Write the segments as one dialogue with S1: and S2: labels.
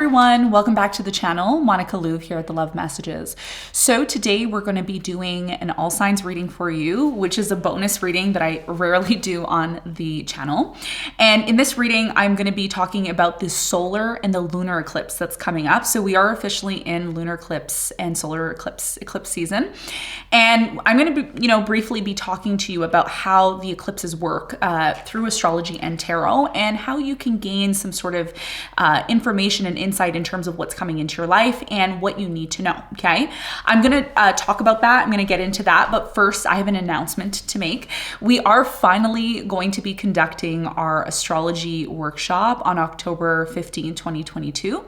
S1: Everyone, welcome back to the channel. Monica Louv here at the Love Messages. So today we're going to be doing an all signs reading for you, which is a bonus reading that I rarely do on the channel. And in this reading, I'm going to be talking about the solar and the lunar eclipse that's coming up. So we are officially in lunar eclipse and solar eclipse season. And I'm going to be, briefly be talking to you about how the eclipses work through astrology and tarot, and how you can gain some sort of information and insight in terms of what's coming into your life and what you need to know. Okay, I'm going to talk about that. I'm going to get into that, but first I have an announcement to make. We are finally going to be conducting our astrology workshop on October 15, 2022,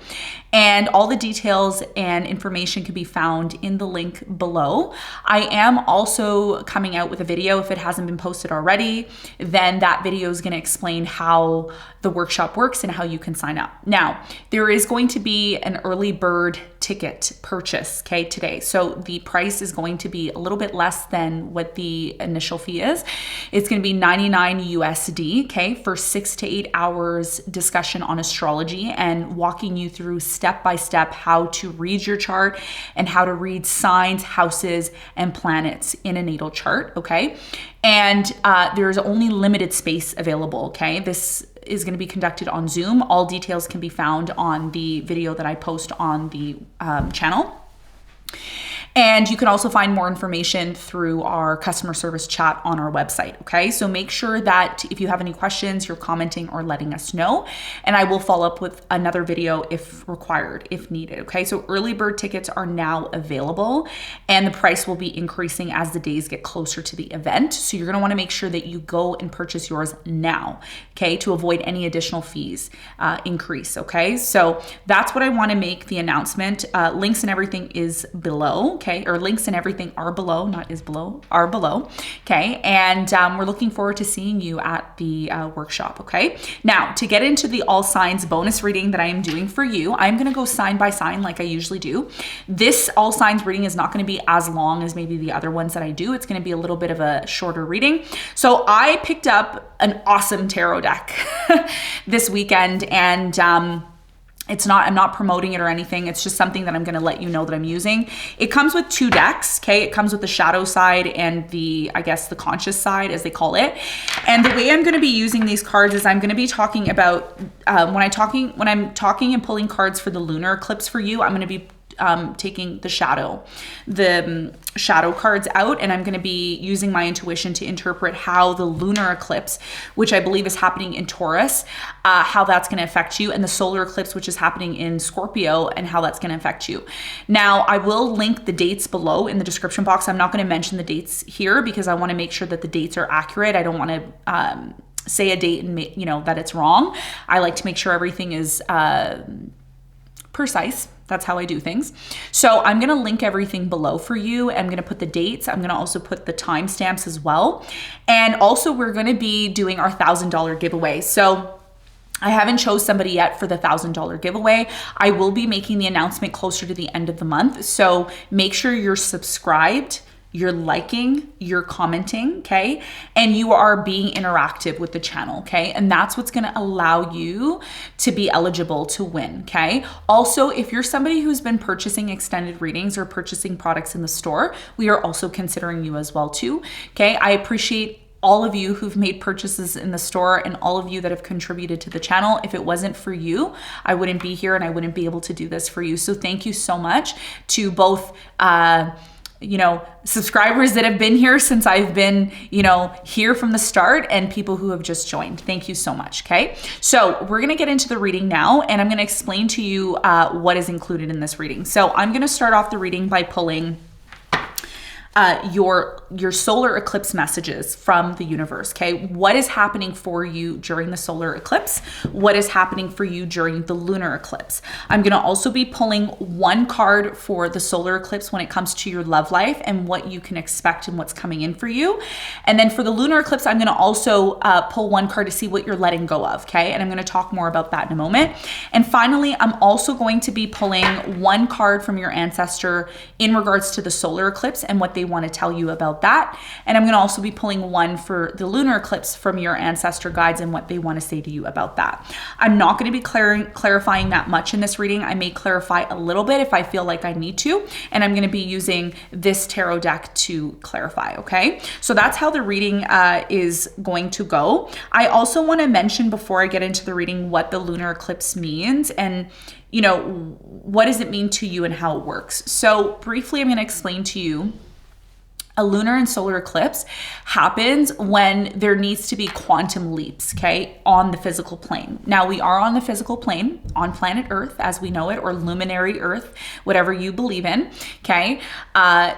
S1: and all the details and information can be found in the link below. I am also coming out with a video. If it hasn't been posted already, then that video is going to explain how the workshop works and how you can sign up. Now, there is going to be an early bird ticket purchase, okay, today. So the price is going to be a little bit less than what the initial fee is. It's going to be $99 USD, okay, for 6 to 8 hours discussion on astrology and walking you through step by step how to read your chart and how to read signs, houses, and planets in a natal chart, okay? And there's only limited space available, okay? This is going to be conducted on Zoom. All details can be found on the video that I post on the channel. And you can also find more information through our customer service chat on our website, okay? So make sure that if you have any questions, you're commenting or letting us know, and I will follow up with another video if required, if needed, okay? So early bird tickets are now available, and the price will be increasing as the days get closer to the event. So you're gonna wanna make sure that you go and purchase yours now, okay? To avoid any additional fees increase, okay? So that's what I wanna make the announcement. Links and everything is below, okay, or links and everything are below, not is below, are below, okay, and we're looking forward to seeing you at the workshop, okay? Now, to get into the all signs bonus reading that I am doing for you, I'm gonna go sign by sign like I usually do. This all signs reading is not gonna be as long as maybe the other ones that I do. It's gonna be a little bit of a shorter reading. So I picked up an awesome tarot deck this weekend, and I'm not promoting it or anything. It's just something that I'm going to let you know that I'm using. It comes with 2 decks, okay? It comes with the shadow side and the conscious side, as they call it. And the way I'm going to be using these cards is I'm going to be talking about, when I'm talking and pulling cards for the lunar eclipse for you, I'm going to be taking the shadow cards out, and I'm going to be using my intuition to interpret how the lunar eclipse, which I believe is happening in Taurus, how that's going to affect you, and the solar eclipse, which is happening in Scorpio, and how that's going to affect you. Now, I will link the dates below in the description box. I'm not going to mention the dates here because I want to make sure that the dates are accurate. I don't want to say a date and that it's wrong. I like to make sure everything is precise. That's how I do things. So I'm going to link everything below for you. I'm going to put the dates. I'm going to also put the timestamps as well. And also we're going to be doing our $1,000 giveaway. So I haven't chose somebody yet for the $1,000 giveaway. I will be making the announcement closer to the end of the month. So make sure you're subscribed, you're liking, you're commenting, okay? And you are being interactive with the channel, okay? And that's what's gonna allow you to be eligible to win, okay? Also, if you're somebody who's been purchasing extended readings or purchasing products in the store, we are also considering you as well too, okay? I appreciate all of you who've made purchases in the store and all of you that have contributed to the channel. If it wasn't for you, I wouldn't be here and I wouldn't be able to do this for you. So thank you so much to both subscribers that have been here since I've been, here from the start, and people who have just joined. Thank you so much, okay? So we're gonna get into the reading now, and I'm gonna explain to you what is included in this reading. So I'm gonna start off the reading by pulling your solar eclipse messages from the universe, okay? What is happening for you during the solar eclipse? What is happening for you during the lunar eclipse? I'm gonna also be pulling 1 card for the solar eclipse when it comes to your love life and what you can expect and what's coming in for you. And then for the lunar eclipse, I'm gonna also pull 1 card to see what you're letting go of, okay? And I'm gonna talk more about that in a moment. And finally, I'm also going to be pulling 1 card from your ancestor in regards to the solar eclipse and what they they want to tell you about that. And I'm going to also be pulling one for the lunar eclipse from your ancestor guides and what they want to say to you about that. I'm not going to be clarifying that much in this reading. I may clarify a little bit if I feel like I need to, and I'm going to be using this tarot deck to clarify, okay? So that's how the reading is going to go. I also want to mention before I get into the reading what the lunar eclipse means and what does it mean to you and how it works. So briefly, I'm going to explain to you. A lunar and solar eclipse happens when there needs to be quantum leaps, okay, on the physical plane. Now, we are on the physical plane, on planet Earth as we know it, or luminary Earth, whatever you believe in, okay?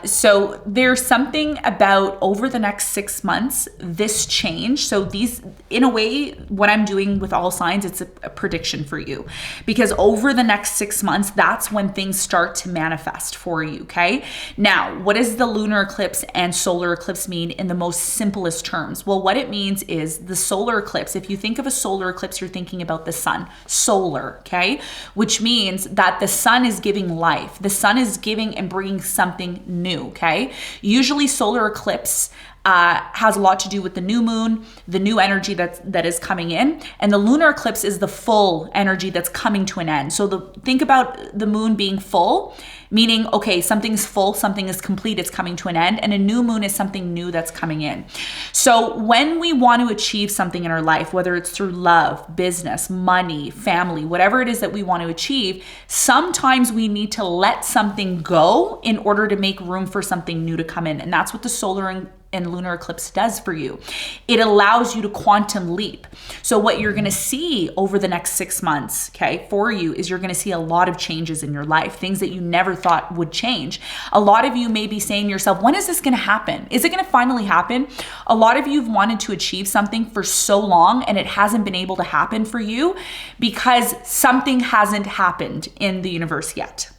S1: So there's something about over the next 6 months, this change. So these, in a way, what I'm doing with all signs, it's a prediction for you. Because over the next 6 months, that's when things start to manifest for you, okay? Now, what does the lunar eclipse and solar eclipse mean in the most simplest terms? Well, what it means is the solar eclipse. If you think of a solar eclipse, you're thinking about the sun, solar, okay? Which means that the sun is giving life. The sun is giving and bringing something new, okay? Usually solar eclipse has a lot to do with the new moon, the new energy that is coming in, and the lunar eclipse is the full energy that's coming to an end. So think about the moon being full, meaning, okay, something's full, something is complete, it's coming to an end, and a new moon is something new that's coming in. So when we want to achieve something in our life, whether it's through love, business, money, family, whatever it is that we want to achieve, sometimes we need to let something go in order to make room for something new to come in. And that's what the solar and lunar eclipse does for you. It allows you to quantum leap. So what you're going to see over the next 6 months, okay, for you is you're going to see a lot of changes in your life, things that you never thought would change. A lot of you may be saying to yourself, when is this going to happen? Is it going to finally happen? A lot of you have wanted to achieve something for so long and it hasn't been able to happen for you because something hasn't happened in the universe yet.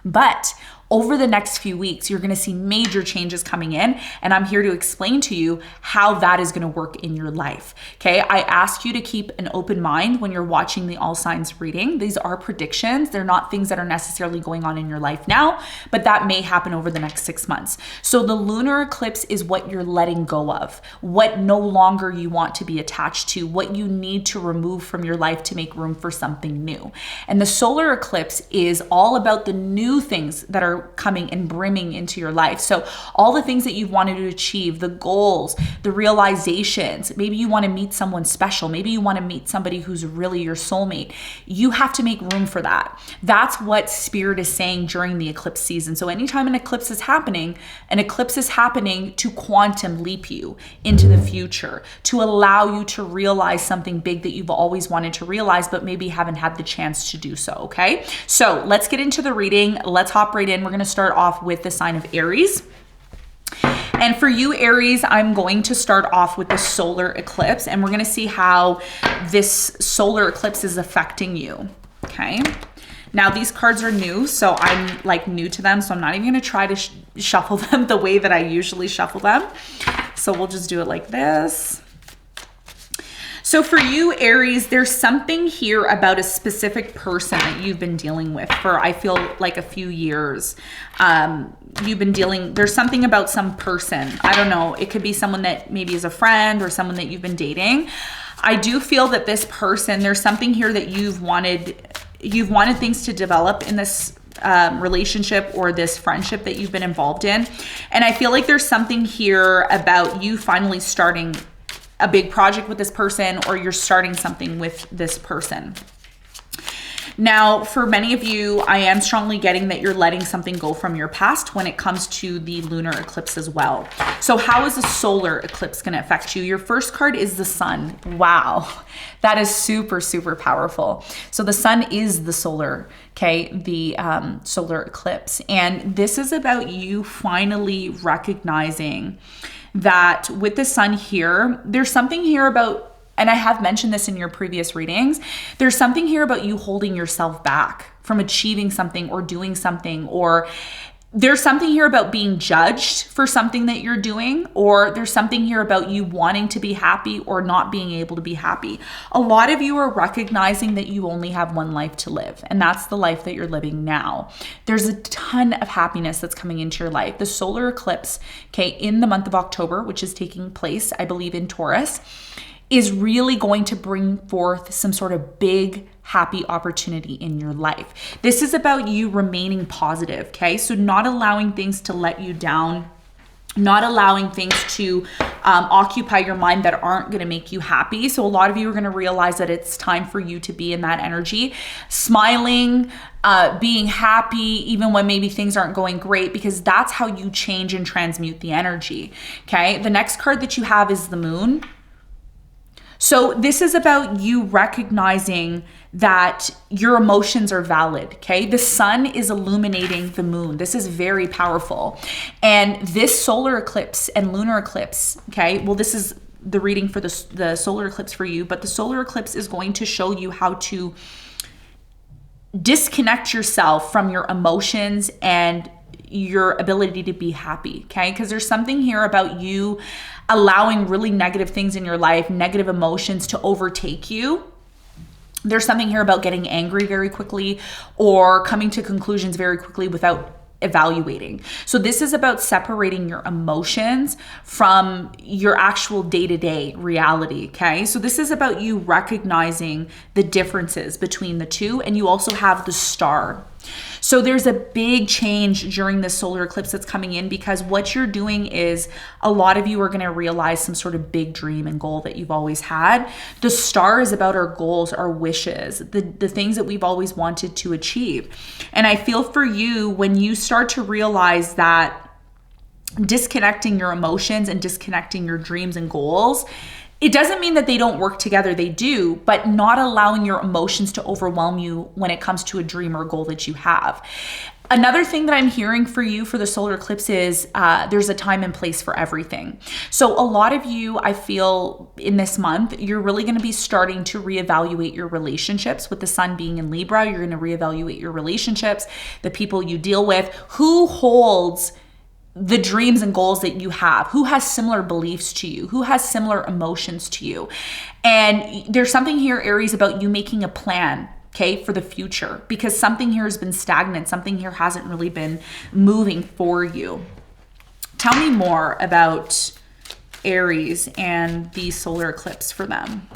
S1: But over the next few weeks, you're going to see major changes coming in, and I'm here to explain to you how that is going to work in your life. Okay, I ask you to keep an open mind when you're watching the all signs reading. These are predictions. They're not things that are necessarily going on in your life now, but that may happen over the next 6 months. So the lunar eclipse is what you're letting go of, what no longer you want to be attached to, what you need to remove from your life to make room for something new. And the solar eclipse is all about the new things that are coming and brimming into your life. So all the things that you've wanted to achieve, the goals, the realizations, maybe you want to meet someone special, maybe you want to meet somebody who's really your soulmate. You have to make room for that. That's what Spirit is saying during the eclipse season. So anytime an eclipse is happening to quantum leap you into the future, to allow you to realize something big that you've always wanted to realize, but maybe haven't had the chance to do so, okay? So let's get into the reading. Let's hop right in. We're going to start off with the sign of Aries. And for you, Aries, I'm going to start off with the solar eclipse, and we're going to see how this solar eclipse is affecting you, okay? Now, these cards are new, so I'm like new to them, so I'm not even going to try to shuffle them the way that I usually shuffle them. So we'll just do it like this. So for you, Aries, there's something here about a specific person that you've been dealing with for, I feel like, a few years. There's something about some person. I don't know. It could be someone that maybe is a friend or someone that you've been dating. I do feel that this person, there's something here that you've wanted things to develop in this relationship or this friendship that you've been involved in. And I feel like there's something here about you finally starting a big project with this person, or you're starting something with this person. Now, for many of you, I am strongly getting that you're letting something go from your past when it comes to the lunar eclipse as well. So how is the solar eclipse going to affect you? Your first card is the sun. Wow, that is super, super powerful. So the sun is the solar, okay, the solar eclipse. And this is about you finally recognizing that with the sun here, there's something here about, and I have mentioned this in your previous readings, there's something here about you holding yourself back from achieving something or doing something, or there's something here about being judged for something that you're doing, or there's something here about you wanting to be happy or not being able to be happy. A lot of you are recognizing that you only have one life to live, and that's the life that you're living now. There's a ton of happiness that's coming into your life. The solar eclipse, okay, in the month of October, which is taking place, I believe, in Taurus, is really going to bring forth some sort of big happy opportunity in your life. This is about you remaining positive, okay? So not allowing things to let you down, not allowing things to occupy your mind that aren't going to make you happy. So a lot of you are going to realize that it's time for you to be in that energy, smiling, being happy, even when maybe things aren't going great, because that's how you change and transmute the energy, okay? The next card that you have is the moon. So this is about you recognizing that your emotions are valid, okay? The sun is illuminating the moon. This is very powerful. And this solar eclipse and lunar eclipse, okay? Well, this is the reading for the solar eclipse for you, but the solar eclipse is going to show you how to disconnect yourself from your emotions and your ability to be happy, okay? Because there's something here about you allowing really negative things in your life, negative emotions to overtake you. There's something here about getting angry very quickly or coming to conclusions very quickly without evaluating. So this is about separating your emotions from your actual day-to-day reality, okay? So this is about you recognizing the differences between the two, and you also have the star. So there's a big change during this solar eclipse that's coming in, because what you're doing is a lot of you are going to realize some sort of big dream and goal that you've always had. The star is about our goals, our wishes, the things that we've always wanted to achieve. And I feel for you, when you start to realize that disconnecting your emotions and disconnecting your dreams and goals, it doesn't mean that they don't work together, they do, but not allowing your emotions to overwhelm you when it comes to a dream or goal that you have. Another thing that I'm hearing for you for the solar eclipse is there's a time and place for everything. So a lot of you, I feel in this month, you're really going to be starting to reevaluate your relationships. With the sun being in Libra, you're going to reevaluate your relationships, the people you deal with, who holds the dreams and goals that you have, who has similar beliefs to you, who has similar emotions to you. And there's something here, Aries, about you making a plan, okay, for the future, because something here has been stagnant. Something here hasn't really been moving for you. Tell me more about Aries and the solar eclipse for them.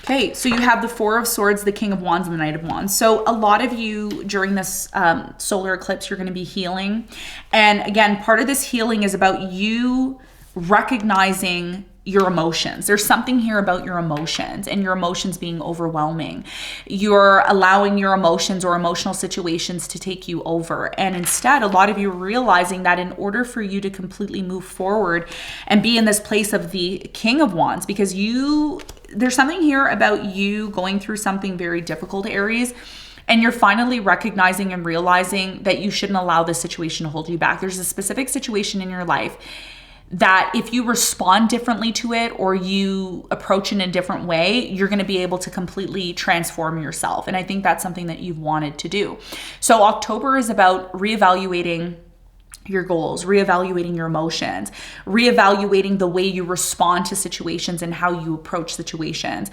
S1: Okay, so you have the Four of Swords, the King of Wands, and the Knight of Wands. So a lot of you during this solar eclipse, you're going to be healing. And again, part of this healing is about you recognizing your emotions. There's something here about your emotions and your emotions being overwhelming. You're allowing your emotions or emotional situations to take you over. And instead, a lot of you are realizing that in order for you to completely move forward and be in this place of the King of Wands, because there's something here about you going through something very difficult, Aries, and you're finally recognizing and realizing that you shouldn't allow this situation to hold you back. There's a specific situation in your life that if you respond differently to it or you approach it in a different way, you're going to be able to completely transform yourself. And I think that's something that you've wanted to do. So October is about reevaluating your goals, reevaluating your emotions, reevaluating the way you respond to situations and how you approach situations.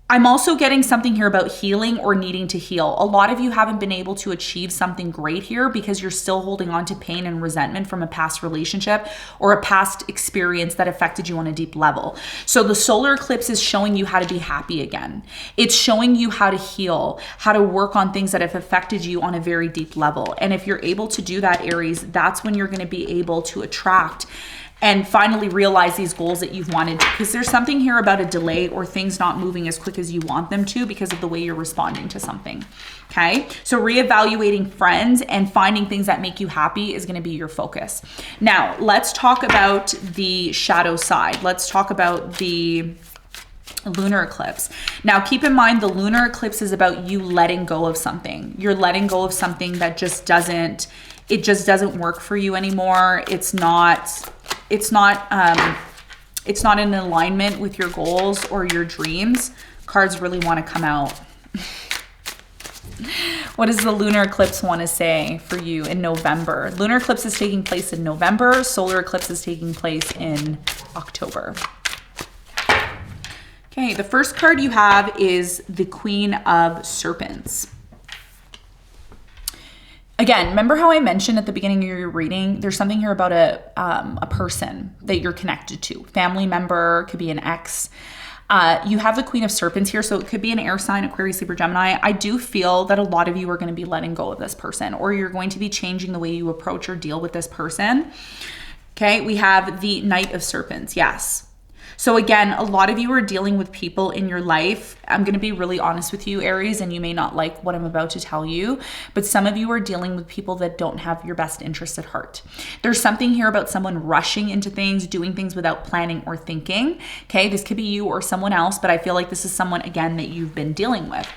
S1: I'm also getting something here about healing or needing to heal. A lot of you haven't been able to achieve something great here because you're still holding on to pain and resentment from a past relationship or a past experience that affected you on a deep level. So the solar eclipse is showing you how to be happy again. It's showing you how to heal, how to work on things that have affected you on a very deep level. And if you're able to do that, Aries, that's when you're going to be able to attract and finally realize these goals that you've wanted, because there's something here about a delay or things not moving as quick as you want them to because of the way you're responding to something. Okay, so reevaluating friends and finding things that make you happy is going to be your focus. Now let's talk about the shadow side. Let's talk about the lunar eclipse. Now keep in mind, the lunar eclipse is about you letting go of something. You're letting go of something that just doesn't work for you anymore. It's not it's not in alignment with your goals or your dreams, cards really want to come out. What does the lunar eclipse want to say for you in November? Lunar eclipse is taking place in November. Solar eclipse is taking place in October. Okay, the first card you have is the Queen of Serpents. Again, remember how I mentioned at the beginning of your reading, there's something here about a person that you're connected to. Family member, could be an ex. You have the Queen of Serpents here, so it could be an air sign, Aquarius, Libra, Gemini. I do feel that a lot of you are going to be letting go of this person, or you're going to be changing the way you approach or deal with this person. Okay, we have the Knight of Serpents, yes. So again, a lot of you are dealing with people in your life. I'm going to be really honest with you, Aries, and you may not like what I'm about to tell you, but some of you are dealing with people that don't have your best interest at heart. There's something here about someone rushing into things, doing things without planning or thinking. Okay, this could be you or someone else, but I feel like this is someone, again, that you've been dealing with.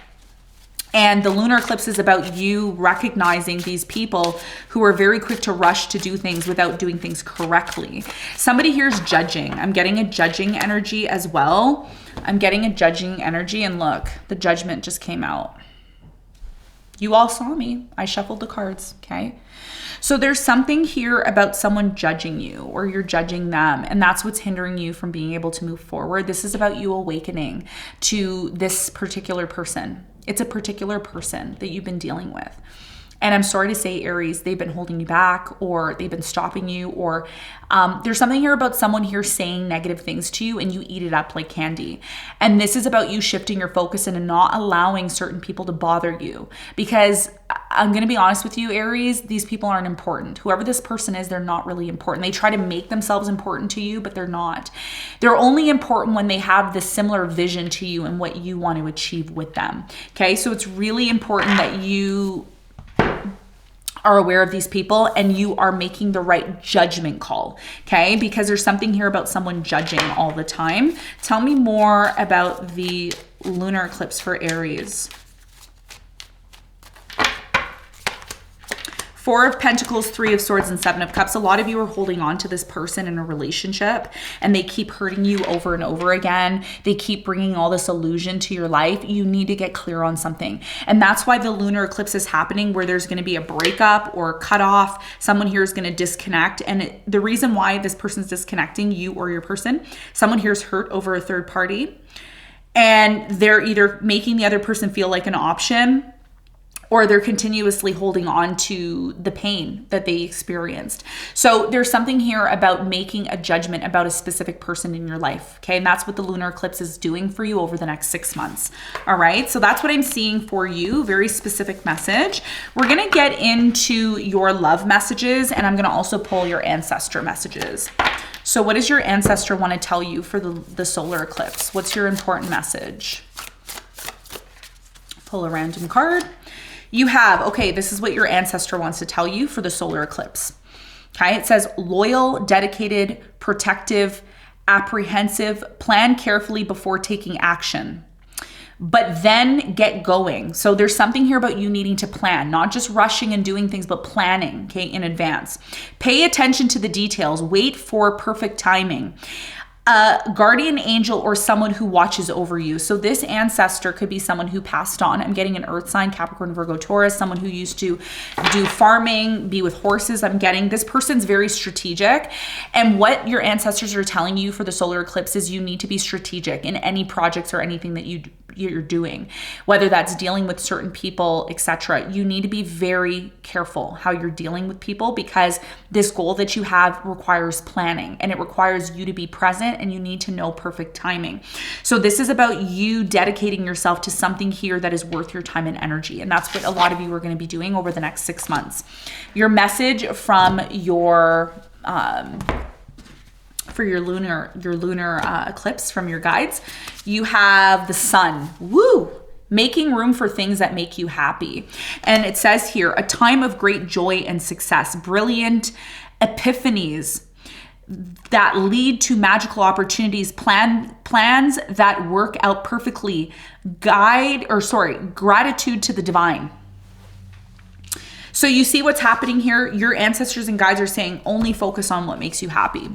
S1: And the lunar eclipse is about you recognizing these people who are very quick to rush to do things without doing things correctly. Somebody here is judging. I'm getting a judging energy as well. I'm getting a judging energy, and look, the Judgment just came out. You all saw me. I shuffled the cards, okay? So there's something here about someone judging you, or you're judging them, and that's what's hindering you from being able to move forward. This is about you awakening to this particular person. It's a particular person that you've been dealing with. And I'm sorry to say, Aries, they've been holding you back, or they've been stopping you, or there's something here about someone here saying negative things to you and you eat it up like candy. And this is about you shifting your focus and not allowing certain people to bother you. Because I'm going to be honest with you, Aries, these people aren't important. Whoever this person is, they're not really important. They try to make themselves important to you, but they're not. They're only important when they have this similar vision to you and what you want to achieve with them. Okay, so it's really important that you are aware of these people and you are making the right judgment call, okay? Because there's something here about someone judging all the time. Tell me more about the lunar eclipse for Aries. Four of Pentacles, Three of Swords, and Seven of Cups. A lot of you are holding on to this person in a relationship and they keep hurting you over and over again. They keep bringing all this illusion to your life. You need to get clear on something. And that's why the lunar eclipse is happening, where there's going to be a breakup or a cutoff. Someone here is going to disconnect. And the reason why this person's disconnecting, you or your person, someone here is hurt over a third party. And they're either making the other person feel like an option, or they're continuously holding on to the pain that they experienced. So there's something here about making a judgment about a specific person in your life, okay? And that's what the lunar eclipse is doing for you over the next 6 months, all right? So that's what I'm seeing for you, very specific message. We're gonna get into your love messages, and I'm gonna also pull your ancestor messages. So what does your ancestor wanna tell you for the solar eclipse? What's your important message? Pull a random card. You have, okay, this is what your ancestor wants to tell you for the solar eclipse. Okay, it says loyal, dedicated, protective, apprehensive, plan carefully before taking action, but then get going. So there's something here about you needing to plan, not just rushing and doing things, but planning, okay, in advance. Pay attention to the details, wait for perfect timing. A guardian angel or someone who watches over you. So this ancestor could be someone who passed on. I'm getting an earth sign, Capricorn, Virgo, Taurus, someone who used to do farming, be with horses. I'm getting this person's very strategic. And what your ancestors are telling you for the solar eclipse is you need to be strategic in any projects or anything that you're doing, whether that's dealing with certain people, etc. You need to be very careful how you're dealing with people, because this goal that you have requires planning, and it requires you to be present, and you need to know perfect timing. So this is about you dedicating yourself to something here that is worth your time and energy, and that's what a lot of you are going to be doing over the next 6 months. Your message from your for your lunar eclipse from your guides, you have the Sun. Woo! Making room for things that make you happy. And it says here, a time of great joy and success, brilliant epiphanies that lead to magical opportunities, plans that work out perfectly, gratitude to the divine. So you see what's happening here? Your ancestors and guides are saying only focus on what makes you happy.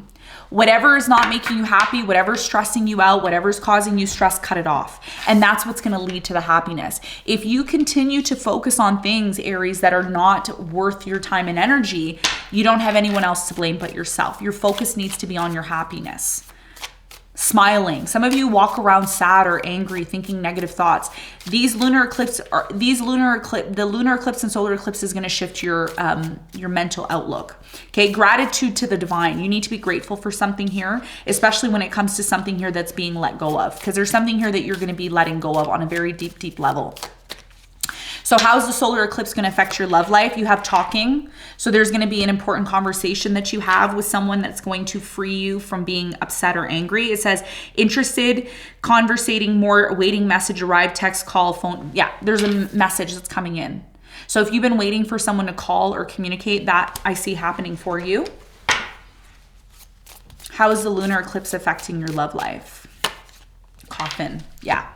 S1: Whatever is not making you happy, whatever's stressing you out, whatever's causing you stress, cut it off. And that's what's going to lead to the happiness. If you continue to focus on things, Aries, that are not worth your time and energy, you don't have anyone else to blame but yourself. Your focus needs to be on your happiness. Smiling. Some of you walk around sad or angry, thinking negative thoughts. The lunar eclipse and solar eclipse is going to shift your mental outlook. Okay, gratitude to the divine. You need to be grateful for something here, especially when it comes to something here that's being let go of, because there's something here that you're going to be letting go of on a very deep, deep level. So how's the solar eclipse going to affect your love life? You have talking. So there's going to be an important conversation that you have with someone that's going to free you from being upset or angry. It says interested, conversating more, awaiting message, arrive, text, call, phone. Yeah, there's a message that's coming in. So if you've been waiting for someone to call or communicate, that I see happening for you. How is the lunar eclipse affecting your love life? Coffin. Yeah.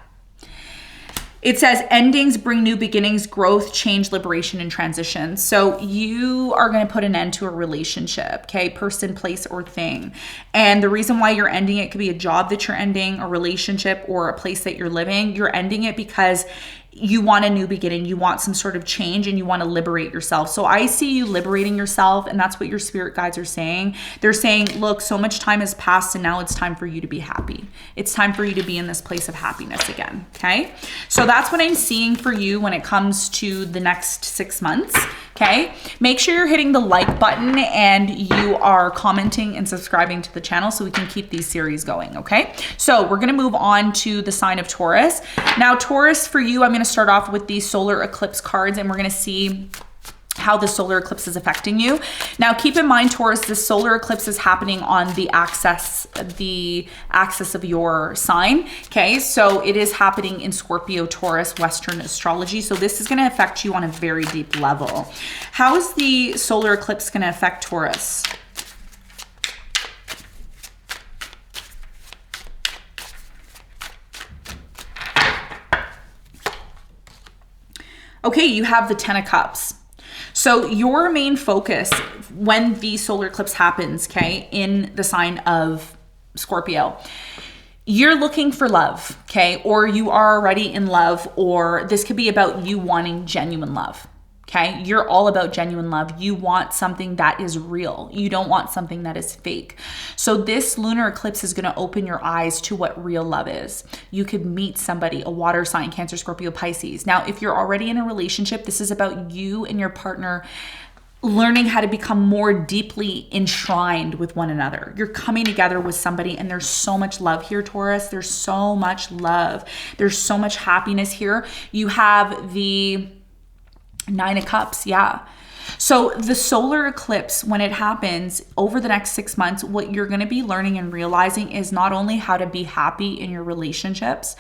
S1: It says endings bring new beginnings, growth, change, liberation, and transition. So you are going to put an end to a relationship, okay? Person, place, or thing. And the reason why you're ending it could be a job that you're ending, a relationship, or a place that you're living. You're ending it because you want a new beginning, you want some sort of change, and you want to liberate yourself. So I see you liberating yourself, and that's what your spirit guides are saying. They're saying, look, so much time has passed, and now it's time for you to be happy. It's time for you to be in this place of happiness again, okay? So that's what I'm seeing for you when it comes to the next 6 months, okay? Make sure you're hitting the like button and you are commenting and subscribing to the channel so we can keep these series going, okay? So we're gonna move on to the sign of Taurus. Now, Taurus, for you, I'm gonna start off with these solar eclipse cards, and we're gonna see how the solar eclipse is affecting you. Now, keep in mind, Taurus, the solar eclipse is happening on the axis of your sign. Okay, so it is happening in Scorpio, Taurus, Western astrology. So this is going to affect you on a very deep level. How is the solar eclipse going to affect Taurus? Okay, you have the 10 of Cups. So your main focus when the solar eclipse happens, okay, in the sign of Scorpio, you're looking for love, okay, or you are already in love, or this could be about you wanting genuine love. Okay, you're all about genuine love. You want something that is real. You don't want something that is fake. So this lunar eclipse is going to open your eyes to what real love is. You could meet somebody, a water sign, Cancer, Scorpio, Pisces. Now, if you're already in a relationship, this is about you and your partner learning how to become more deeply enshrined with one another. You're coming together with somebody, and there's so much love here, Taurus. There's so much love. There's so much happiness here. You have the 9 of Cups, yeah. So the solar eclipse, when it happens over the next 6 months, what you're going to be learning and realizing is not only how to be happy in your relationships,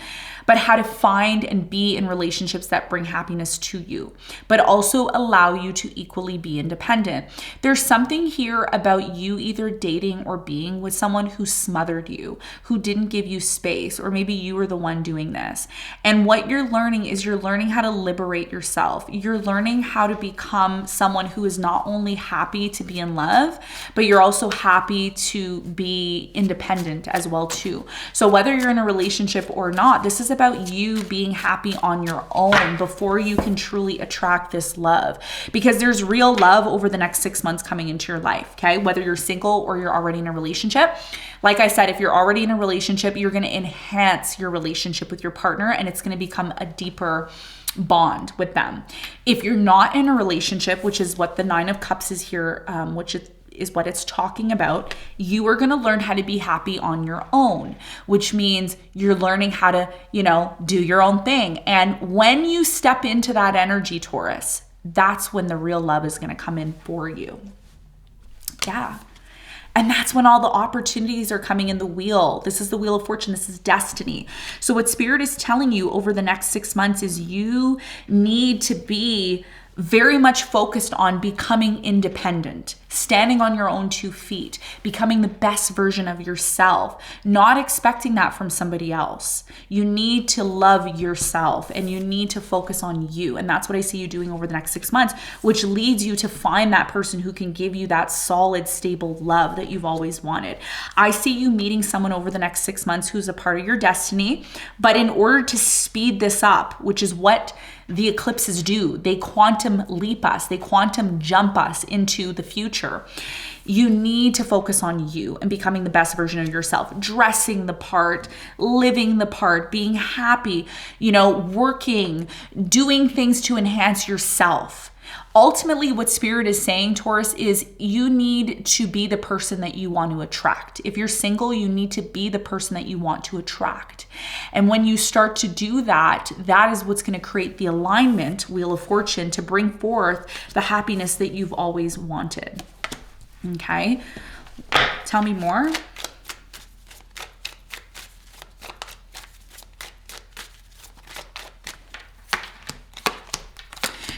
S1: but how to find and be in relationships that bring happiness to you, but also allow you to equally be independent. There's something here about you either dating or being with someone who smothered you, who didn't give you space, or maybe you were the one doing this. And what you're learning is you're learning how to liberate yourself. You're learning how to become someone who is not only happy to be in love, but you're also happy to be independent as well too. So whether you're in a relationship or not, this is about you being happy on your own before you can truly attract this love, because there's real love over the next 6 months coming into your life. Okay, whether you're single or you're already in a relationship. Like I said, if you're already in a relationship, you're going to enhance your relationship with your partner, and it's going to become a deeper bond with them. If you're not in a relationship, which is what the 9 of Cups is here, which is what it's talking about, you are going to learn how to be happy on your own, which means you're learning how to, do your own thing. And when you step into that energy, Taurus, that's when the real love is going to come in for you. Yeah. And that's when all the opportunities are coming in the wheel. This is the Wheel of Fortune. This is destiny. So what Spirit is telling you over the next 6 months is you need to be very much focused on becoming independent, standing on your own 2 feet, becoming the best version of yourself, not expecting that from somebody else. You need to love yourself and you need to focus on you. And that's what I see you doing over the next 6 months, which leads you to find that person who can give you that solid, stable love that you've always wanted. I see you meeting someone over the next 6 months who's a part of your destiny, but in order to speed this up, which is what the eclipses do, they quantum leap us, they quantum jump us into the future. You need to focus on you and becoming the best version of yourself, dressing the part, living the part, being happy, working, doing things to enhance yourself. Ultimately, what Spirit is saying, Taurus, is you need to be the person that you want to attract. If you're single, you need to be the person that you want to attract. And when you start to do that, that is what's going to create the alignment, Wheel of Fortune, to bring forth the happiness that you've always wanted. Okay? Tell me more.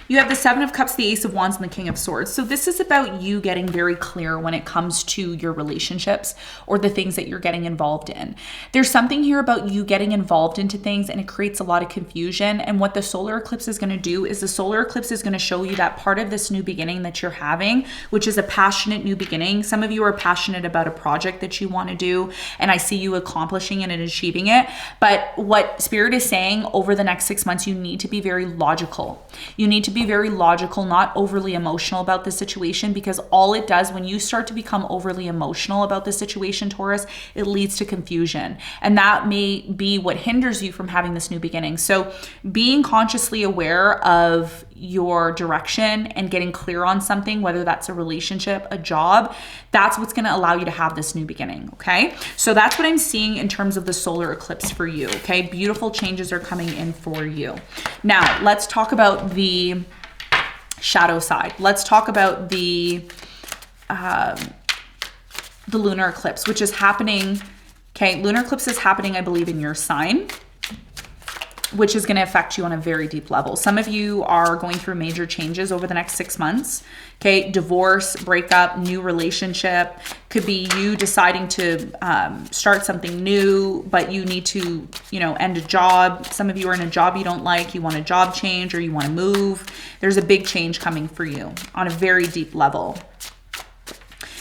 S1: You have the 7 of Cups, the Ace of Wands, and the King of Swords. So this is about you getting very clear when it comes to your relationships or the things that you're getting involved in. There's something here about you getting involved into things and it creates a lot of confusion. And what the solar eclipse is going to do is the solar eclipse is going to show you that part of this new beginning that you're having, which is a passionate new beginning. Some of you are passionate about a project that you want to do, and I see you accomplishing it and achieving it. But what Spirit is saying over the next 6 months, you need to be very logical. You need to be very logical, not overly emotional about the situation, because all it does when you start to become overly emotional about the situation, Taurus, it leads to confusion. And that may be what hinders you from having this new beginning. So being consciously aware of your direction and getting clear on something, whether that's a relationship, a job, that's what's going to allow you to have this new beginning. Okay. So that's what I'm seeing in terms of the solar eclipse for you. Okay. Beautiful changes are coming in for you. Now let's talk about the shadow side. Let's talk about the lunar eclipse, which is happening. Okay. Lunar eclipse is happening, I believe, in your sign, which is going to affect you on a very deep level. Some of you are going through major changes over the next 6 months. Okay. Divorce, breakup, new relationship. Could be you deciding to start something new, but you need to, end a job. Some of you are in a job you don't like. You want a job change or you want to move. There's a big change coming for you on a very deep level.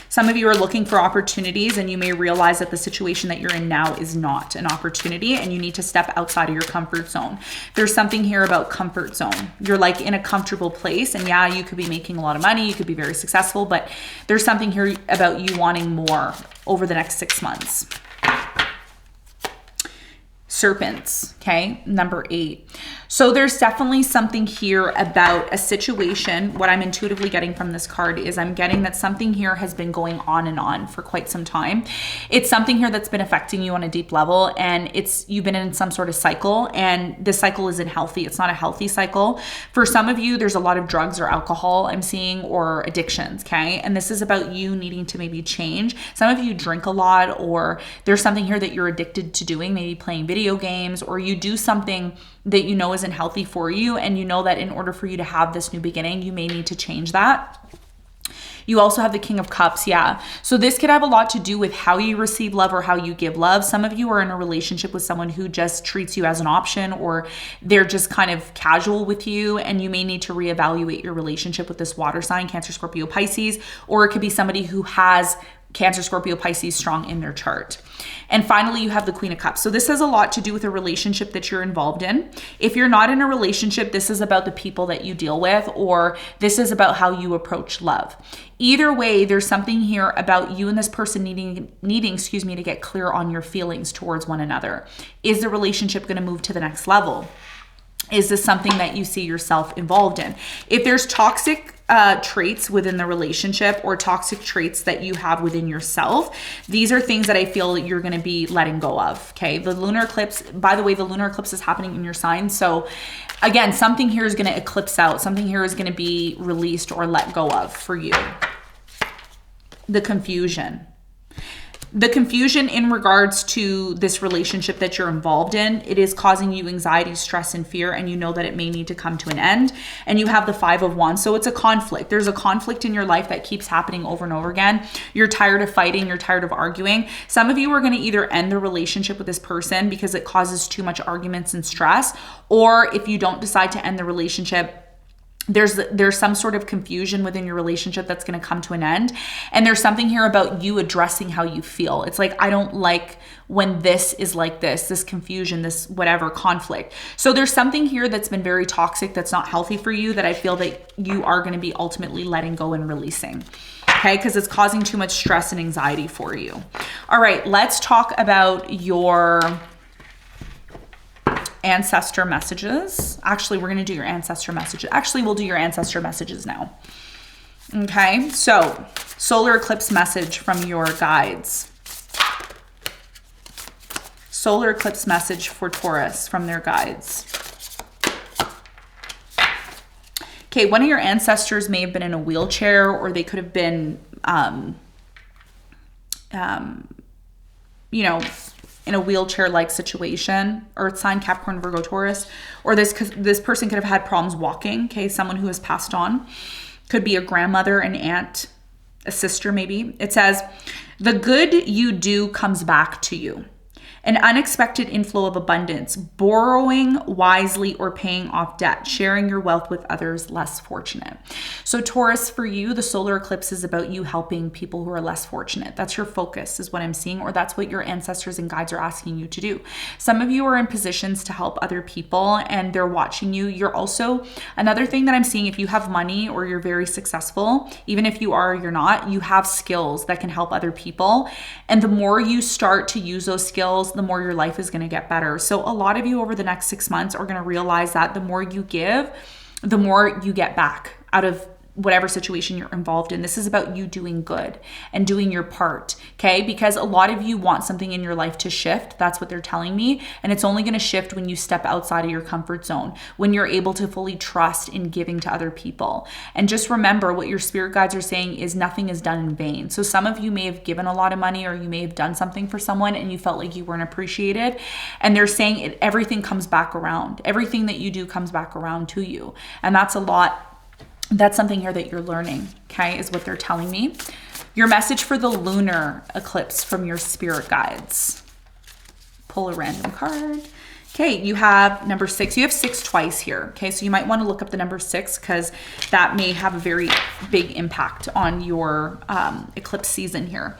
S1: Some of you are looking for opportunities and you may realize that the situation that you're in now is not an opportunity and you need to step outside of your comfort zone. There's something here about comfort zone. You're like in a comfortable place, and yeah, you could be making a lot of money, you could be very successful, but there's something here about you wanting more over the next 6 months. Serpents, okay, number 8. So there's definitely something here about a situation. What I'm intuitively getting from this card is I'm getting that something here has been going on and on for quite some time. It's something here that's been affecting you on a deep level, and you've been in some sort of cycle, and this cycle isn't healthy. It's not a healthy cycle. For some of you, there's a lot of drugs or alcohol I'm seeing, or addictions, okay? And this is about you needing to maybe change. Some of you drink a lot, or there's something here that you're addicted to doing, maybe playing video games, or you do something that you know isn't healthy for you, and you know that in order for you to have this new beginning, you may need to change that. You also have the King of Cups, yeah. So this could have a lot to do with how you receive love or how you give love. Some of you are in a relationship with someone who just treats you as an option, or they're just kind of casual with you, and you may need to reevaluate your relationship with this water sign, Cancer, Scorpio, Pisces, or it could be somebody who has Cancer, Scorpio, Pisces strong in their chart. And finally, you have the Queen of Cups. So this has a lot to do with a relationship that you're involved in. If you're not in a relationship, this is about the people that you deal with, or this is about how you approach love. Either way, there's something here about you and this person needing, to get clear on your feelings towards one another. Is the relationship going to move to the next level? Is this something that you see yourself involved in? If there's toxic traits within the relationship, or toxic traits that you have within yourself, these are things that I feel that you're going to be letting go of. Okay. The lunar eclipse, by the way, the lunar eclipse is happening in your sign. So again, something here is going to eclipse out. Something here is going to be released or let go of for you. The confusion. The confusion in regards to this relationship that you're involved in, it is causing you anxiety, stress, and fear, and you know that it may need to come to an end. And you have the 5 of Wands, so it's a conflict. There's a conflict in your life that keeps happening over and over again. You're tired of fighting, you're tired of arguing. Some of you are going to either end the relationship with this person because it causes too much arguments and stress, or if you don't decide to end the relationship, there's some sort of confusion within your relationship that's going to come to an end. And there's something here about you addressing how you feel. It's like, I don't like when this is like this confusion, this whatever conflict. So there's something here that's been very toxic, that's not healthy for you, that I feel that you are going to be ultimately letting go and releasing. Okay, because it's causing too much stress and anxiety for you. All right, let's talk about your ancestor messages. Actually, we're going to do your ancestor messages. Actually, we'll do your ancestor messages now. Okay, so solar eclipse message from your guides. Solar eclipse message for Taurus from their guides. Okay, one of your ancestors may have been in a wheelchair, or they could have been, you know, in a wheelchair-like situation. Earth sign, Capricorn, Virgo, Taurus. Or this person could have had problems walking. Okay, someone who has passed on. Could be a grandmother, an aunt, a sister maybe. It says, the good you do comes back to you. An unexpected inflow of abundance, borrowing wisely or paying off debt, sharing your wealth with others less fortunate. So Taurus, for you, the solar eclipse is about you helping people who are less fortunate. That's your focus, is what I'm seeing, or that's what your ancestors and guides are asking you to do. Some of you are in positions to help other people and they're watching you. You're also, another thing that I'm seeing, if you have money or you're very successful, even if you are or you're not, you have skills that can help other people. And the more you start to use those skills, the more your life is going to get better. So a lot of you over the next 6 months are going to realize that the more you give, the more you get back out of whatever situation you're involved in. This is about you doing good and doing your part, okay? Because a lot of you want something in your life to shift. That's what they're telling me. And it's only going to shift when you step outside of your comfort zone, when you're able to fully trust in giving to other people. And just remember, what your spirit guides are saying is nothing is done in vain. So some of you may have given a lot of money, or you may have done something for someone and you felt like you weren't appreciated. And they're saying everything comes back around. Everything that you do comes back around to you. And that's a lot. That's something here that you're learning, okay, is what they're telling me. Your message for the lunar eclipse from your spirit guides. Pull a random card. Okay, you have number 6. You have 6 twice here, okay? So you might want to look up the number 6 because that may have a very big impact on your eclipse season here.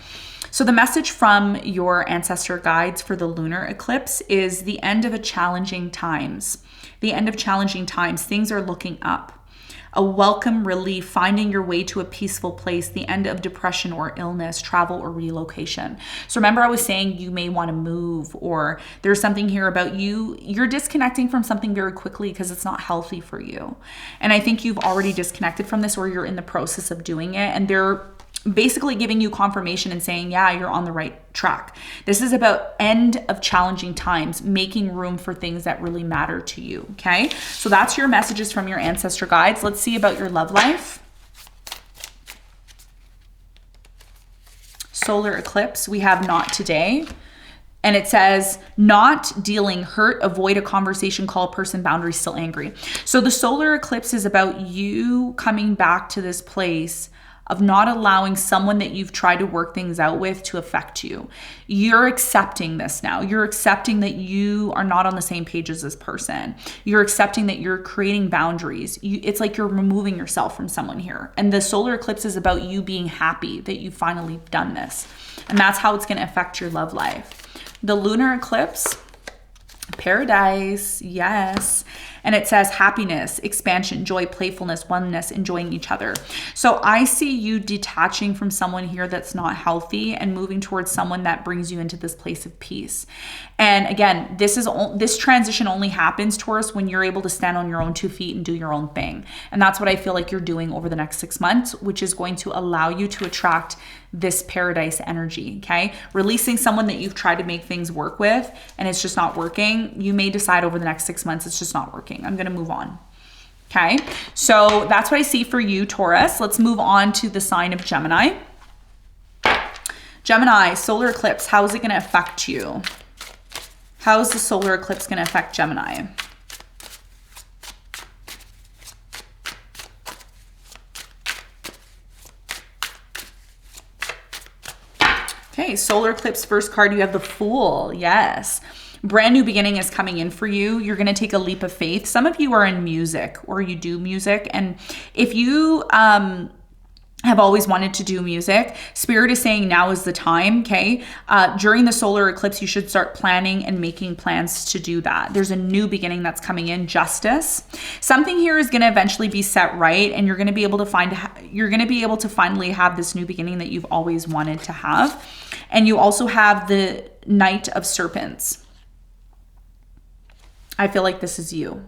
S1: So the message from your ancestor guides for the lunar eclipse is the end of a challenging times. The end of challenging times. Things are looking up. A welcome relief, finding your way to a peaceful place, the end of depression or illness, travel or relocation. So remember, I was saying you may want to move, or there's something here about you're disconnecting from something very quickly because it's not healthy for you. And I think you've already disconnected from this, or you're in the process of doing it, and they're basically giving you confirmation and saying, yeah, you're on the right track. This is about end of challenging times, making room for things that really matter to you, okay? So that's your messages from your ancestor guides. Let's see about your love life. Solar eclipse, we have not today. And it says, not dealing, hurt, avoid a conversation, call a person, boundary, still angry. So the solar eclipse is about you coming back to this place of not allowing someone that you've tried to work things out with to affect you. You're accepting this now. You're accepting that you are not on the same page as this person. You're accepting that you're creating boundaries. It's like you're removing yourself from someone here. And the solar eclipse is about you being happy that you finally done this. And that's how it's going to affect your love life. The lunar eclipse, paradise, yes. And it says happiness, expansion, joy, playfulness, oneness, enjoying each other. So I see you detaching from someone here that's not healthy and moving towards someone that brings you into this place of peace. And again, this transition only happens, Taurus, when you're able to stand on your own 2 feet and do your own thing. And that's what I feel like you're doing over the next 6 months, which is going to allow you to attract this paradise energy, okay? Releasing someone that you've tried to make things work with and it's just not working. You may decide over the next 6 months it's just not working. I'm gonna move on, okay? So that's what I see for you, Taurus. Let's move on to the sign of Gemini. Gemini, solar eclipse, how is it going to affect you? How is the solar eclipse going to affect Gemini? Okay, solar eclipse, first card, you have the Fool. Yes. Brand new beginning is coming in for you. You're going to take a leap of faith. Some of you are in music or you do music. And if you have always wanted to do music, Spirit is saying now is the time, okay? During the solar eclipse, you should start planning and making plans to do that. There's a new beginning that's coming in, Justice. Something here is going to eventually be set right, and you're going to be able to finally have this new beginning that you've always wanted to have. And you also have the Knight of Serpents. I feel like this is you.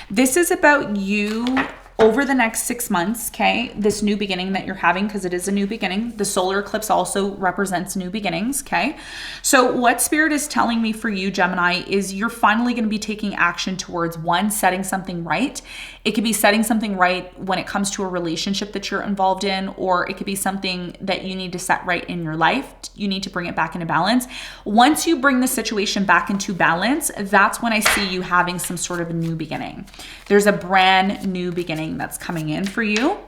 S1: This is about you over the next 6 months, okay? This new beginning that you're having, because it is a new beginning. The solar eclipse also represents new beginnings, okay? So what Spirit is telling me for you, Gemini, is you're finally going to be taking action towards, one, setting something right. It could be setting something right when it comes to a relationship that you're involved in, or it could be something that you need to set right in your life. You need to bring it back into balance. Once you bring the situation back into balance, that's when I see you having some sort of a new beginning. There's a brand new beginning that's coming in for you.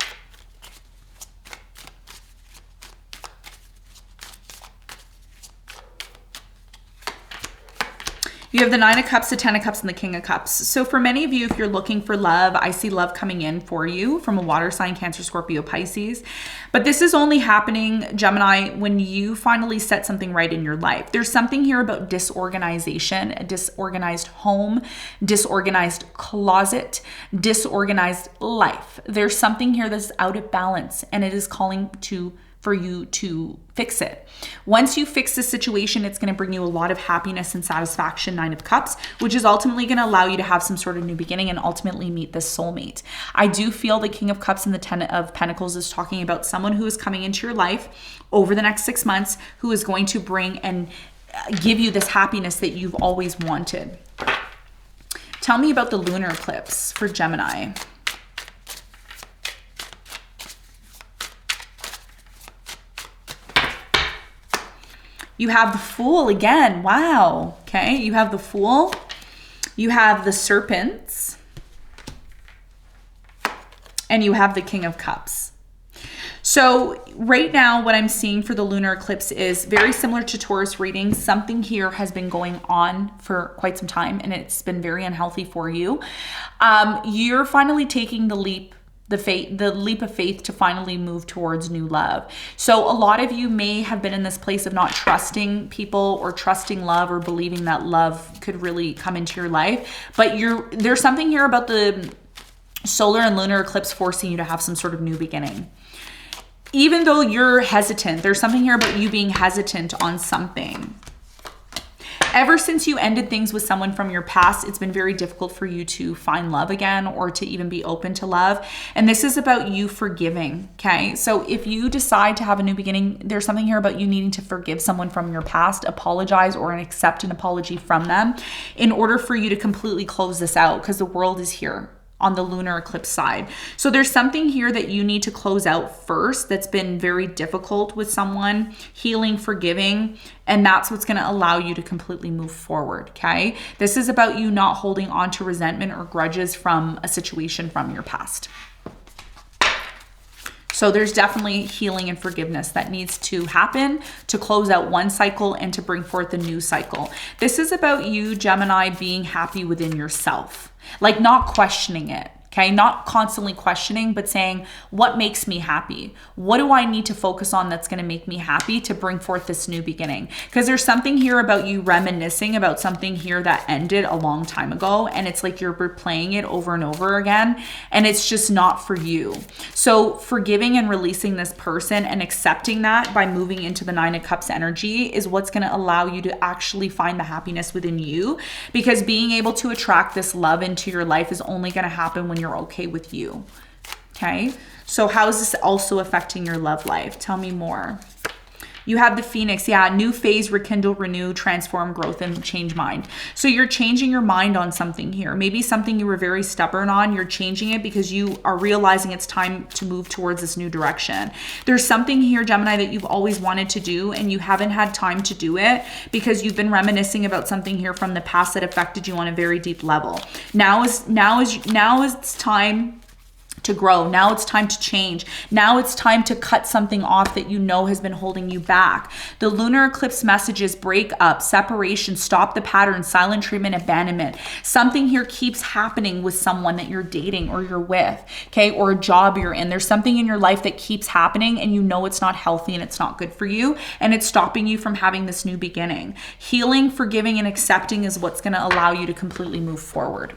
S1: You have the Nine of Cups, the Ten of Cups, and the King of Cups. So for many of you, if you're looking for love, I see love coming in for you from a water sign, Cancer, Scorpio, Pisces. But this is only happening, Gemini, when you finally set something right in your life. There's something here about disorganization, a disorganized home, disorganized closet, disorganized life. There's something here that's out of balance, and it is calling for you to fix it. Once you fix the situation, it's going to bring you a lot of happiness and satisfaction, Nine of Cups, which is ultimately going to allow you to have some sort of new beginning and ultimately meet this soulmate. I do feel the King of Cups and the Ten of Pentacles is talking about someone who is coming into your life over the next 6 months who is going to bring and give you this happiness that you've always wanted. Tell me about the lunar eclipse for Gemini. You have the Fool again. Wow. Okay. You have the Fool. You have the Serpents. And you have the King of Cups. So right now, what I'm seeing for the lunar eclipse is very similar to Taurus readings. Something here has been going on for quite some time, and it's been very unhealthy for you. You're finally taking the leap of faith to finally move towards new love. So a lot of you may have been in this place of not trusting people or trusting love or believing that love could really come into your life. But there's something here about the solar and lunar eclipse forcing you to have some sort of new beginning. Even though you're hesitant, there's something here about you being hesitant on something. Ever since you ended things with someone from your past, it's been very difficult for you to find love again or to even be open to love. And this is about you forgiving, okay? So if you decide to have a new beginning, there's something here about you needing to forgive someone from your past, apologize or accept an apology from them in order for you to completely close this out, because the world is here on the lunar eclipse side. So there's something here that you need to close out first that's been very difficult with someone, healing, forgiving, and that's what's going to allow you to completely move forward, okay? This is about you not holding on to resentment or grudges from a situation from your past. So there's definitely healing and forgiveness that needs to happen to close out one cycle and to bring forth a new cycle. This is about you, Gemini, being happy within yourself, like not questioning it. Okay, not constantly questioning, but saying, what makes me happy? What do I need to focus on that's going to make me happy to bring forth this new beginning? Because there's something here about you reminiscing about something here that ended a long time ago. And it's like you're replaying it over and over again. And it's just not for you. So forgiving and releasing this person and accepting that by moving into the Nine of Cups energy is what's going to allow you to actually find the happiness within you. Because being able to attract this love into your life is only going to happen when you're okay with you. Okay, so how is this also affecting your love life? Tell me more. You have the Phoenix. Yeah, new phase, rekindle, renew, transform, growth, and change mind. So you're changing your mind on something here. Maybe something you were very stubborn on, you're changing it because you are realizing it's time to move towards this new direction. There's something here, Gemini, that you've always wanted to do and you haven't had time to do it because you've been reminiscing about something here from the past that affected you on a very deep level. Now is time to grow. Now it's time to change. Now it's time to cut something off that you know has been holding you back. The lunar eclipse messages: break up, separation, stop the pattern, silent treatment, abandonment. Something here keeps happening with someone that you're dating or you're with, okay, or a job you're in. There's something in your life that keeps happening and you know it's not healthy and it's not good for you, and it's stopping you from having this new beginning. Healing, forgiving, and accepting is what's going to allow you to completely move forward.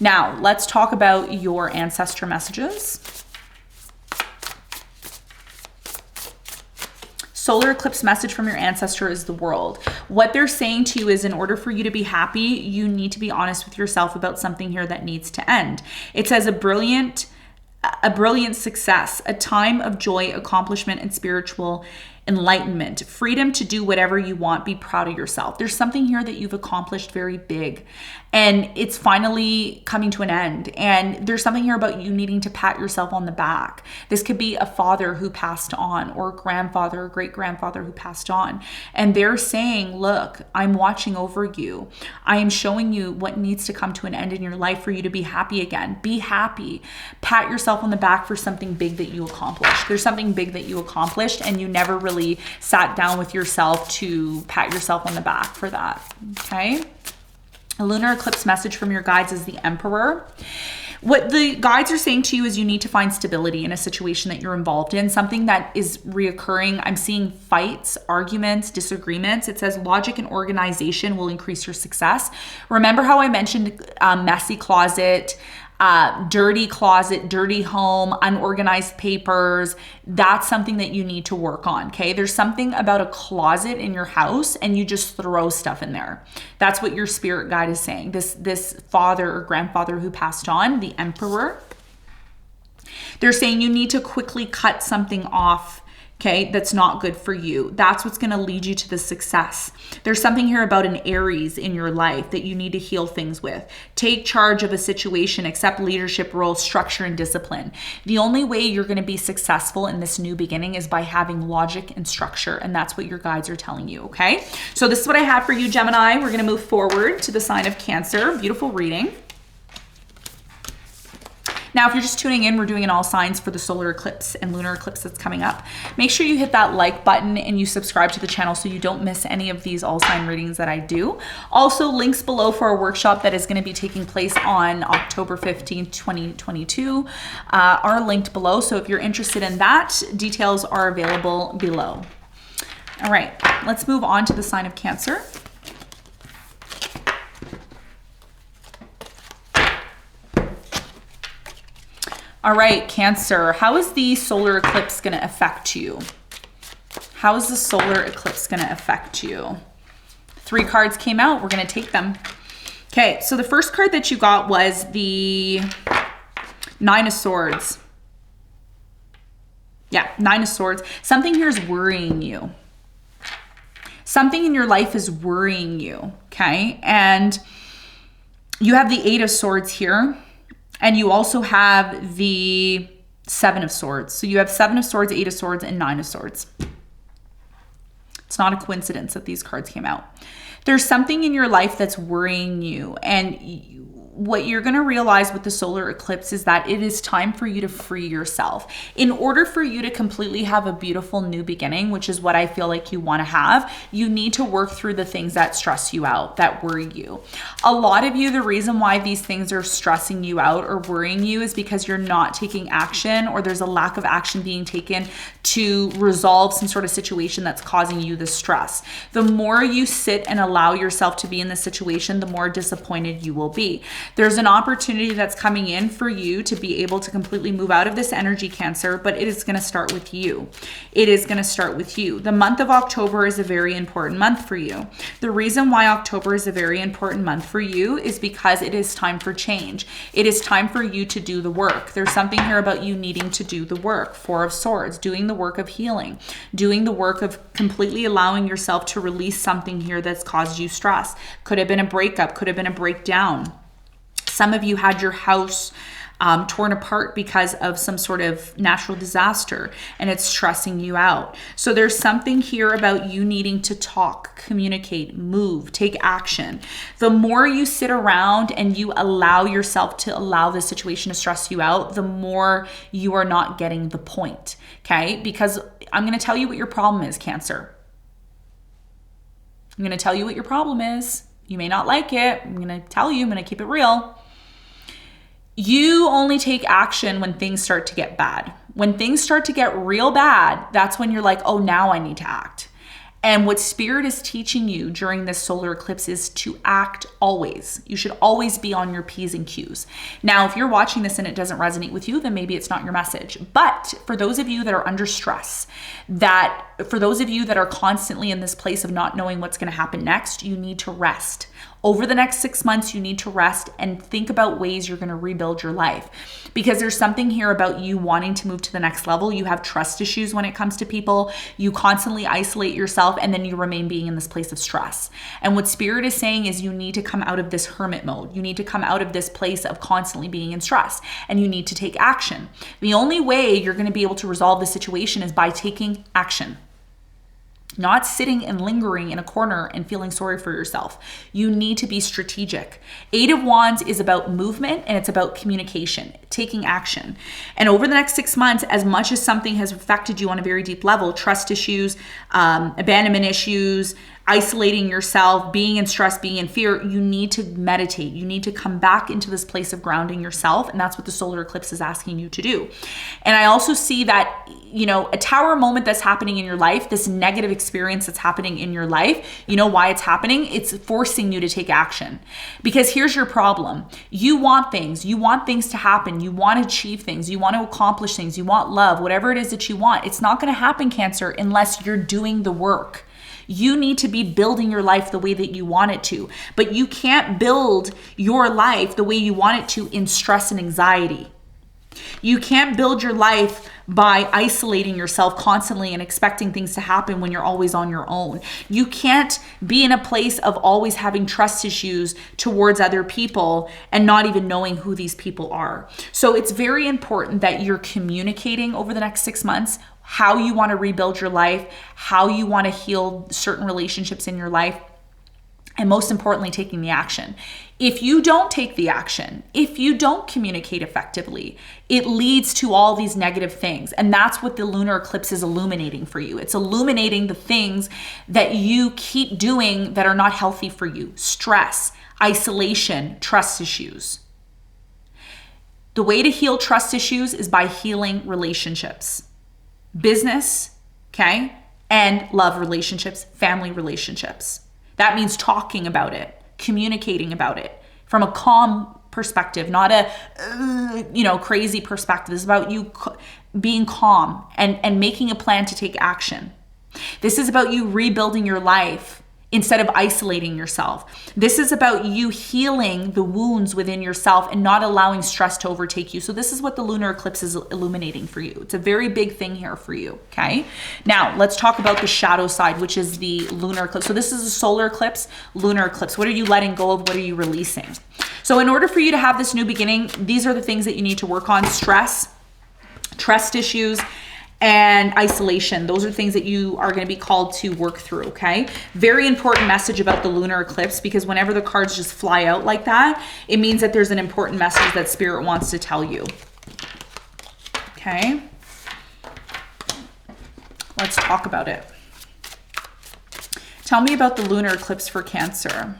S1: Now, let's talk about your ancestor messages. Solar eclipse message from your ancestor is the World. What they're saying to you is, in order for you to be happy, you need to be honest with yourself about something here that needs to end. It says a brilliant success, a time of joy, accomplishment, and spiritual enlightenment, freedom to do whatever you want, be proud of yourself. There's something here that you've accomplished very big and it's finally coming to an end. And there's something here about you needing to pat yourself on the back. This could be a father who passed on, or a grandfather or great grandfather who passed on. And they're saying, look, I'm watching over you. I am showing you what needs to come to an end in your life for you to be happy again. Be happy. Pat yourself on the back for something big that you accomplished. There's something big that you accomplished and you never really sat down with yourself to pat yourself on the back for that. Okay. A lunar eclipse message from your guides is the Emperor. What the guides are saying to you is you need to find stability in a situation that you're involved in, something that is reoccurring. I'm seeing fights, arguments, disagreements. It says logic and organization will increase your success. Remember how I mentioned messy closet, dirty home, unorganized papers? That's something that you need to work on, okay? There's something about a closet in your house and you just throw stuff in there. That's what your spirit guide is saying. This father or grandfather who passed on, the Emperor, they're saying you need to quickly cut something off, okay, that's not good for you. That's what's going to lead you to the success. There's something here about an Aries in your life that you need to heal things with. Take charge of a situation, accept leadership roles, structure, and discipline. The only way you're going to be successful in this new beginning is by having logic and structure, and that's what your guides are telling you, okay? So this is what I have for you, Gemini. We're going to move forward to the sign of Cancer. Beautiful reading. Now, if you're just tuning in, we're doing an all signs for the solar eclipse and lunar eclipse that's coming up. Make sure you hit that like button and you subscribe to the channel so you don't miss any of these all sign readings that I do. Also, links below for our workshop that is going to be taking place on October 15th, 2022 are linked below. So if you're interested in that, details are available below. All right, let's move on to the sign of Cancer. All right, Cancer, how is the solar eclipse going to affect you? How is the solar eclipse going to affect you? 3 cards came out. We're going to take them. Okay, so the first card that you got was the 9 of Swords. Yeah, 9 of Swords. Something here is worrying you. Something in your life is worrying you, okay? And you have the 8 of Swords here. And you also have the 7 of Swords. So you have 7 of Swords, 8 of Swords, and 9 of Swords. It's not a coincidence that these cards came out. There's something in your life that's worrying you. And what you're going to realize with the solar eclipse is that it is time for you to free yourself. In order for you to completely have a beautiful new beginning, which is what I feel like you want to have, you need to work through the things that stress you out, that worry you. A lot of you, the reason why these things are stressing you out or worrying you is because you're not taking action, or there's a lack of action being taken to resolve some sort of situation that's causing you the stress. The more you sit and allow yourself to be in this situation, the more disappointed you will be. There's an opportunity that's coming in for you to be able to completely move out of this energy, Cancer, but it is going to start with you. It is going to start with you. The month of October is a very important month for you. The reason why October is a very important month for you is because it is time for change. It is time for you to do the work. There's something here about you needing to do the work. Four of Swords, doing the work of healing, doing the work of completely allowing yourself to release something here that's caused you stress. Could have been a breakup, could have been a breakdown. Some of you had your house torn apart because of some sort of natural disaster, and it's stressing you out. So there's something here about you needing to talk, communicate, move, take action. The more you sit around and you allow yourself to allow the situation to stress you out, the more you are not getting the point, okay? Because I'm going to tell you what your problem is, Cancer. I'm going to tell you what your problem is. You may not like it. I'm going to tell you, I'm going to keep it real. You only take action when things start to get bad. When things start to get real bad, that's when you're like, oh, now I need to act. And what Spirit is teaching you during this solar eclipse is to act always. You should always be on your P's and Q's. Now, if you're watching this and it doesn't resonate with you, then maybe it's not your message. But for those of you that are under stress, for those of you that are constantly in this place of not knowing what's going to happen next, you need to rest. Over the next 6 months, you need to rest and think about ways you're going to rebuild your life, because there's something here about you wanting to move to the next level. You have trust issues when it comes to people. You constantly isolate yourself, and then you remain being in this place of stress. And what Spirit is saying is you need to come out of this hermit mode. You need to come out of this place of constantly being in stress, and you need to take action. The only way you're going to be able to resolve the situation is by taking action. Not sitting and lingering in a corner and feeling sorry for yourself. You need to be strategic. 8 of Wands is about movement, and it's about communication, taking action. And over the next 6 months, as much as something has affected you on a very deep level, trust issues, abandonment issues, isolating yourself, being in stress, being in fear, you need to meditate. You need to come back into this place of grounding yourself. And that's what the solar eclipse is asking you to do. And I also see that, a Tower moment that's happening in your life, this negative experience that's happening in your life, you know why it's happening? It's forcing you to take action. Because here's your problem. You want things. You want things to happen. You want to achieve things. You want to accomplish things. You want love, whatever it is that you want. It's not going to happen, Cancer, unless you're doing the work. You need to be building your life the way that you want it to, but you can't build your life the way you want it to in stress and anxiety. You can't build your life by isolating yourself constantly and expecting things to happen when you're always on your own. You can't be in a place of always having trust issues towards other people and not even knowing who these people are. So it's very important that you're communicating over the next 6 months how you want to rebuild your life, how you want to heal certain relationships in your life, and most importantly, taking the action. If you don't take the action, if you don't communicate effectively, it leads to all these negative things. And that's what the lunar eclipse is illuminating for you. It's illuminating the things that you keep doing that are not healthy for you. Stress, isolation, trust issues. The way to heal trust issues is by healing relationships. Business, okay, and love relationships, family relationships. That means talking about it, communicating about it from a calm perspective, not a crazy perspective. This is about you being calm and making a plan to take action. This is about you rebuilding your life instead of isolating yourself. This is about you healing the wounds within yourself and not allowing stress to overtake you. So this is what the lunar eclipse is illuminating for you. It's a very big thing here for you, okay? Now, let's talk about the shadow side, which is the lunar eclipse. So this is a solar eclipse, lunar eclipse. What are you letting go of? What are you releasing? So in order for you to have this new beginning, these are the things that you need to work on: stress, trust issues, and isolation. Those are things that you are going to be called to work through, okay? Very important message about the lunar eclipse, because whenever the cards just fly out like that, it means that there's an important message that Spirit wants to tell you. Okay? Let's talk about it. Tell me about the lunar eclipse for Cancer.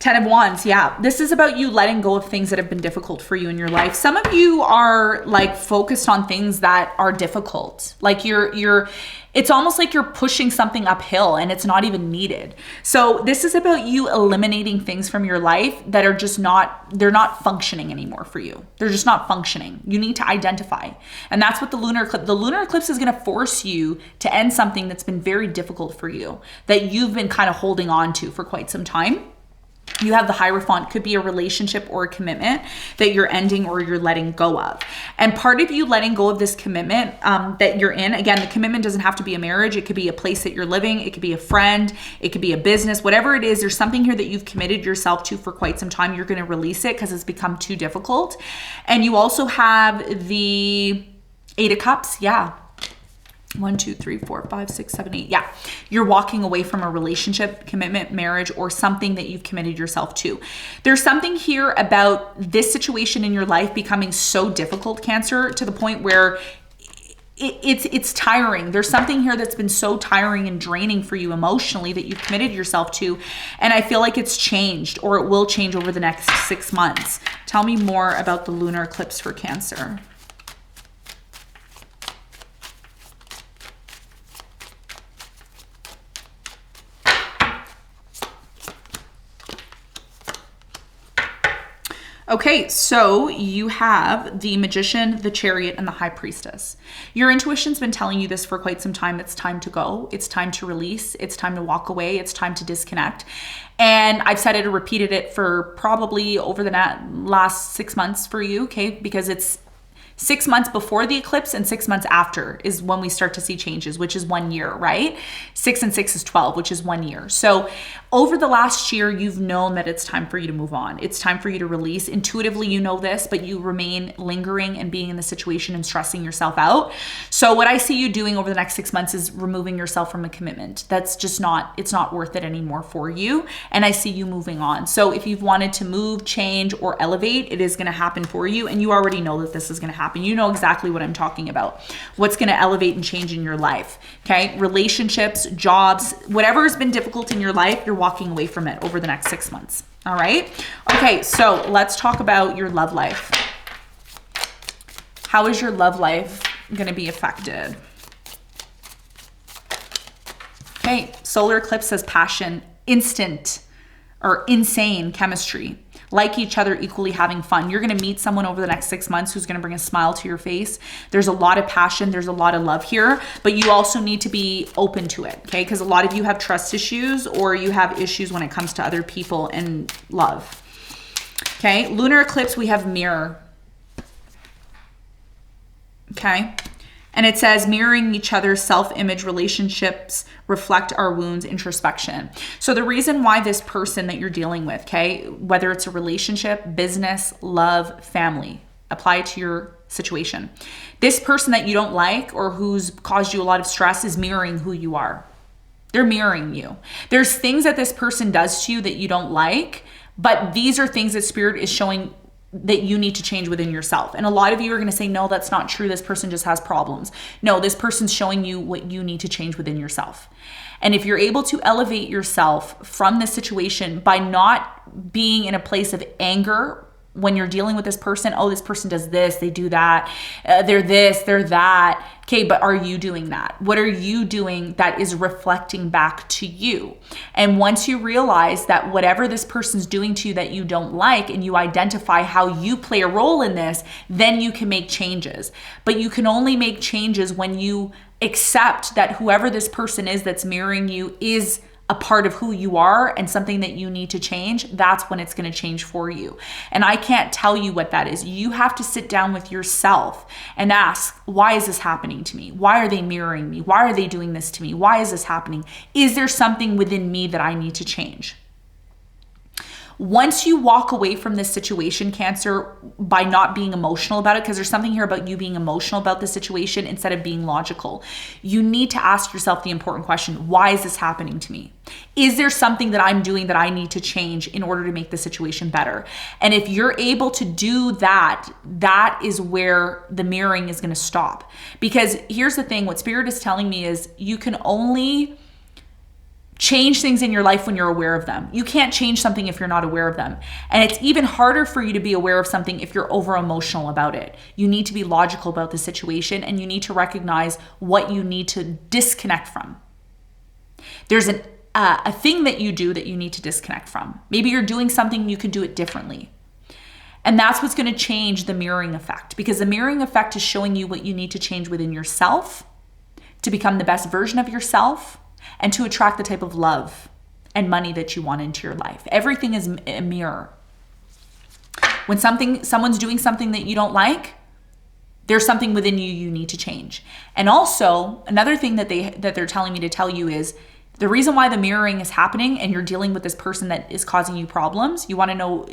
S1: 10 of Wands, yeah. This is about you letting go of things that have been difficult for you in your life. Some of you are like focused on things that are difficult. Like it's almost like you're pushing something uphill and it's not even needed. So this is about you eliminating things from your life that are just they're not functioning anymore for you. They're just not functioning. You need to identify. And that's what the lunar eclipse is going to force you to end something that's been very difficult for you, that you've been kind of holding on to for quite some time. You have the Hierophant, could be a relationship or a commitment that you're ending or you're letting go of. And part of you letting go of this commitment that you're in, again, the commitment doesn't have to be a marriage. It could be a place that you're living. It could be a friend. It could be a business, whatever it is. There's something here that you've committed yourself to for quite some time. You're going to release it because it's become too difficult. And you also have the 8 of Cups. Yeah. 1, 2, 3, 4, 5, 6, 7, 8. Yeah. You're walking away from a relationship, commitment, marriage, or something that you've committed yourself to. There's something here about this situation in your life becoming so difficult, Cancer, to the point where it's tiring. There's something here that's been so tiring and draining for you emotionally that you've committed yourself to. And I feel like it's changed, or it will change over the next 6 months. Tell me more about the lunar eclipse for Cancer. Okay, so you have the Magician, the Chariot, and the High Priestess. Your intuition's been telling you this for quite some time. It's time to go. It's time to release. It's time to walk away. It's time to disconnect. And I've said it or repeated it for probably over the last 6 months for you, okay? Because it's 6 months before the eclipse and 6 months after is when we start to see changes, which is 1 year, right? 6 and 6 is 12, which is 1 year. So over the last year, you've known that it's time for you to move on. It's time for you to release. Intuitively, you know this, but you remain lingering and being in the situation and stressing yourself out. So what I see you doing over the next 6 months is removing yourself from a commitment. That's just it's not worth it anymore for you. And I see you moving on. So if you've wanted to move, change, or elevate, it is going to happen for you. And you already know that this is going to happen. You know exactly what I'm talking about. What's going to elevate and change in your life. Okay. Relationships, jobs, whatever has been difficult in your life, you're walking away from it over the next 6 months. All right. Okay. So let's talk about your love life. How is your love life going to be affected? Okay. Solar eclipse says passion, instant or insane chemistry. Like each other, equally having fun. You're going to meet someone over the next 6 months who's going to bring a smile to your face. There's a lot of passion. There's a lot of love here, but you also need to be open to it, okay? Because a lot of you have trust issues or you have issues when it comes to other people and love, okay? Lunar eclipse, we have mirror, okay? And it says mirroring each other's self-image, relationships reflect our wounds, introspection. So the reason why this person that you're dealing with, okay, whether it's a relationship, business, love, family, apply it to your situation. This person that you don't like or who's caused you a lot of stress is mirroring who you are. They're mirroring you. There's things that this person does to you that you don't like, but these are things that Spirit is showing that you need to change within yourself. And a lot of you are going to say, no, that's not true. This person just has problems. No, this person's showing you what you need to change within yourself. And if you're able to elevate yourself from this situation by not being in a place of anger when you're dealing with this person, oh, this person does this, they do that, they're this, they're that. Okay, but are you doing that? What are you doing that is reflecting back to you? And once you realize that whatever this person's doing to you that you don't like, and you identify how you play a role in this, then you can make changes. But you can only make changes when you accept that whoever this person is that's mirroring you is a part of who you are and something that you need to change. That's when it's going to change for you. And I can't tell you what that is. You have to sit down with yourself and ask, why is this happening to me? Why are they mirroring me? Why are they doing this to me? Why is this happening? Is there something within me that I need to change? Once you walk away from this situation, Cancer, by not being emotional about it, because there's something here about you being emotional about the situation instead of being logical, you need to ask yourself the important question, why is this happening to me? Is there something that I'm doing that I need to change in order to make the situation better? And if you're able to do that, that is where the mirroring is going to stop. Because here's the thing, what Spirit is telling me is you can only change things in your life when you're aware of them. You can't change something if you're not aware of them. And it's even harder for you to be aware of something if you're over emotional about it. You need to be logical about the situation, and you need to recognize what you need to disconnect from. There's a thing that you do that you need to disconnect from. Maybe you're doing something, you can do it differently. And that's what's going to change the mirroring effect, because the mirroring effect is showing you what you need to change within yourself to become the best version of yourself and to attract the type of love and money that you want into your life. Everything is a mirror. When someone's doing something that you don't like, there's something within you need to change. And also, another thing that they're telling me to tell you is the reason why the mirroring is happening and you're dealing with this person that is causing you problems. You want to know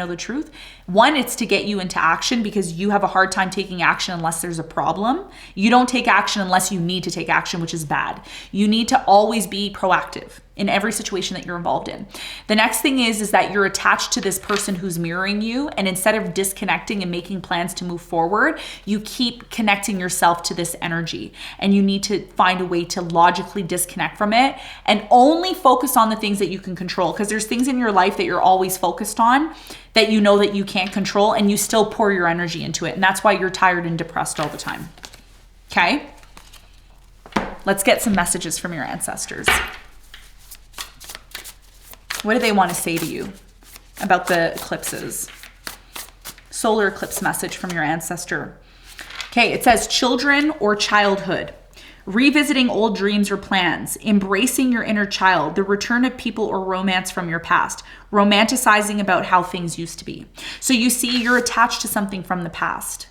S1: the truth. One, it's to get you into action, because you have a hard time taking action unless there's a problem. You don't take action unless you need to take action, which is bad. You need to always be proactive in every situation that you're involved in. The next thing is that you're attached to this person who's mirroring you, and instead of disconnecting and making plans to move forward, you keep connecting yourself to this energy, and you need to find a way to logically disconnect from it and only focus on the things that you can control, because there's things in your life that you're always focused on that you know that you can't control, and you still pour your energy into it, and that's why you're tired and depressed all the time. Okay? Let's get some messages from your ancestors. What do they want to say to you about the eclipses? Solar eclipse message from your ancestor. Okay, it says children or childhood, revisiting old dreams or plans, embracing your inner child, the return of people or romance from your past, romanticizing about how things used to be. So you see, you're attached to something from the past.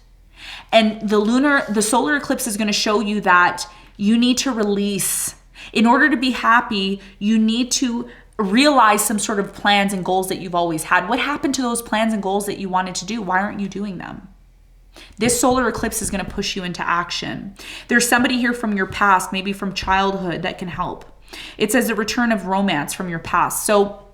S1: And the solar eclipse is going to show you that you need to release. In order to be happy, you need to realize some sort of plans and goals that you've always had. What happened to those plans and goals that you wanted to do? Why aren't you doing them? This solar eclipse is going to push you into action. There's somebody here from your past, maybe from childhood, that can help. It says a return of romance from your past. So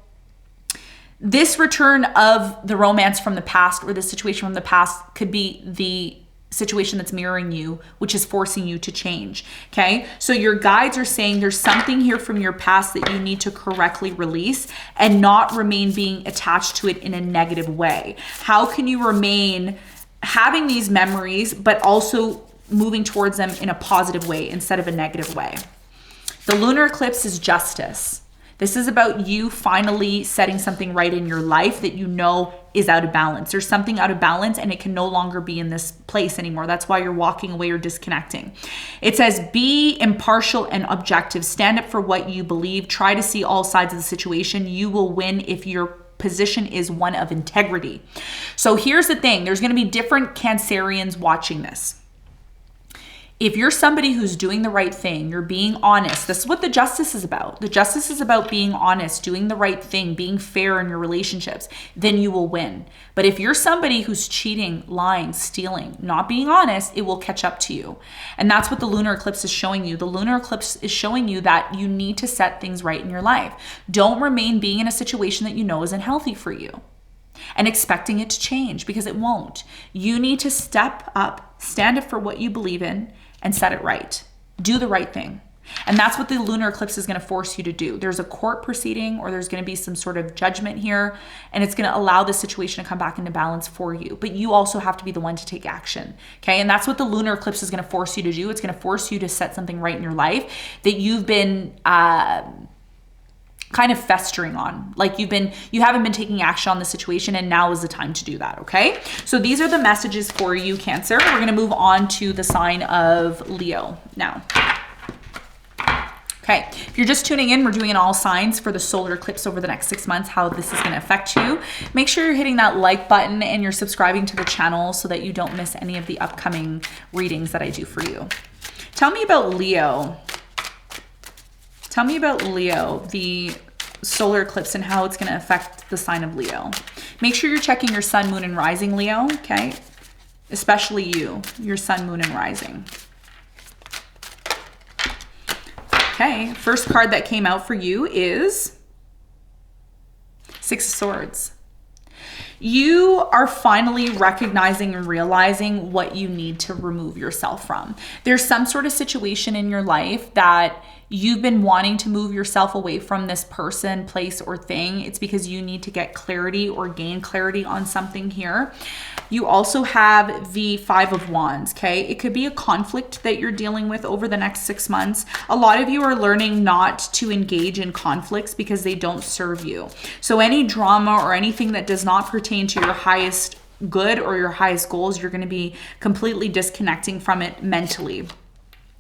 S1: this return of the romance from the past, or the situation from the past, could be the situation that's mirroring you, which is forcing you to change. Okay, so your guides are saying there's something here from your past that you need to correctly release and not remain being attached to it in a negative way. How can you remain having these memories but also moving towards them in a positive way instead of a negative way? The lunar eclipse is justice. This is about you finally setting something right in your life that you know is out of balance. There's something out of balance and it can no longer be in this place anymore. That's why you're walking away or disconnecting. It says, be impartial and objective. Stand up for what you believe. Try to see all sides of the situation. You will win if your position is one of integrity. So here's the thing. There's going to be different Cancerians watching this. If you're somebody who's doing the right thing, you're being honest. This is what the justice is about. The justice is about being honest, doing the right thing, being fair in your relationships, then you will win. But if you're somebody who's cheating, lying, stealing, not being honest, it will catch up to you. And that's what the lunar eclipse is showing you. The lunar eclipse is showing you that you need to set things right in your life. Don't remain being in a situation that you know isn't healthy for you and expecting it to change, because it won't. You need to step up, stand up for what you believe in, and set it right. Do the right thing. And that's what the lunar eclipse is going to force you to do. There's a court proceeding, or there's going to be some sort of judgment here, and it's going to allow the situation to come back into balance for you. But you also have to be the one to take action. Okay. And that's what the lunar eclipse is going to force you to do. It's going to force you to set something right in your life that you've been kind of festering on. Like you haven't been taking action on the situation, and now is the time to do that. Okay. So these are the messages for you, Cancer. We're going to move on to the sign of Leo now. Okay, if you're just tuning in, we're doing an all signs for the solar eclipse over the next 6 months, how this is going to affect you. Make sure you're hitting that like button and you're subscribing to the channel so that you don't miss any of the upcoming readings that I do for you. Tell me about Leo. Tell me about Leo, the solar eclipse, and how it's going to affect the sign of Leo. Make sure you're checking your sun, moon, and rising, Leo, okay? Especially you, your sun, moon, and rising. Okay, first card that came out for you is Six of Swords. You are finally recognizing and realizing what you need to remove yourself from. There's some sort of situation in your life that you've been wanting to move yourself away from this person, place, or thing, it's because you need to get clarity or gain clarity on something here. You also have the 5 of Wands, okay? It could be a conflict that you're dealing with over the next 6 months. A lot of you are learning not to engage in conflicts because they don't serve you. So any drama or anything that does not pertain to your highest good or your highest goals, you're going to be completely disconnecting from it mentally.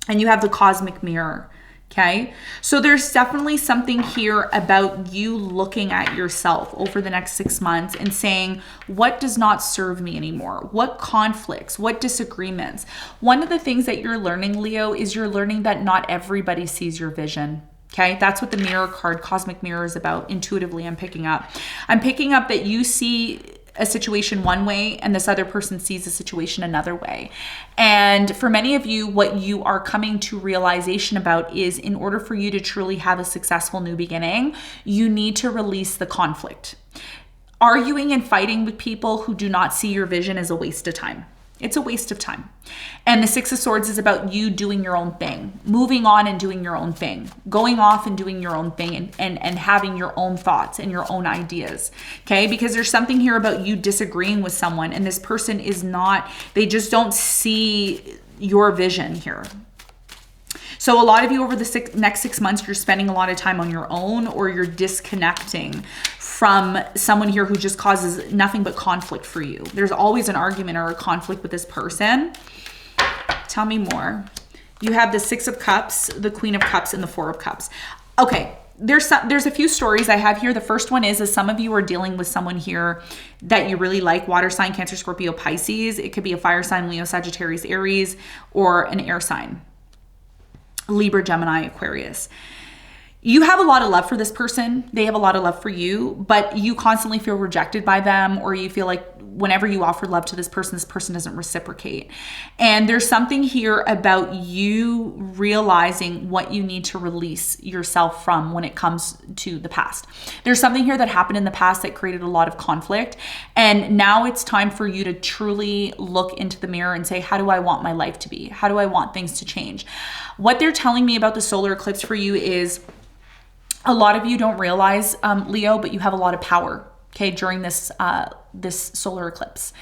S1: And you have the cosmic mirror. Okay, so there's definitely something here about you looking at yourself over the next 6 months and saying, what does not serve me anymore? What conflicts, what disagreements? One of the things that you're learning, Leo, is you're learning that not everybody sees your vision. Okay, that's what the mirror card, cosmic mirror, is about. Intuitively, I'm picking up that you see a situation one way and this other person sees a situation another way. And for many of you, what you are coming to realization about is, in order for you to truly have a successful new beginning, you need to release the conflict. Arguing and fighting with people who do not see your vision is a waste of time. It's a waste of time. And the 6 of Swords is about you doing your own thing, moving on and doing your own thing, going off and doing your own thing, and having your own thoughts and your own ideas. Okay, because there's something here about you disagreeing with someone, and this person is not, they just don't see your vision here. So a lot of you over the next 6 months, you're spending a lot of time on your own, or you're disconnecting from someone here who just causes nothing but conflict for you. There's always an argument or a conflict with this person. Tell me more. You have the 6 of Cups, the Queen of Cups, and the 4 of Cups. Okay, there's a few stories I have here. The first one is some of you are dealing with someone here that you really like, water sign, Cancer, Scorpio, Pisces. It could be a fire sign, Leo, Sagittarius, Aries, or an air sign, Libra, Gemini, Aquarius. You have a lot of love for this person. They have a lot of love for you, but you constantly feel rejected by them, or you feel like whenever you offer love to this person doesn't reciprocate. And there's something here about you realizing what you need to release yourself from when it comes to the past. There's something here that happened in the past that created a lot of conflict. And now it's time for you to truly look into the mirror and say, how do I want my life to be? How do I want things to change? What they're telling me about the solar eclipse for you is, a lot of you don't realize, Leo, but you have a lot of power, okay, during this solar eclipse.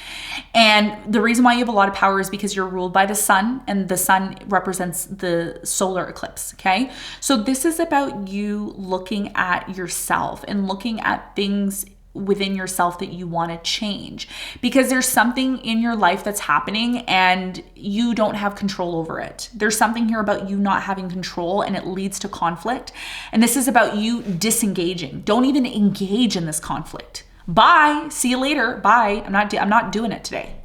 S1: And the reason why you have a lot of power is because you're ruled by the sun, and the sun represents the solar eclipse, okay? So this is about you looking at yourself and looking at things within yourself that you want to change, because there's something in your life that's happening and you don't have control over it. There's something here about you not having control, and it leads to conflict. And this is about you disengaging. Don't even engage in this conflict. Bye. See you later. Bye. I'm not doing it today.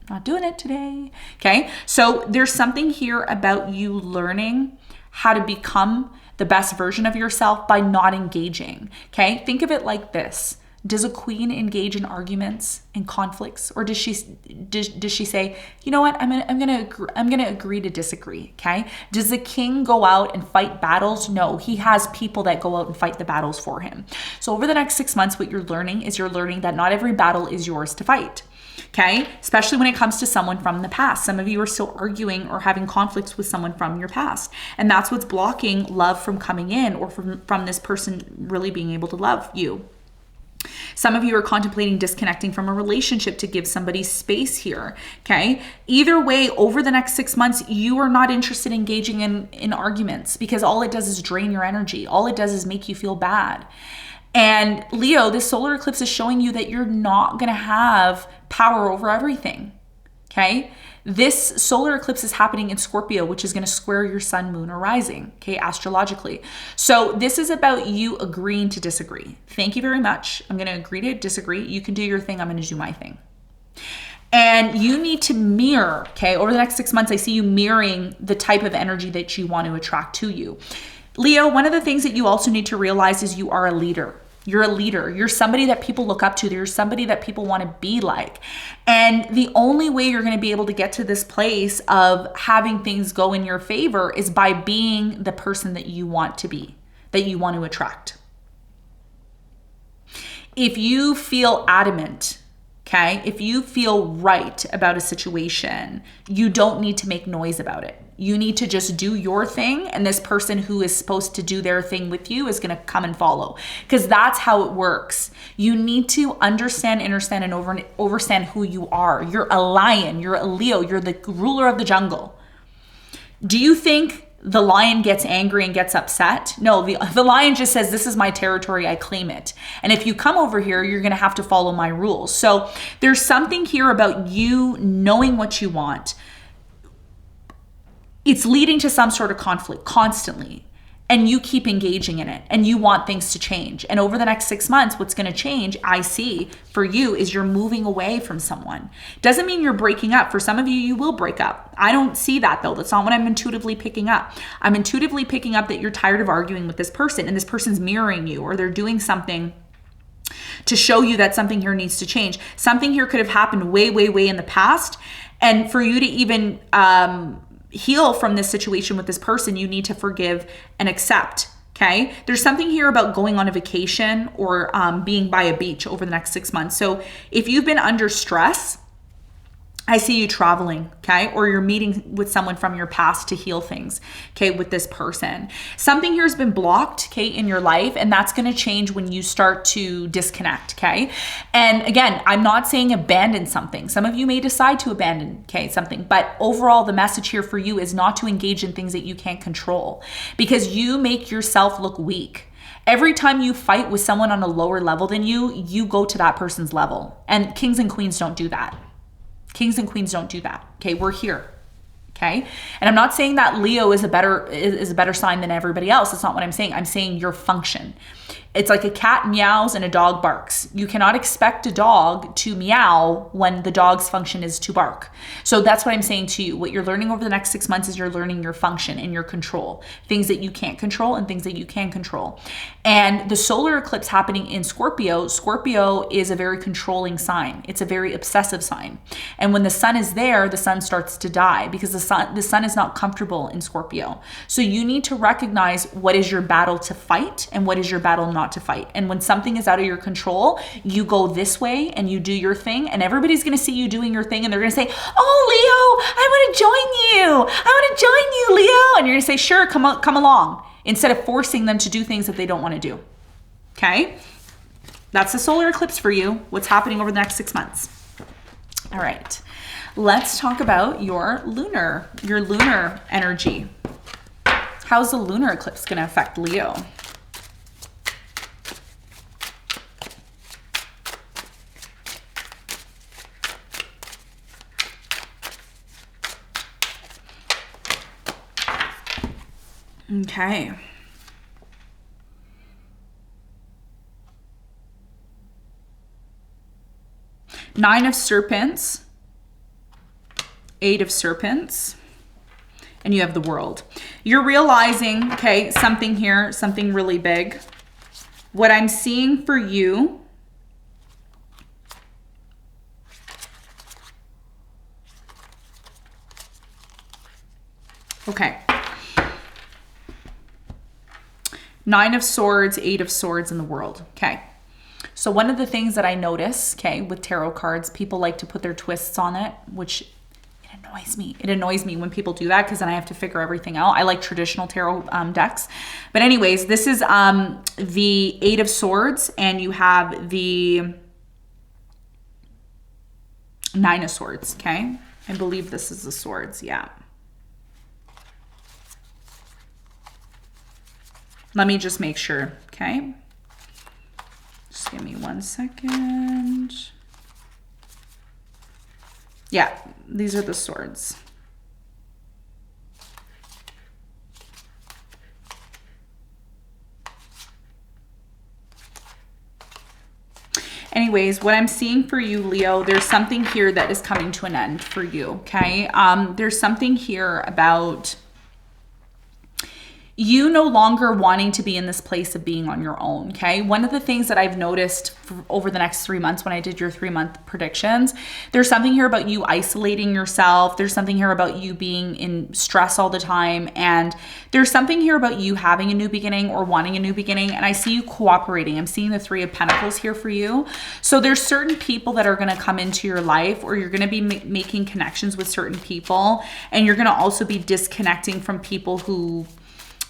S1: Not doing it today. Okay. So there's something here about you learning how to become the best version of yourself by not engaging. Okay. Think of it like this. Does a queen engage in arguments and conflicts, or does she say, you know what, I'm gonna agree to disagree? Okay. Does the king go out and fight battles? No, he has people that go out and fight the battles for him. So over the next 6 months, what you're learning is that not every battle is yours to fight. Okay, especially when it comes to someone from the past. Some of you are still arguing or having conflicts with someone from your past, and that's what's blocking love from coming in, or from this person really being able to love you. Some of you are contemplating disconnecting from a relationship to give somebody space here, okay? Either way, over the next 6 months, you are not interested in engaging in arguments, because all it does is drain your energy. All it does is make you feel bad. And Leo, this solar eclipse is showing you that you're not going to have power over everything, okay? This solar eclipse is happening in Scorpio, which is going to square your sun, moon, or rising, okay, astrologically. So this is about you agreeing to disagree. Thank you very much. I'm going to agree to disagree. You can do your thing. I'm going to do my thing. And you need to mirror, okay, over the next 6 months, I see you mirroring the type of energy that you want to attract to you. Leo, one of the things that you also need to realize is you are a leader. You're a leader. You're somebody that people look up to. You're somebody that people want to be like. And the only way you're going to be able to get to this place of having things go in your favor is by being the person that you want to be, that you want to attract. If you feel adamant, okay, if you feel right about a situation, you don't need to make noise about it. You need to just do your thing, and this person who is supposed to do their thing with you is going to come and follow, because that's how it works. You need to understand, understand, and overstand who you are. You're a lion, you're a Leo, you're the ruler of the jungle. Do you think the lion gets angry and gets upset? No, the lion just says, this is my territory, I claim it. And if you come over here, you're going to have to follow my rules. So there's something here about you knowing what you want. It's leading to some sort of conflict constantly, and you keep engaging in it, and you want things to change. And over the next 6 months, what's going to change, I see for you, is you're moving away from someone. Doesn't mean you're breaking up. For some of you, you will break up. I don't see that though. That's not what I'm intuitively picking up. I'm intuitively picking up that you're tired of arguing with this person, and this person's mirroring you, or they're doing something to show you that something here needs to change. Something here could have happened way, way, way in the past. And for you to even heal from this situation with this person, you need to forgive and accept. Okay. There's something here about going on a vacation or being by a beach over the next 6 months. So if you've been under stress, I see you traveling, okay? Or you're meeting with someone from your past to heal things, okay, with this person. Something here has been blocked, okay, in your life, and that's gonna change when you start to disconnect, okay? And again, I'm not saying abandon something. Some of you may decide to abandon, okay, something, but overall, the message here for you is not to engage in things that you can't control, because you make yourself look weak. Every time you fight with someone on a lower level than you, you go to that person's level. And kings and queens don't do that. Kings and queens don't do that. Okay, we're here. Okay, and I'm not saying that Leo is a better sign than everybody else. That's not what I'm saying. I'm saying your function. It's like a cat meows and a dog barks. You cannot expect a dog to meow when the dog's function is to bark. So that's what I'm saying to you. What you're learning over the next 6 months is you're learning your function and your control. Things that you can't control and things that you can control. And the solar eclipse happening in Scorpio, Scorpio is a very controlling sign. It's a very obsessive sign. And when the sun is there, the sun starts to die because the sun is not comfortable in Scorpio. So you need to recognize what is your battle to fight and what is your battle not to fight. And when something is out of your control, you go this way and you do your thing, and everybody's going to see you doing your thing, and they're going to say, "Oh, Leo, I want to join you. I want to join you, Leo." And you're going to say, "Sure, come along," instead of forcing them to do things that they don't want to do. Okay? That's the solar eclipse for you. What's happening over the next 6 months. All right. Let's talk about your lunar energy. How's the lunar eclipse going to affect Leo? Okay. Nine of Serpents, Eight of Serpents, and you have the World. You're realizing, okay, something here, something really big. What I'm seeing for you okay. Nine of Swords, Eight of Swords, and the World. Okay. So one of the things that I notice, okay, with tarot cards, people like to put their twists on it, which it annoys me. It annoys me when people do that because then I have to figure everything out. I like traditional tarot decks. But anyways, this is the Eight of Swords, and you have the Nine of Swords, okay? I believe this is the Swords, yeah. Let me just make sure, okay? Just give me 1 second. Yeah, these are the swords. Anyways, what I'm seeing for you, Leo, there's something here that is coming to an end for you, okay? There's something here about you no longer wanting to be in this place of being on your own, okay? One of the things that I've noticed over the next 3 months when I did your 3-month predictions, there's something here about you isolating yourself. There's something here about you being in stress all the time. And there's something here about you having a new beginning or wanting a new beginning. And I see you cooperating. I'm seeing the 3 of Pentacles here for you. So there's certain people that are going to come into your life, or you're going to be making connections with certain people. And you're going to also be disconnecting from people who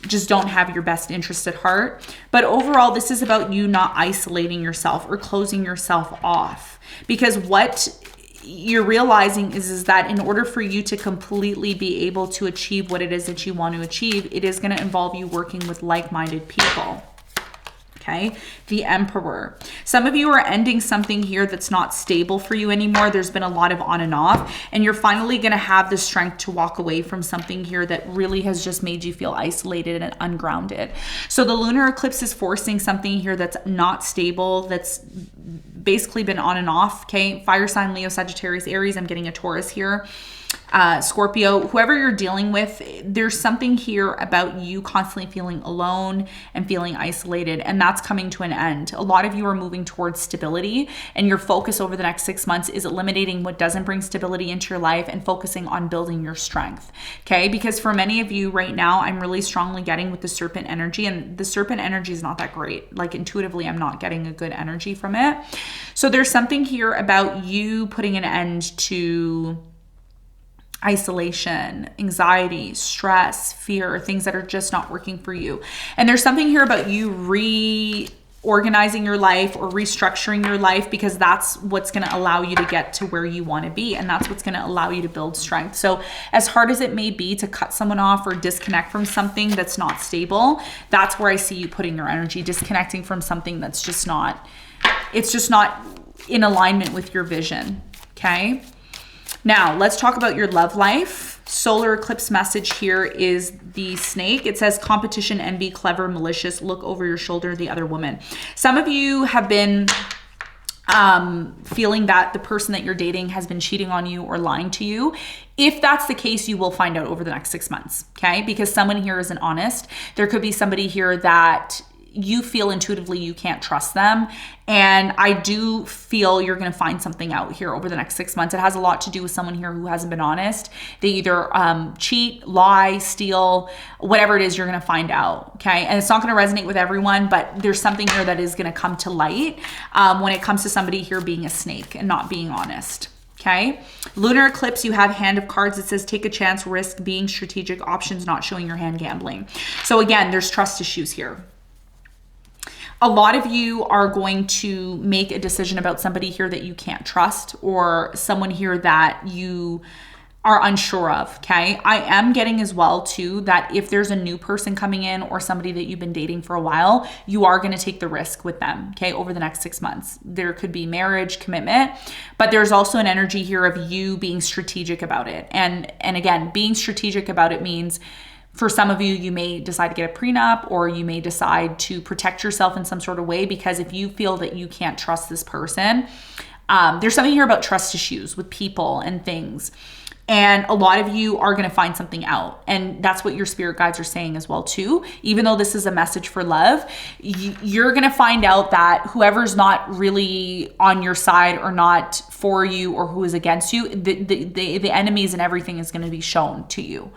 S1: just don't have your best interest at heart. But overall, this is about you not isolating yourself or closing yourself off, because what you're realizing is that in order for you to completely be able to achieve what it is that you want to achieve, it is going to involve you working with like-minded people. Okay, the Emperor. Some of you are ending something here that's not stable for you anymore. There's been a lot of on and off, and you're finally going to have the strength to walk away from something here that really has just made you feel isolated and ungrounded. So the lunar eclipse is forcing something here that's not stable, that's basically been on and off. Okay, fire sign, Leo, Sagittarius, Aries. I'm getting a Taurus here. Scorpio, whoever you're dealing with, there's something here about you constantly feeling alone and feeling isolated, and that's coming to an end. A lot of you are moving towards stability, and your focus over the next 6 months is eliminating what doesn't bring stability into your life and focusing on building your strength. Okay, because for many of you right now, I'm really strongly getting with the serpent energy, and the serpent energy is not that great. Like intuitively, I'm not getting a good energy from it. So there's something here about you putting an end to isolation, anxiety, stress, fear, things that are just not working for you. And there's something here about you reorganizing your life or restructuring your life, because that's what's going to allow you to get to where you want to be. And that's what's going to allow you to build strength. So as hard as it may be to cut someone off or disconnect from something that's not stable, that's where I see you putting your energy, disconnecting from something that's just not, it's just not in alignment with your vision. Okay. Now, let's talk about your love life. Solar eclipse message here is the snake. It says competition, envy, clever, malicious, look over your shoulder, the other woman. Some of you have been feeling that the person that you're dating has been cheating on you or lying to you. If that's the case, you will find out over the next 6 months, okay? Because someone here isn't honest. There could be somebody here that you feel intuitively you can't trust them. And I do feel you're going to find something out here over the next 6 months. It has a lot to do with someone here who hasn't been honest. They either cheat, lie, steal, whatever it is, you're going to find out. Okay. And it's not going to resonate with everyone, but there's something here that is going to come to light when it comes to somebody here being a snake and not being honest. Okay. Lunar eclipse, you have hand of cards. It says take a chance, risk, being strategic, options, not showing your hand, gambling. So again, there's trust issues here. A lot of you are going to make a decision about somebody here that you can't trust, or someone here that you are unsure of, okay? I am getting as well too that if there's a new person coming in or somebody that you've been dating for a while, you are going to take the risk with them, okay, over the next 6 months. There could be marriage, commitment, but there's also an energy here of you being strategic about it. And again, being strategic about it means for some of you, you may decide to get a prenup, or you may decide to protect yourself in some sort of way, because if you feel that you can't trust this person, there's something here about trust issues with people and things. And a lot of you are going to find something out. And that's what your spirit guides are saying as well too. Even though this is a message for love, you're going to find out that whoever's not really on your side or not for you or who is against you, the enemies and everything is going to be shown to you.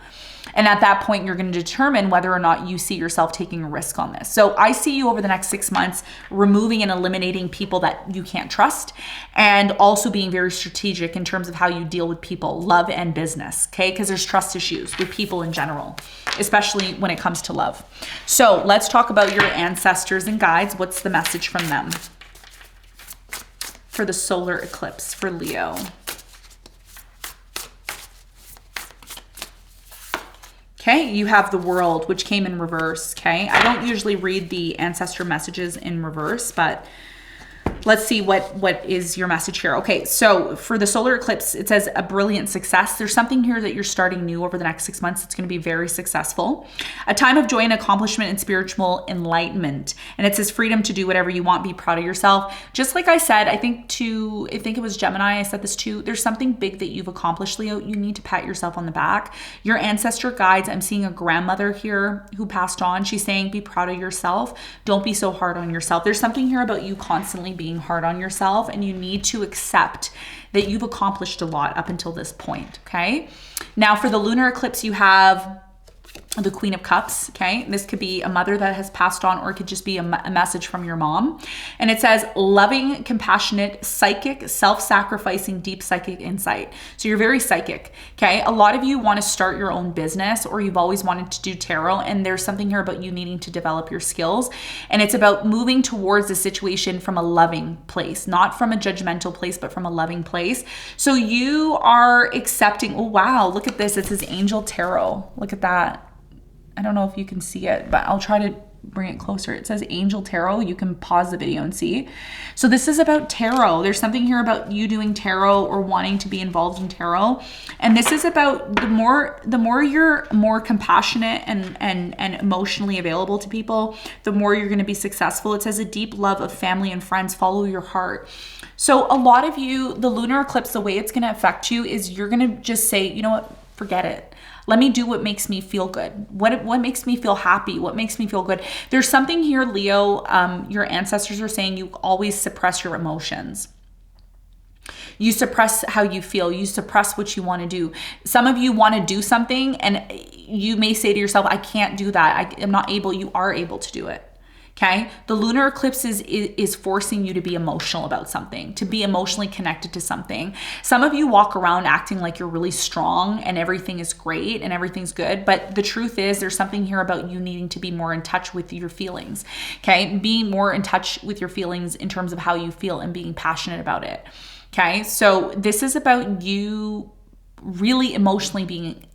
S1: And at that point, you're going to determine whether or not you see yourself taking a risk on this. So I see you over the next 6 months removing and eliminating people that you can't trust, and also being very strategic in terms of how you deal with people, love and business, okay? Because there's trust issues with people in general, especially when it comes to love. So let's talk about your ancestors and guides. What's the message from them for the solar eclipse for Leo? Okay, you have the World, which came in reverse, okay? I don't usually read the ancestor messages in reverse, but let's see what is your message here. Okay, so for the solar eclipse, it says a brilliant success. There's something here that you're starting new over the next 6 months. It's going to be very successful. A time of joy and accomplishment and spiritual enlightenment. And it says freedom to do whatever you want. Be proud of yourself. Just like I said, I think it was Gemini, I said this too. There's something big that you've accomplished, Leo. You need to pat yourself on the back. Your ancestor guides, I'm seeing a grandmother here who passed on. She's saying, be proud of yourself. Don't be so hard on yourself. There's something here about you constantly being hard on yourself, and you need to accept that you've accomplished a lot up until this point, okay? Now for the lunar eclipse, you have the Queen of Cups, okay? This could be a mother that has passed on, or it could just be a message from your mom. And it says loving, compassionate, psychic, self-sacrificing, deep psychic insight. So you're very psychic, okay? A lot of you want to start your own business, or you've always wanted to do tarot, and there's something here about you needing to develop your skills. And it's about moving towards a situation from a loving place, not from a judgmental place, but from a loving place. So you are accepting, oh wow, look at this. It says Angel Tarot. Look at that. I don't know if you can see it, but I'll try to bring it closer. It says Angel Tarot. You can pause the video and see. So this is about tarot. There's something here about you doing tarot or wanting to be involved in tarot. And this is about the more you're more compassionate and emotionally available to people, the more you're going to be successful. It says a deep love of family and friends. Follow your heart. So a lot of you, the lunar eclipse, the way it's going to affect you is you're going to just say, you know what, forget it. Let me do what makes me feel good. What makes me feel happy? What makes me feel good? There's something here, Leo, your ancestors are saying you always suppress your emotions. You suppress how you feel. You suppress what you want to do. Some of you want to do something and you may say to yourself, I can't do that. I'm not able. You are able to do it. Okay. The lunar eclipse is forcing you to be emotional about something, to be emotionally connected to something. Some of you walk around acting like you're really strong and everything is great and everything's good. But the truth is there's something here about you needing to be more in touch with your feelings. Okay. Being more in touch with your feelings in terms of how you feel and being passionate about it. Okay. So this is about you really emotionally being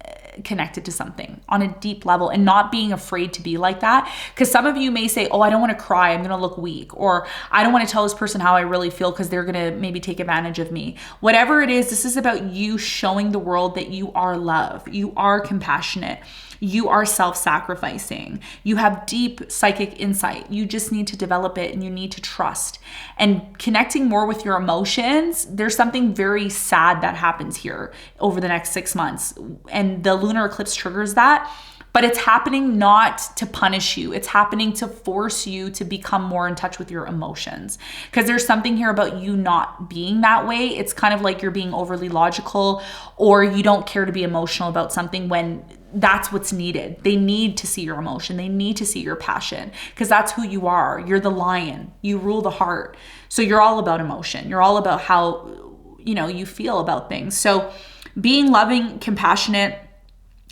S1: connected to something on a deep level and not being afraid to be like that. Because some of you may say, oh, I don't want to cry. I'm going to look weak. Or I don't want to tell this person how I really feel because they're going to maybe take advantage of me. Whatever it is, this is about you showing the world that you are love. You are compassionate. You are self-sacrificing. You have deep psychic insight. You just need to develop it and you need to trust. And connecting more with your emotions, there's something very sad that happens here over the next 6 months. And the lunar eclipse triggers that. But it's happening not to punish you. It's happening to force you to become more in touch with your emotions. Because there's something here about you not being that way. It's kind of like you're being overly logical or you don't care to be emotional about something when that's what's needed. They need to see your emotion. They need to see your passion because that's who you are. You're the lion. You rule the heart. So you're all about emotion. You're all about how, you feel about things. So being loving, compassionate,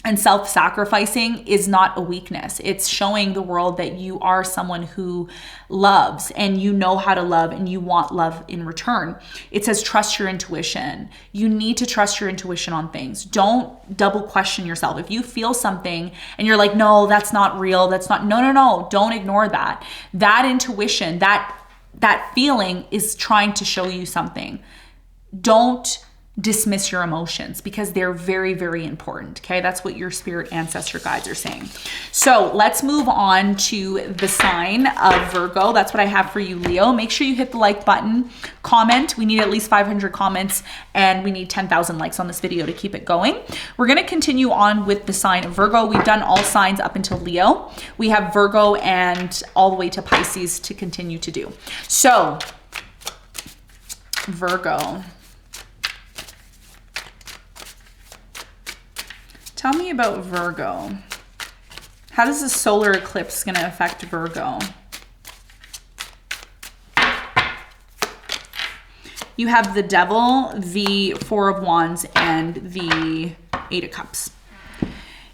S1: and self-sacrificing is not a weakness. It's showing the world that you are someone who loves and you know how to love and you want love in return. It says trust your intuition. You need to trust your intuition on things. Don't double question yourself. If you feel something and you're like, no, that's not real. No. Don't ignore that. That intuition, that feeling is trying to show you something. Don't dismiss your emotions because they're very, very important. Okay. That's what your spirit ancestor guides are saying. So let's move on to the sign of Virgo. That's what I have for you, Leo. Make sure you hit the like button, comment. We need at least 500 comments and we need 10,000 likes on this video to keep it going. We're going to continue on with the sign of Virgo. We've done all signs up until Leo. We have Virgo and all the way to Pisces to continue to do. So Virgo. Tell me about Virgo. How does the solar eclipse going to affect Virgo? You have the Devil, the Four of Wands, and the Eight of Cups.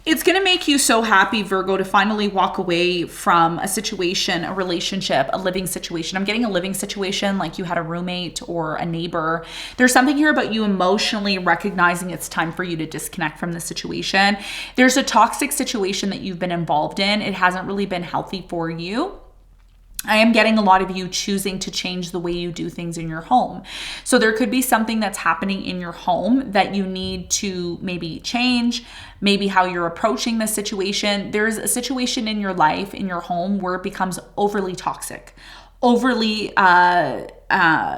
S1: It's going to make you so happy, Virgo, to finally walk away from a situation, a relationship, a living situation. I'm getting a living situation like you had a roommate or a neighbor. There's something here about you emotionally recognizing it's time for you to disconnect from the situation. There's a toxic situation that you've been involved in. It hasn't really been healthy for you. I am getting a lot of you choosing to change the way you do things in your home. So there could be something that's happening in your home that you need to maybe change, maybe how you're approaching the situation. There's a situation in your life, in your home, where it becomes overly toxic, overly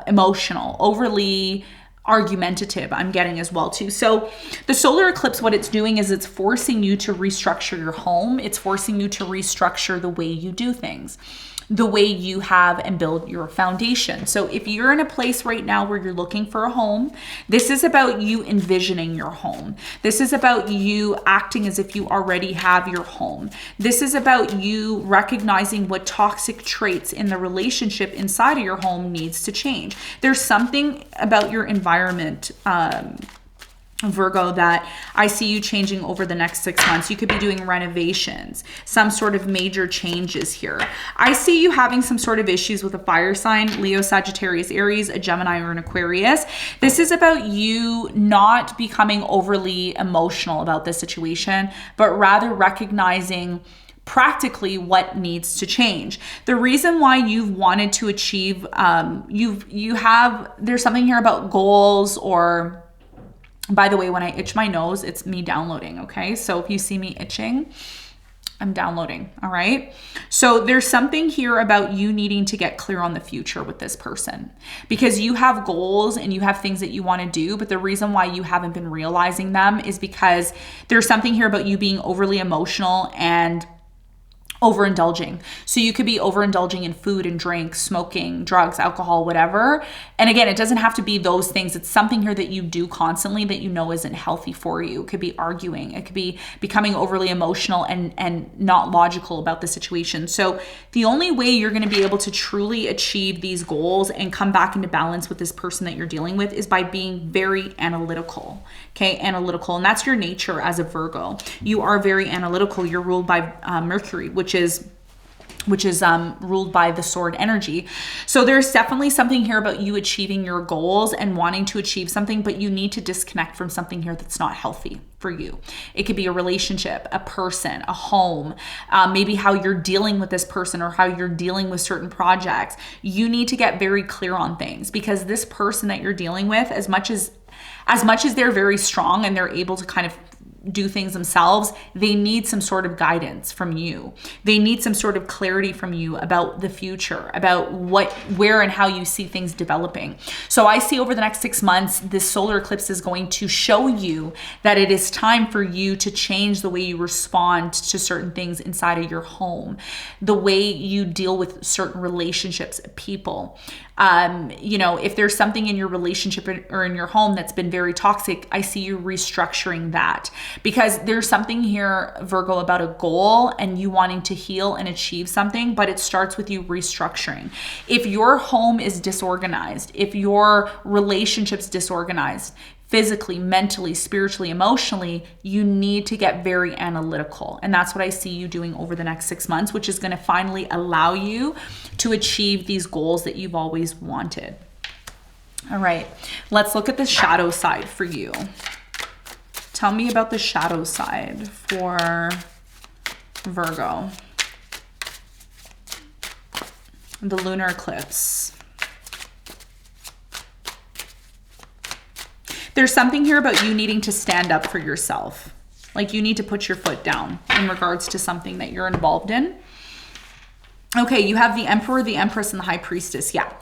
S1: emotional, overly argumentative, I'm getting as well too. So the solar eclipse, what it's doing is it's forcing you to restructure your home. It's forcing you to restructure the way you do things, the way you have and build your foundation. So if you're in a place right now where you're looking for a home, this is about you envisioning your home. This is about you acting as if you already have your home. This is about you recognizing what toxic traits in the relationship inside of your home needs to change. There's something about your environment, Virgo, that I see you changing over the next 6 months. You could be doing renovations, some sort of major changes here. I see you having some sort of issues with a fire sign, Leo, Sagittarius, Aries, a Gemini, or an Aquarius. This is about you not becoming overly emotional about this situation, but rather recognizing practically what needs to change. The reason why you've wanted to achieve, there's something here about goals, or by the way, when I itch my nose, it's me downloading, okay? So if you see me itching, I'm downloading, all right? So there's something here about you needing to get clear on the future with this person, because you have goals and you have things that you want to do, but the reason why you haven't been realizing them is because there's something here about you being overly emotional and overindulging. So you could be overindulging in food and drink, smoking, drugs, alcohol, whatever. And again, it doesn't have to be those things. It's something here that you do constantly that you know isn't healthy for you. It could be arguing. It could be becoming overly emotional and not logical about the situation. So the only way you're going to be able to truly achieve these goals and come back into balance with this person that you're dealing with is by being very analytical. Okay, analytical. And that's your nature as a Virgo. You are very analytical. You're ruled by Mercury, which is ruled by the sword energy. So there's definitely something here about you achieving your goals and wanting to achieve something, but you need to disconnect from something here that's not healthy for you. It could be a relationship, a person, a home, maybe how you're dealing with this person or how you're dealing with certain projects. You need to get very clear on things, because this person that you're dealing with, as much as they're very strong and they're able to kind of do things themselves, they need some sort of guidance from you. They need some sort of clarity from you about the future, about where and how you see things developing. So I see over the next 6 months, this solar eclipse is going to show you that it is time for you to change the way you respond to certain things inside of your home, the way you deal with certain relationships, people. If there's something in your relationship or in your home that's been very toxic, I see you restructuring that, because there's something here, Virgo, about a goal and you wanting to heal and achieve something, but it starts with you restructuring. If your home is disorganized, if your relationship's disorganized, physically, mentally, spiritually, emotionally, you need to get very analytical. And that's what I see you doing over the next 6 months, which is going to finally allow you to achieve these goals that you've always wanted. All right, let's look at the shadow side for you. Tell me about the shadow side for Virgo. The lunar eclipse. There's something here about you needing to stand up for yourself. Like you need to put your foot down in regards to something that you're involved in. Okay, you have the Emperor, the Empress, and the High Priestess. Yeah.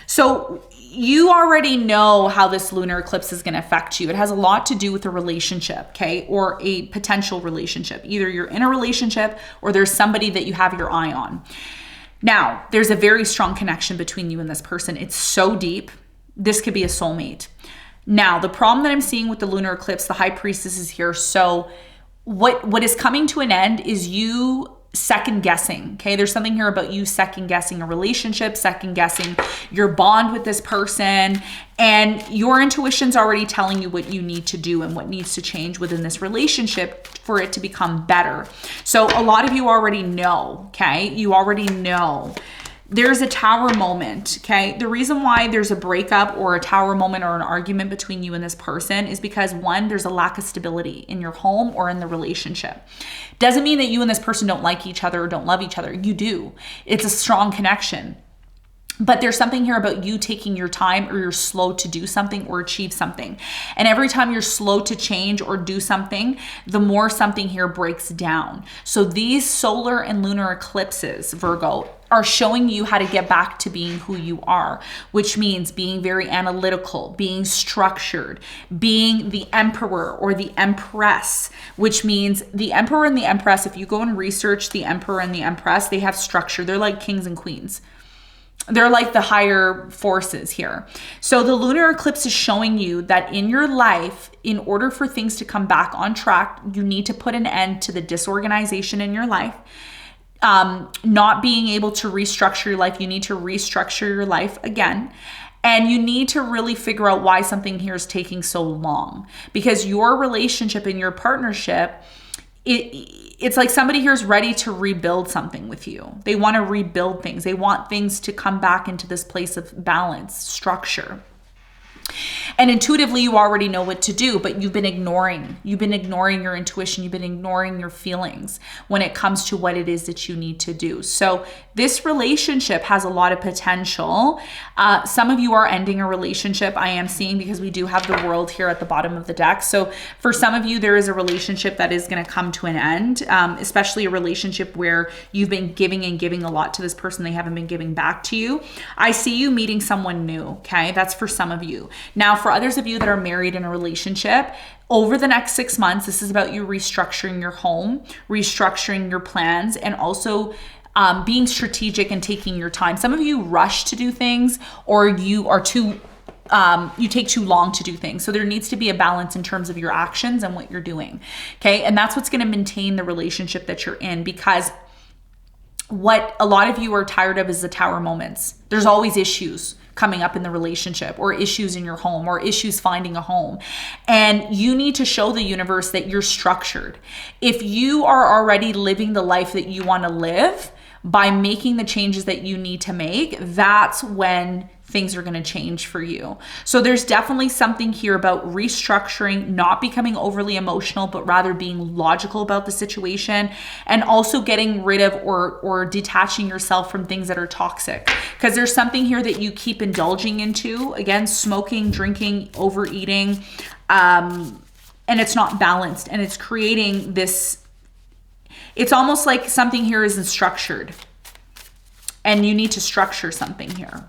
S1: So you already know how this lunar eclipse is going to affect you. It has a lot to do with a relationship, okay, or a potential relationship. Either you're in a relationship or there's somebody that you have your eye on. Now, there's a very strong connection between you and this person. It's so deep. This could be a soulmate. Now, the problem that I'm seeing with the lunar eclipse, the High Priestess is here. So what is coming to an end is you second guessing, okay? There's something here about you second guessing a relationship, second guessing your bond with this person, and your intuition's already telling you what you need to do and what needs to change within this relationship for it to become better. So a lot of you already know, okay? You already know there's a tower moment, okay? The reason why there's a breakup or a tower moment or an argument between you and this person is because, one, there's a lack of stability in your home or in the relationship. Doesn't mean that you and this person don't like each other or don't love each other. You do. It's a strong connection. But there's something here about you taking your time, or you're slow to do something or achieve something. And every time you're slow to change or do something, the more something here breaks down. So these solar and lunar eclipses, Virgo, are showing you how to get back to being who you are, which means being very analytical, being structured, being the emperor or the empress, which means the emperor and the empress, if you go and research the emperor and the empress, they have structure. They're like kings and queens. They're like the higher forces here. So the lunar eclipse is showing you that in your life, in order for things to come back on track, you need to put an end to the disorganization in your life. Not being able to restructure your life. You need to restructure your life again. And you need to really figure out why something here is taking so long. Because your relationship and your partnership, it's like somebody here is ready to rebuild something with you. They want to rebuild things. They want things to come back into this place of balance, structure. And intuitively, you already know what to do, but you've been ignoring. You've been ignoring your intuition. You've been ignoring your feelings when it comes to what it is that you need to do. So this relationship has a lot of potential. Some of you are ending a relationship, I am seeing, because we do have the World here at the bottom of the deck. So for some of you, there is a relationship that is going to come to an end, especially a relationship where you've been giving and giving a lot to this person. They haven't been giving back to you. I see you meeting someone new, okay? That's for some of you. Now, for others of you that are married in a relationship, over the next 6 months, this is about you restructuring your home, restructuring your plans, and also being strategic and taking your time. Some of you rush to do things, or you are too, you take too long to do things. So there needs to be a balance in terms of your actions and what you're doing. Okay. And that's what's going to maintain the relationship that you're in, because what a lot of you are tired of is the tower moments. There's always issues coming up in the relationship, or issues in your home, or issues finding a home. And you need to show the universe that you're structured. If you are already living the life that you want to live by making the changes that you need to make, that's when things are going to change for you. So there's definitely something here about restructuring, not becoming overly emotional, but rather being logical about the situation, and also getting rid of or detaching yourself from things that are toxic. Because there's something here that you keep indulging into, again, smoking, drinking, overeating, and it's not balanced, and it's creating this, it's almost like something here isn't structured, and you need to structure something here.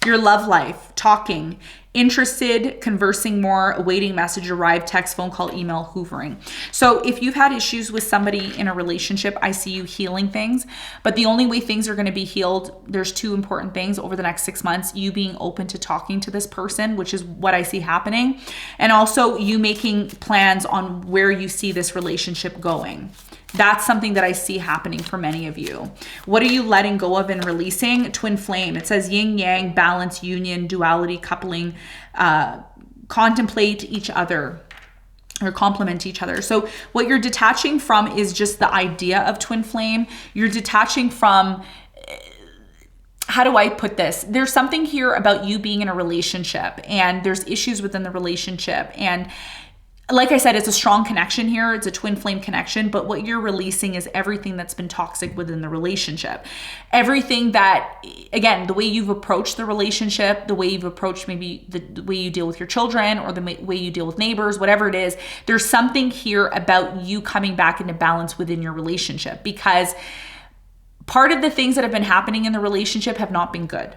S1: Your love life, talking, interested, conversing more, awaiting message, arrive, text, phone call, email, hoovering. So if you've had issues with somebody in a relationship, I see you healing things, but the only way things are going to be healed, there's two important things over the next 6 months: you being open to talking to this person, which is what I see happening, and also you making plans on where you see this relationship going. That's something that I see happening for many of you. What are you letting go of and releasing? Twin flame. It says yin, yang, balance, union, duality, coupling, contemplate each other, or complement each other. So what you're detaching from is just the idea of twin flame. You're detaching from, how do I put this? There's something here about you being in a relationship, and there's issues within the relationship, and like I said, it's a strong connection here. It's a twin flame connection, but what you're releasing is everything that's been toxic within the relationship. Everything that, again, the way you've approached the relationship, the way you've approached maybe the way you deal with your children, or the way you deal with neighbors, whatever it is, there's something here about you coming back into balance within your relationship, because part of the things that have been happening in the relationship have not been good.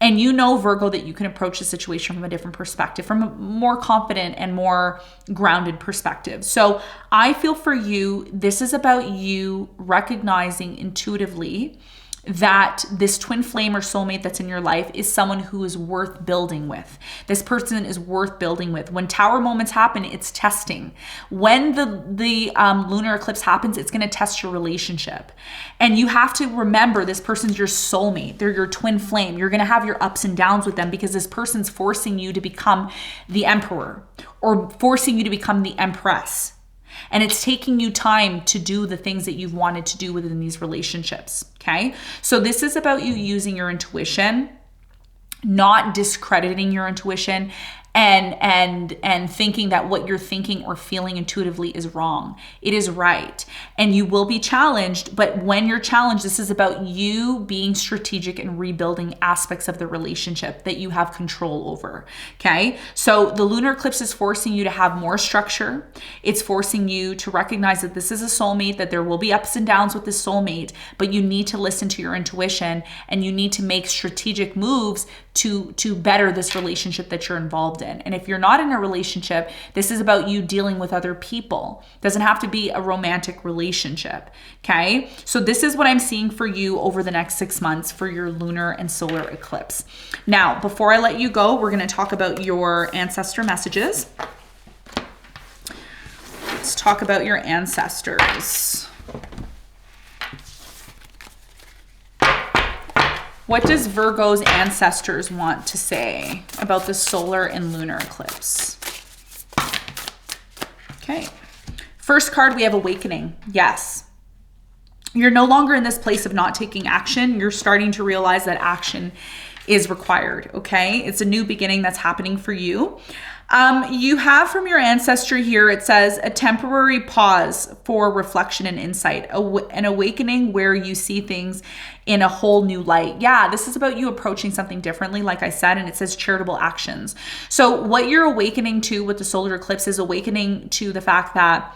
S1: And you know, Virgo, that you can approach the situation from a different perspective, from a more confident and more grounded perspective. So I feel for you, this is about you recognizing intuitively that this twin flame or soulmate that's in your life is someone who is worth building with. This person is worth building with. When tower moments happen, it's testing. When the lunar eclipse happens, it's going to test your relationship. And you have to remember, this person's your soulmate. They're your twin flame. You're going to have your ups and downs with them, because this person's forcing you to become the emperor, or forcing you to become the empress. And it's taking you time to do the things that you've wanted to do within these relationships, okay? So this is about you using your intuition, not discrediting your intuition, and thinking that what you're thinking or feeling intuitively is wrong. It is right. And you will be challenged, but when you're challenged, this is about you being strategic and rebuilding aspects of the relationship that you have control over, okay? So the lunar eclipse is forcing you to have more structure. It's forcing you to recognize that this is a soulmate, that there will be ups and downs with this soulmate, but you need to listen to your intuition and you need to make strategic moves to better this relationship that you're involved in. And if you're not in a relationship, this is about you dealing with other people. It doesn't have to be a romantic relationship, okay? So this is what I'm seeing for you over the next 6 months for your lunar and solar eclipse. Now, before I let you go, we're going to talk about your ancestor messages. Let's talk about your ancestors. What does Virgo's ancestors want to say about the solar and lunar eclipse? Okay. First card, we have awakening. Yes. You're no longer in this place of not taking action. You're starting to realize that action is required, okay? It's a new beginning that's happening for you. You have from your ancestor here, it says a temporary pause for reflection and insight, an awakening where you see things in a whole new light. Yeah, this is about you approaching something differently, like I said, and it says charitable actions. So what you're awakening to with the solar eclipse is awakening to the fact that,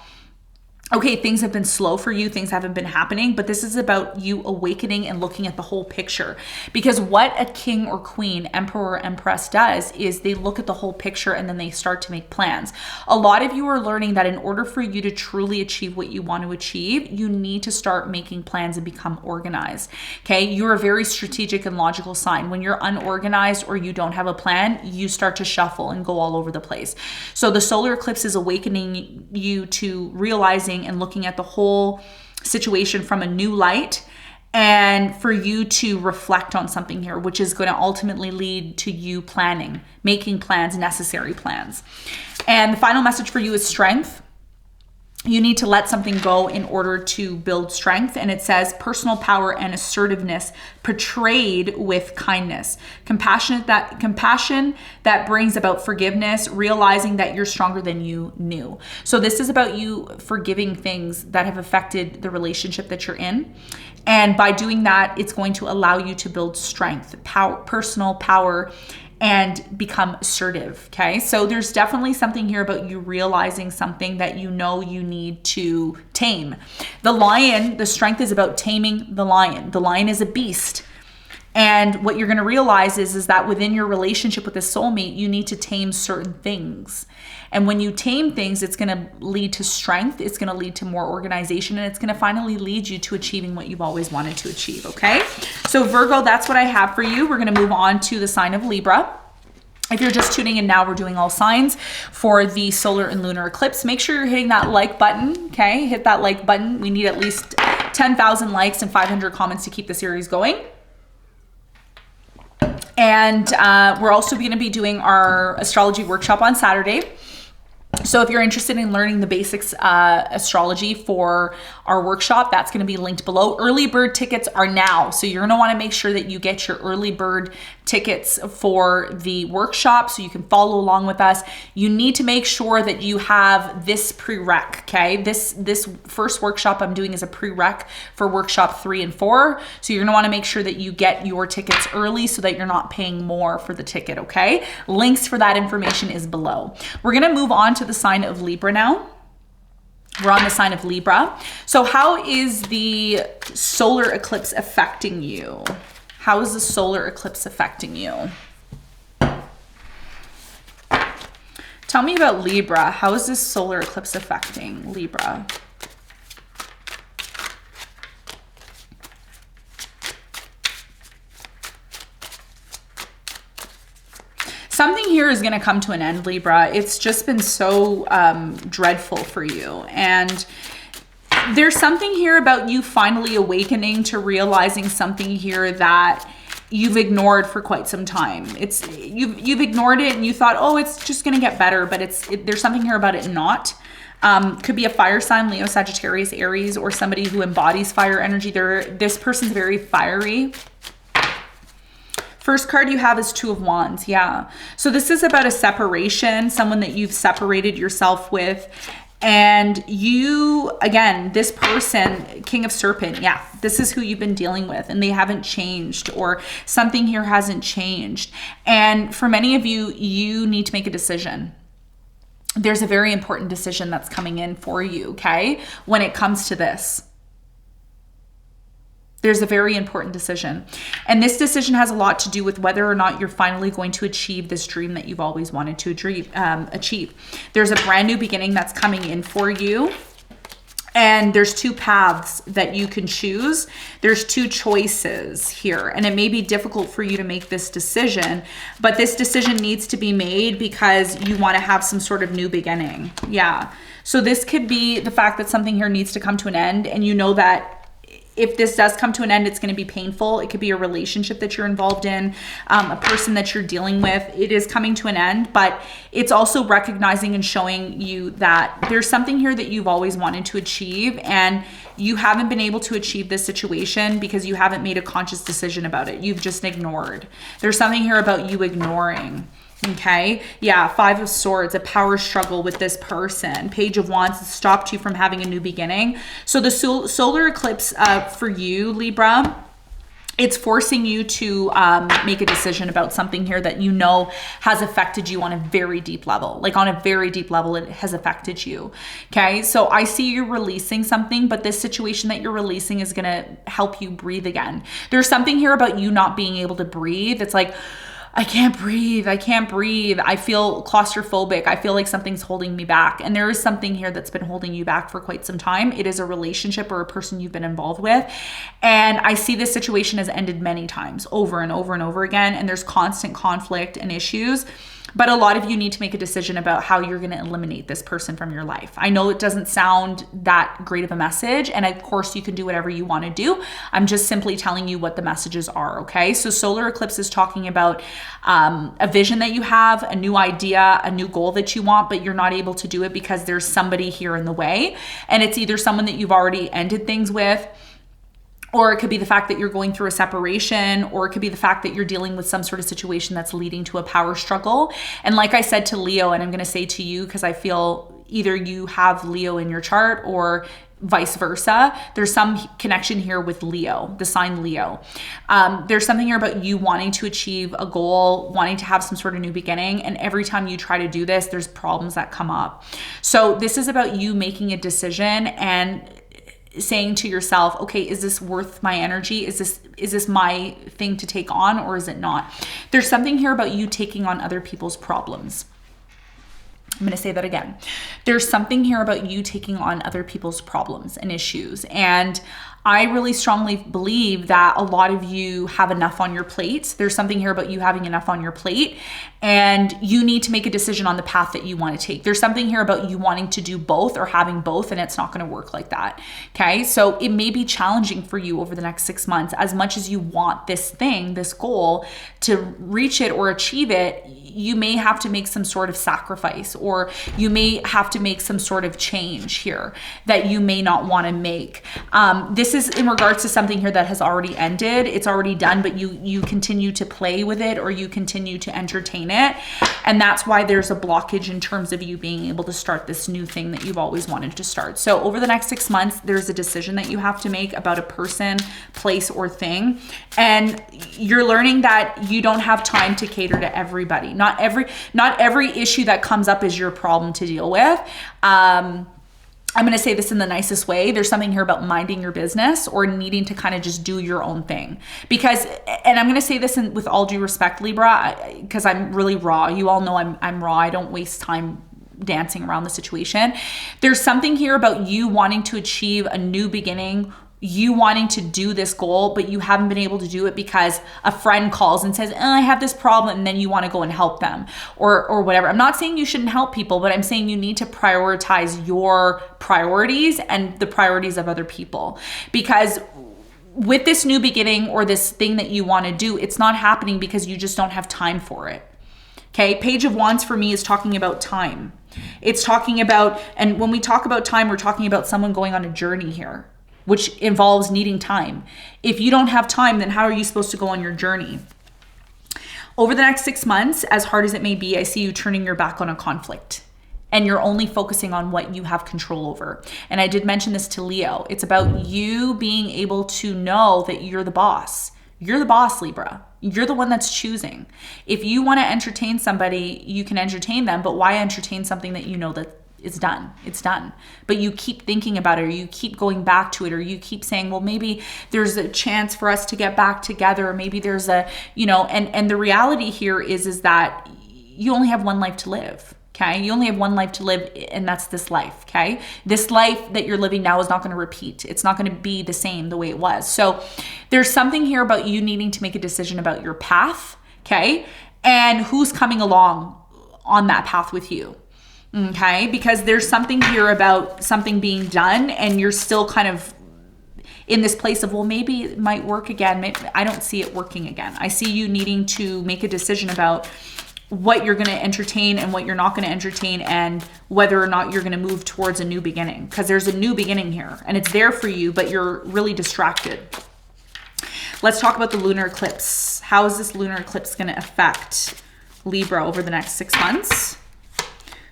S1: okay, things have been slow for you, things haven't been happening, but this is about you awakening and looking at the whole picture. Because what a king or queen, emperor or empress does is they look at the whole picture and then they start to make plans. A lot of you are learning that in order for you to truly achieve what you want to achieve, you need to start making plans and become organized, okay? You're a very strategic and logical sign. When you're unorganized or you don't have a plan, you start to shuffle and go all over the place. So the solar eclipse is awakening you to realizing and looking at the whole situation from a new light, and for you to reflect on something here, which is going to ultimately lead to you planning, making plans, necessary plans. And the final message for you is strength. You need to let something go in order to build strength. And it says personal power and assertiveness portrayed with kindness. Compassion that brings about forgiveness, realizing that you're stronger than you knew. So this is about you forgiving things that have affected the relationship that you're in. And by doing that, it's going to allow you to build strength, personal power, and become assertive, okay? So there's definitely something here about you realizing something that you know you need to tame. The lion, the strength is about taming the lion. The lion is a beast. And what you're gonna realize is that within your relationship with this soulmate, you need to tame certain things. And when you tame things, it's gonna lead to strength, it's gonna lead to more organization, and it's gonna finally lead you to achieving what you've always wanted to achieve, okay? So Virgo, that's what I have for you. We're gonna move on to the sign of Libra. If you're just tuning in now, we're doing all signs for the solar and lunar eclipse. Make sure you're hitting that like button, okay? Hit that like button. We need at least 10,000 likes and 500 comments to keep the series going. And we're also going to be doing our astrology workshop on Saturday. So if you're interested in learning the basics astrology for our workshop, that's going to be linked below. Early bird tickets are now. So you're going to want to make sure that you get your early bird tickets for the workshop so you can follow along with us. You need to make sure that you have this prereq, okay? This first workshop I'm doing is a prereq for workshop 3 and 4. So you're going to want to make sure that you get your tickets early so that you're not paying more for the ticket, okay? Links for that information is below. We're going to move on to the sign of Libra now. We're on the sign of Libra. So how is the solar eclipse affecting you? How is the solar eclipse affecting you? Tell me about Libra. How is this solar eclipse affecting Libra? Something here is going to come to an end, Libra. It's just been so dreadful for you. And there's something here about you finally awakening to realizing something here that you've ignored for quite some time. You've ignored it and you thought, oh, it's just going to get better, but there's something here about it not. Could be a fire sign, Leo, Sagittarius, Aries, or somebody who embodies fire energy. This person's very fiery. First card you have is Two of Wands. Yeah. So this is about a separation, someone that you've separated yourself with. And you, again, this person, King of Serpent, yeah, this is who you've been dealing with, and they haven't changed, or something here hasn't changed. And for many of you, you need to make a decision. There's a very important decision that's coming in for you, okay? When it comes to this. There's a very important decision. And this decision has a lot to do with whether or not you're finally going to achieve this dream that you've always wanted to achieve. There's a brand new beginning that's coming in for you. And there's two paths that you can choose. There's two choices here. And it may be difficult for you to make this decision, but this decision needs to be made because you want to have some sort of new beginning. Yeah. So this could be the fact that something here needs to come to an end, and you know that if this does come to an end, it's going to be painful. It could be a relationship that you're involved in, a person that you're dealing with. It is coming to an end, but it's also recognizing and showing you that there's something here that you've always wanted to achieve, and you haven't been able to achieve this situation because you haven't made a conscious decision about it. You've just ignored. There's something here about you ignoring. Okay. Yeah. Five of Swords, a power struggle with this person. Page of Wands has stopped you from having a new beginning. So the solar eclipse for you, Libra, it's forcing you to make a decision about something here that you know has affected you on a very deep level. Like on a very deep level, it has affected you. Okay. So I see you releasing something, but this situation that you're releasing is going to help you breathe again. There's something here about you not being able to breathe. It's like, I can't breathe. I can't breathe. I feel claustrophobic. I feel like something's holding me back. And there is something here that's been holding you back for quite some time. It is a relationship or a person you've been involved with. And I see this situation has ended many times, over and over and over again. And there's constant conflict and issues. But a lot of you need to make a decision about how you're going to eliminate this person from your life. I know it doesn't sound that great of a message, and of course you can do whatever you want to do. I'm just simply telling you what the messages are, okay? So solar eclipse is talking about a vision that you have, a new idea, a new goal that you want, but you're not able to do it because there's somebody here in the way. And it's either someone that you've already ended things with, or it could be the fact that you're going through a separation, or it could be the fact that you're dealing with some sort of situation that's leading to a power struggle. And like I said to Leo, and I'm going to say to you, because I feel either you have Leo in your chart or vice versa, there's some connection here with Leo, the sign Leo. There's something here about you wanting to achieve a goal, wanting to have some sort of new beginning. And every time you try to do this, there's problems that come up. So this is about you making a decision and saying to yourself, okay, is this worth my energy? Is this my thing to take on, or is it not? There's something here about you taking on other people's problems. I'm going to say that again. There's something here about you taking on other people's problems and issues. And I really strongly believe that a lot of you have enough on your plate. There's something here about you having enough on your plate, and you need to make a decision on the path that you want to take. There's something here about you wanting to do both or having both, and it's not going to work like that. Okay. So it may be challenging for you over the next 6 months. As much as you want this thing, this goal, to reach it or achieve it, you may have to make some sort of sacrifice, or you may have to make some sort of change here that you may not want to make. This is in regards to something here that has already ended. It's already done, but you continue to play with it, or you continue to entertain it. And that's why there's a blockage in terms of you being able to start this new thing that you've always wanted to start. So over the next 6 months, there's a decision that you have to make about a person, place, or thing. And you're learning that you don't have time to cater to everybody. Not every issue that comes up is your problem to deal with. I'm going to say this in the nicest way. There's something here about minding your business or needing to kind of just do your own thing. Because, and I'm going to say this with all due respect, Libra, because I'm really raw. You all know I'm raw. I don't waste time dancing around the situation. There's something here about you wanting to achieve a new beginning, you wanting to do this goal, but you haven't been able to do it because a friend calls and says, I have this problem, and then you want to go and help them or whatever. I'm not saying you shouldn't help people, but I'm saying you need to prioritize your priorities and the priorities of other people. Because with this new beginning or this thing that you want to do, it's not happening because you just don't have time for it. Okay, Page of Wands for me is talking about time. It's talking about, and when we talk about time, we're talking about someone going on a journey here, which involves needing time. If you don't have time, then how are you supposed to go on your journey? Over the next 6 months, as hard as it may be, I see you turning your back on a conflict, and you're only focusing on what you have control over. And I did mention this to Leo. It's about you being able to know that you're the boss. You're the boss, Libra. You're the one that's choosing. If you want to entertain somebody, you can entertain them, but why entertain something that you know that it's done? It's done. But you keep thinking about it, or you keep going back to it, or you keep saying, well, maybe there's a chance for us to get back together, or maybe there's a, you know, and the reality here is that you only have one life to live. Okay, you only have one life to live, and that's this life. Okay, this life that you're living now is not going to repeat. It's not going to be the same the way it was. So there's something here about you needing to make a decision about your path. Okay, and who's coming along on that path with you. Okay, because there's something here about something being done, and you're still kind of in this place of, well, maybe it might work again. Maybe, I don't see it working again. I see you needing to make a decision about what you're going to entertain and what you're not going to entertain, and whether or not you're going to move towards a new beginning, because there's a new beginning here and it's there for you, but you're really distracted. Let's talk about the lunar eclipse. How is this lunar eclipse going to affect Libra over the next 6 months?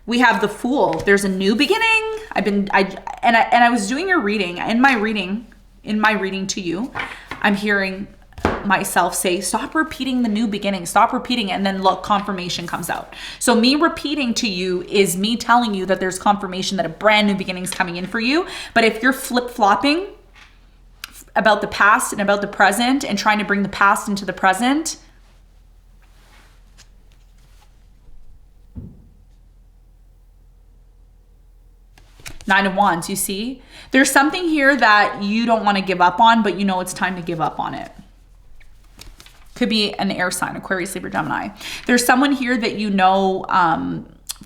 S1: We have the Fool. There's a new beginning. I was doing your reading. In my reading to you, I'm hearing myself say, stop repeating the new beginning, stop repeating, and then look, confirmation comes out. So me repeating to you is me telling you that there's confirmation that a brand new beginning is coming in for you. But if you're flip-flopping about the past and about the present and trying to bring the past into the present, Nine of Wands, you see? There's something here that you don't want to give up on, but you know it's time to give up on it. Could be an air sign, Aquarius, Libra, Gemini. There's someone here that you know,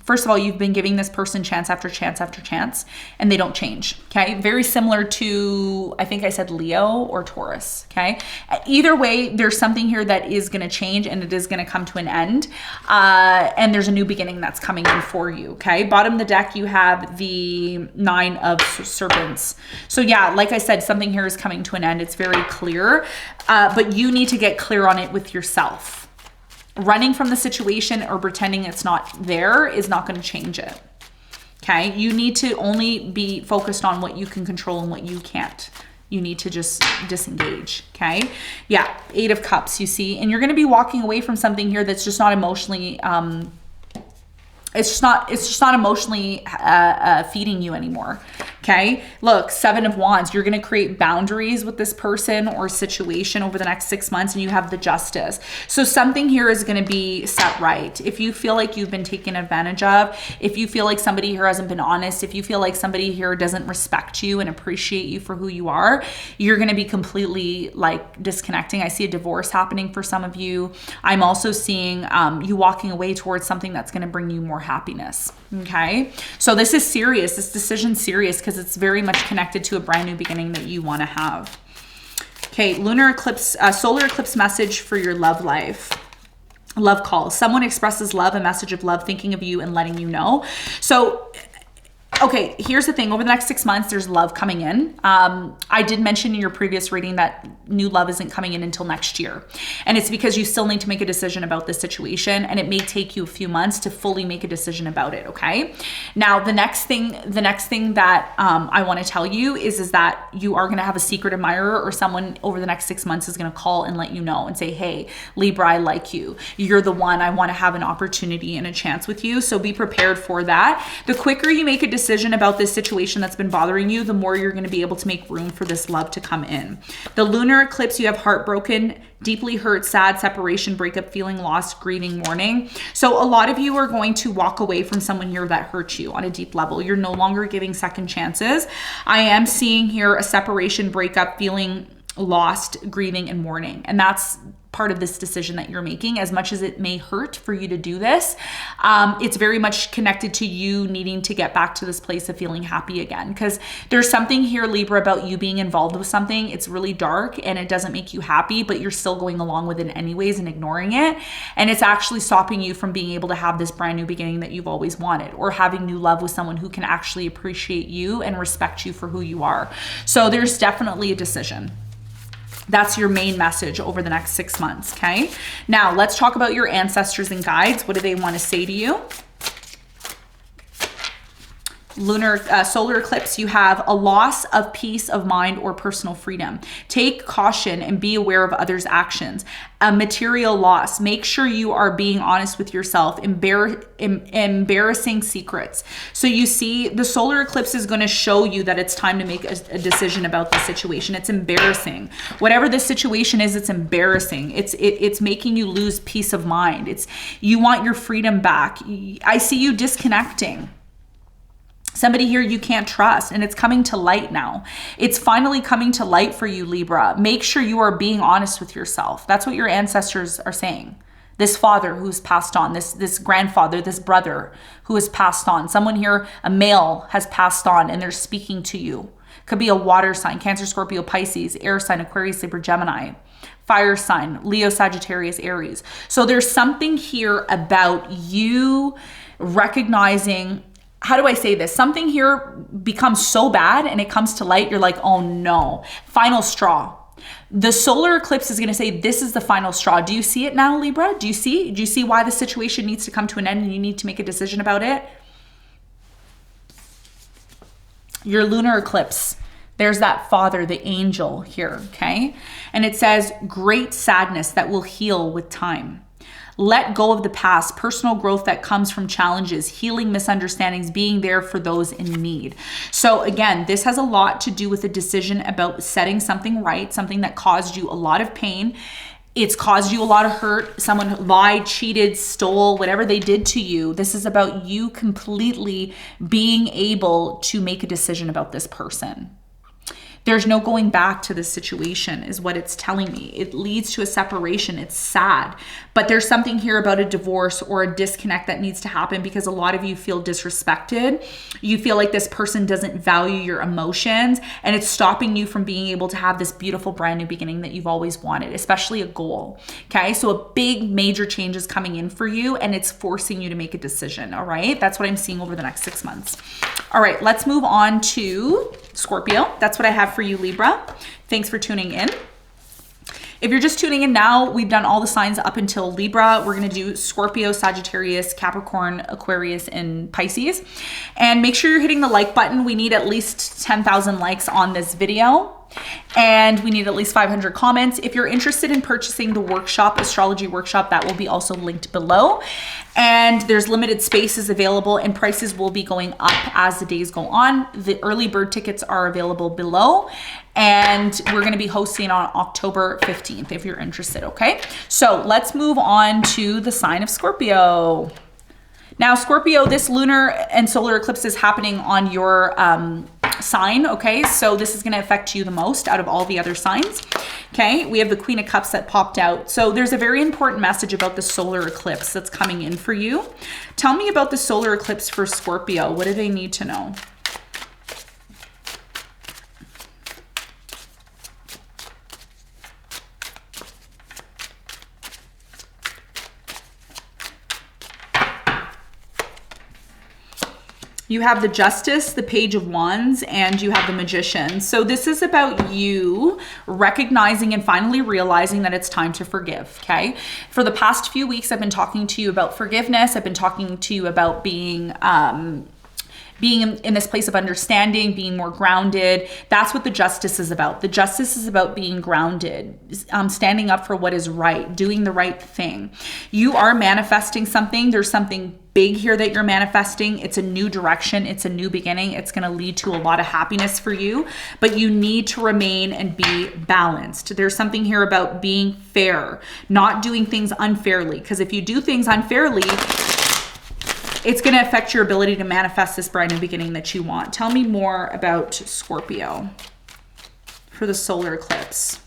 S1: first of all, you've been giving this person chance after chance after chance, and they don't change, okay? Very similar to, I think I said Leo or Taurus, okay? Either way, there's something here that is going to change, and it is going to come to an end, and there's a new beginning that's coming in for you, okay? Bottom of the deck, you have the Nine of Serpents. So yeah, like I said, something here is coming to an end. It's very clear, but you need to get clear on it with yourself. Running from the situation or pretending it's not there is not going to change it. Okay. You need to only be focused on what you can control and what you can't. You need to just disengage. Okay. Yeah. Eight of Cups, you see, and you're going to be walking away from something here that's just not emotionally, it's just not emotionally feeding you anymore. Okay. Look, Seven of Wands, you're going to create boundaries with this person or situation over the next 6 months, and you have the Justice. So something here is going to be set right. If you feel like you've been taken advantage of, if you feel like somebody here hasn't been honest, if you feel like somebody here doesn't respect you and appreciate you for who you are, you're going to be completely like disconnecting. I see a divorce happening for some of you. I'm also seeing you walking away towards something that's going to bring you more happiness. Okay. So this is serious. This decision's serious because it's very much connected to a brand new beginning that you want to have. Okay. Lunar eclipse, solar eclipse message for your love life. Love call. Someone expresses love, a message of love, thinking of you and letting you know. So okay, here's the thing. Over the next 6 months, there's love coming in. I did mention in your previous reading that new love isn't coming in until next year. And it's because you still need to make a decision about this situation, and it may take you a few months to fully make a decision about it, okay? Now, the next thing that I want to tell you is that you are going to have a secret admirer, or someone over the next 6 months is going to call and let you know and say, hey, Libra, I like you. You're the one. I want to have an opportunity and a chance with you. So be prepared for that. The quicker you make a decision about this situation that's been bothering you, the more you're going to be able to make room for this love to come in. The lunar eclipse, you have heartbroken, deeply hurt, sad, separation, breakup, feeling lost, grieving, mourning. So a lot of you are going to walk away from someone here that hurt you on a deep level. You're no longer giving second chances. I am seeing here a separation, breakup, feeling lost, grieving, and mourning. And that's part of this decision that you're making, as much as it may hurt for you to do this. It's very much connected to you needing to get back to this place of feeling happy again, because there's something here, Libra, about you being involved with something. It's really dark and it doesn't make you happy, but you're still going along with it anyways and ignoring it. And it's actually stopping you from being able to have this brand new beginning that you've always wanted, or having new love with someone who can actually appreciate you and respect you for who you are. So there's definitely a decision. That's your main message over the next 6 months, okay? Now, let's talk about your ancestors and guides. What do they want to say to you? Solar eclipse, you have a loss of peace of mind or personal freedom. Take caution and be aware of others' actions. A material loss. Make sure you are being honest with yourself. Embarrassing secrets. So you see, the solar eclipse is going to show you that it's time to make a decision about the situation. It's embarrassing. Whatever the situation is, it's embarrassing. It's making you lose peace of mind. You want your freedom back. I see you disconnecting. Somebody here you can't trust, and it's coming to light now. It's finally coming to light for you, Libra. Make sure you are being honest with yourself. That's what your ancestors are saying. This father who's passed on, this grandfather, this brother who has passed on. Someone here, a male, has passed on and they're speaking to you. Could be a water sign, Cancer, Scorpio, Pisces, air sign, Aquarius, Libra, Gemini. Fire sign, Leo, Sagittarius, Aries. So there's something here about you recognizing, how do I say this? Something here becomes so bad and it comes to light, you're like, oh no, final straw. The solar eclipse is going to say, this is the final straw. Do you see it now, Libra? Do you see why the situation needs to come to an end and you need to make a decision about it? Your lunar eclipse. There's that father, the angel here, okay? And it says, great sadness that will heal with time. Let go of the past, personal growth that comes from challenges, healing misunderstandings, being there for those in need. So again, this has a lot to do with a decision about setting something right, something that caused you a lot of pain. It's caused you a lot of hurt. Someone lied, cheated, stole, whatever they did to you. This is about you completely being able to make a decision about this person. There's no going back to this situation is what it's telling me. It leads to a separation. It's sad. But there's something here about a divorce or a disconnect that needs to happen because a lot of you feel disrespected. You feel like this person doesn't value your emotions, and it's stopping you from being able to have this beautiful brand new beginning that you've always wanted, especially a goal. Okay, so a big major change is coming in for you and it's forcing you to make a decision. All right, that's what I'm seeing over the next 6 months. All right, let's move on to Scorpio. That's what I have for you, Libra. Thanks for tuning in. If you're just tuning in now, we've done all the signs up until Libra. We're going to do Scorpio, Sagittarius, Capricorn, Aquarius, and Pisces. And make sure you're hitting the like button. We need at least 10,000 likes on this video. And we need at least 500 comments. If you're interested in purchasing the workshop, astrology workshop, that will be also linked below. And there's limited spaces available and prices will be going up as the days go on. The early bird tickets are available below. And we're going to be hosting on October 15th if you're interested, okay? So let's move on to the sign of Scorpio. Now, Scorpio, this lunar and solar eclipse is happening on your sign, okay? So this is going to affect you the most out of all the other signs, okay? We have the Queen of Cups that popped out. So there's a very important message about the solar eclipse that's coming in for you. Tell me about the solar eclipse for Scorpio. What do they need to know? You have the Justice, the Page of Wands, and you have the Magician. So this is about you recognizing and finally realizing that it's time to forgive, okay? For the past few weeks, I've been talking to you about forgiveness. I've been talking to you about being in this place of understanding, being more grounded. That's what the Justice is about. The Justice is about being grounded, standing up for what is right, doing the right thing. You are manifesting something. There's something big here that you're manifesting. It's a new direction. It's a new beginning. It's going to lead to a lot of happiness for you, but you need to remain and be balanced. There's something here about being fair, not doing things unfairly, because if you do things unfairly, it's going to affect your ability to manifest this brand new beginning that you want. Tell me more about Scorpio for the solar eclipse.